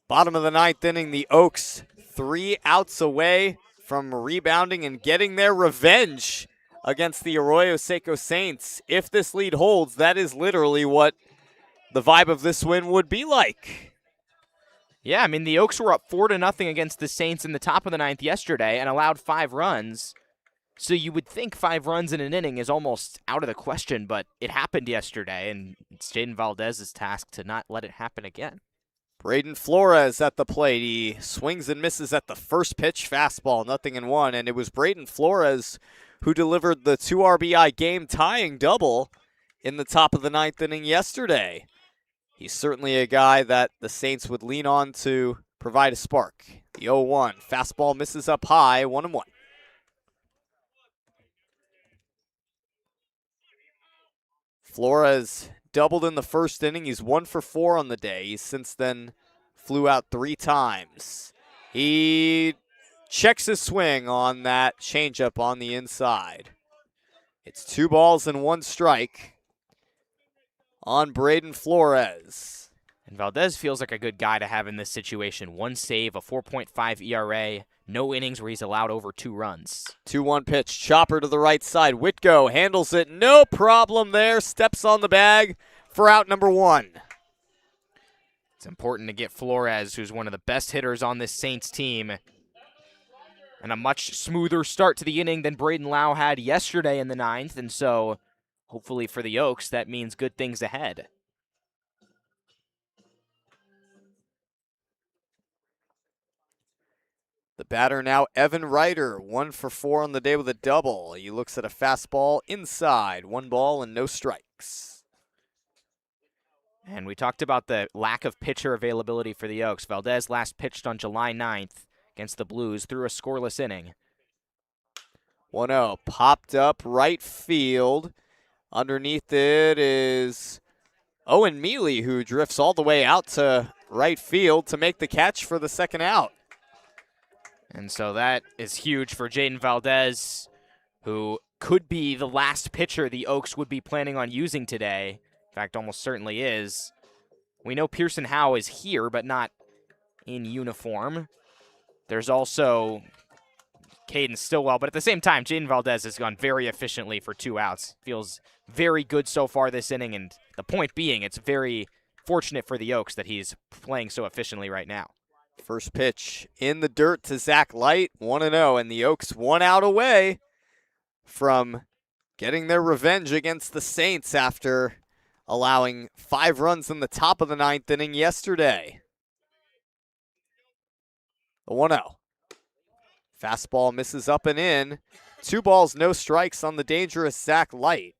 Bottom of the 9th inning, the Oaks 3 outs away from rebounding and getting their revenge against the Arroyo Seco Saints. If this lead holds, that is literally what the vibe of this win would be like. Yeah, I mean, the Oaks were up 4-0 against the Saints in the top of the 9th yesterday and allowed 5 runs. So you would think 5 runs in an inning is almost out of the question, but it happened yesterday, and it's Jaden Valdez's task to not let it happen again. Braden Flores at the plate. He swings and misses at the first pitch, fastball, 0-1. And it was Braden Flores who delivered the 2 RBI game-tying double in the top of the 9th inning yesterday. He's certainly a guy that the Saints would lean on to provide a spark. The 0-1, fastball misses up high, 1-1. Flores doubled in the first inning. He's 1 for 4 on the day. He's since then flew out 3 times. He checks his swing on that changeup on the inside. It's 2 balls and 1 strike on Braden Flores. And Valdez feels like a good guy to have in this situation. 1 save, a 4.5 ERA, no innings where he's allowed over 2 runs. 2-1 pitch, chopper to the right side. Whitgo handles it, no problem there. Steps on the bag for out number 1. It's important to get Flores, who's one of the best hitters on this Saints team, and a much smoother start to the inning than Braden Lau had yesterday in the 9th, and so hopefully for the Oaks, that means good things ahead. The batter now, Evan Ryder, 1 for 4 on the day with a double. He looks at a fastball inside, 1 ball and no strikes. And we talked about the lack of pitcher availability for the Oaks. Valdez last pitched on July 9th against the Blues through a scoreless inning. 1-0. Popped up right field. Underneath it is Owen Mealy, who drifts all the way out to right field to make the catch for the second out. And so that is huge for Jaden Valdez, who could be the last pitcher the Oaks would be planning on using today. In fact, almost certainly is. We know Pearson Howe is here, but not in uniform. There's also Caden Stillwell, but at the same time, Jaden Valdez has gone very efficiently for 2 outs. Feels very good so far this inning, and the point being, it's very fortunate for the Oaks that he's playing so efficiently right now. First pitch in the dirt to Zach Light, 1-0, and the Oaks 1 out away from getting their revenge against the Saints after allowing 5 runs in the top of the 9th inning yesterday. The 1-0. Fastball misses up and in. 2 balls, no strikes on the dangerous Zach Light.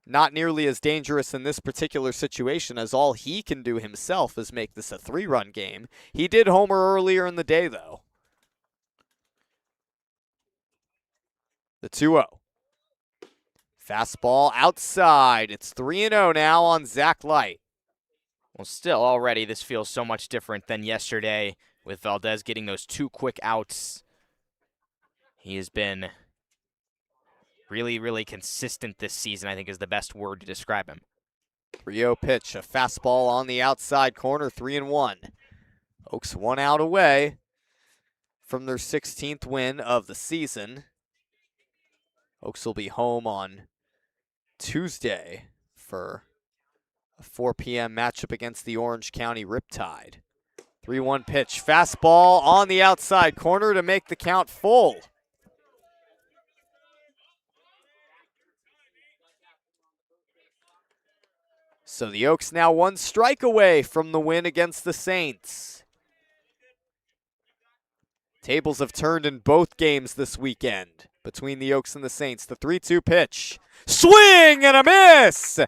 Not nearly as dangerous in this particular situation, as all he can do himself is make this a 3-run game. He did homer earlier in the day, though. The 2-0. Fastball outside. It's 3-0 now on Zach Light. Well, still, already this feels so much different than yesterday with Valdez getting those 2 quick outs. He has been really, really consistent this season, I think is the best word to describe him. 3-0 pitch, a fastball on the outside corner, 3-1. Oaks 1 out away from their 16th win of the season. Oaks will be home on Tuesday for a 4 p.m. matchup against the Orange County Riptide. 3-1 pitch, fastball on the outside corner to make the count full. So the Oaks now 1 strike away from the win against the Saints. Tables have turned in both games this weekend between the Oaks and the Saints. The 3-2 pitch. Swing and a miss!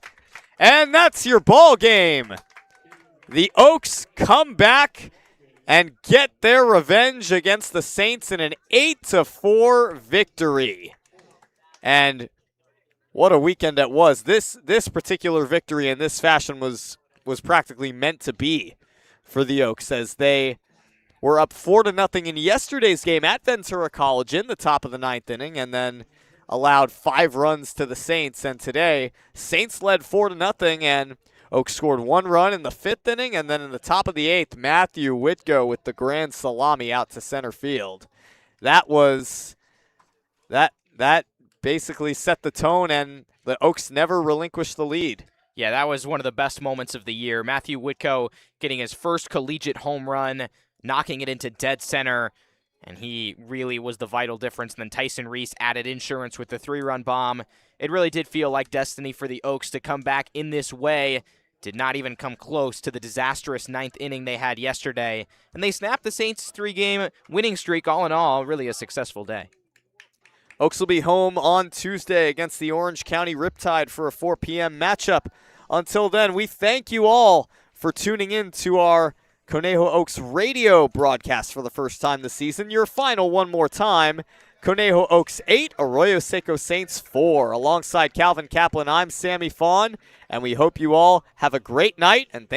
And that's your ball game. The Oaks come back and get their revenge against the Saints in an 8-4 victory. And what a weekend it was. This particular victory in this fashion was practically meant to be for the Oaks, as they were up 4-0 in yesterday's game at Ventura College in the top of the 9th inning, and then allowed 5 runs to the Saints. And today, Saints led 4-0, and Oaks scored 1 run in the 5th inning, and then in the top of the 8th, Matthew Whitgo with the grand salami out to center field. That basically set the tone, and the Oaks never relinquished the lead. Yeah, that was one of the best moments of the year. Matthew Whitco getting his first collegiate home run, knocking it into dead center, and he really was the vital difference. And then Tyson Reese added insurance with the 3-run bomb. It really did feel like destiny for the Oaks to come back in this way. Did not even come close to the disastrous 9th inning they had yesterday. And they snapped the Saints' 3-game winning streak. All in all, really a successful day. Oaks will be home on Tuesday against the Orange County Riptide for a 4 p.m. matchup. Until then, we thank you all for tuning in to our Conejo Oaks radio broadcast for the first time this season. Your final one more time. Conejo Oaks 8, Arroyo Seco Saints 4. Alongside Calvin Kaplan, I'm Sammy Fawn, and we hope you all have a great night, and thank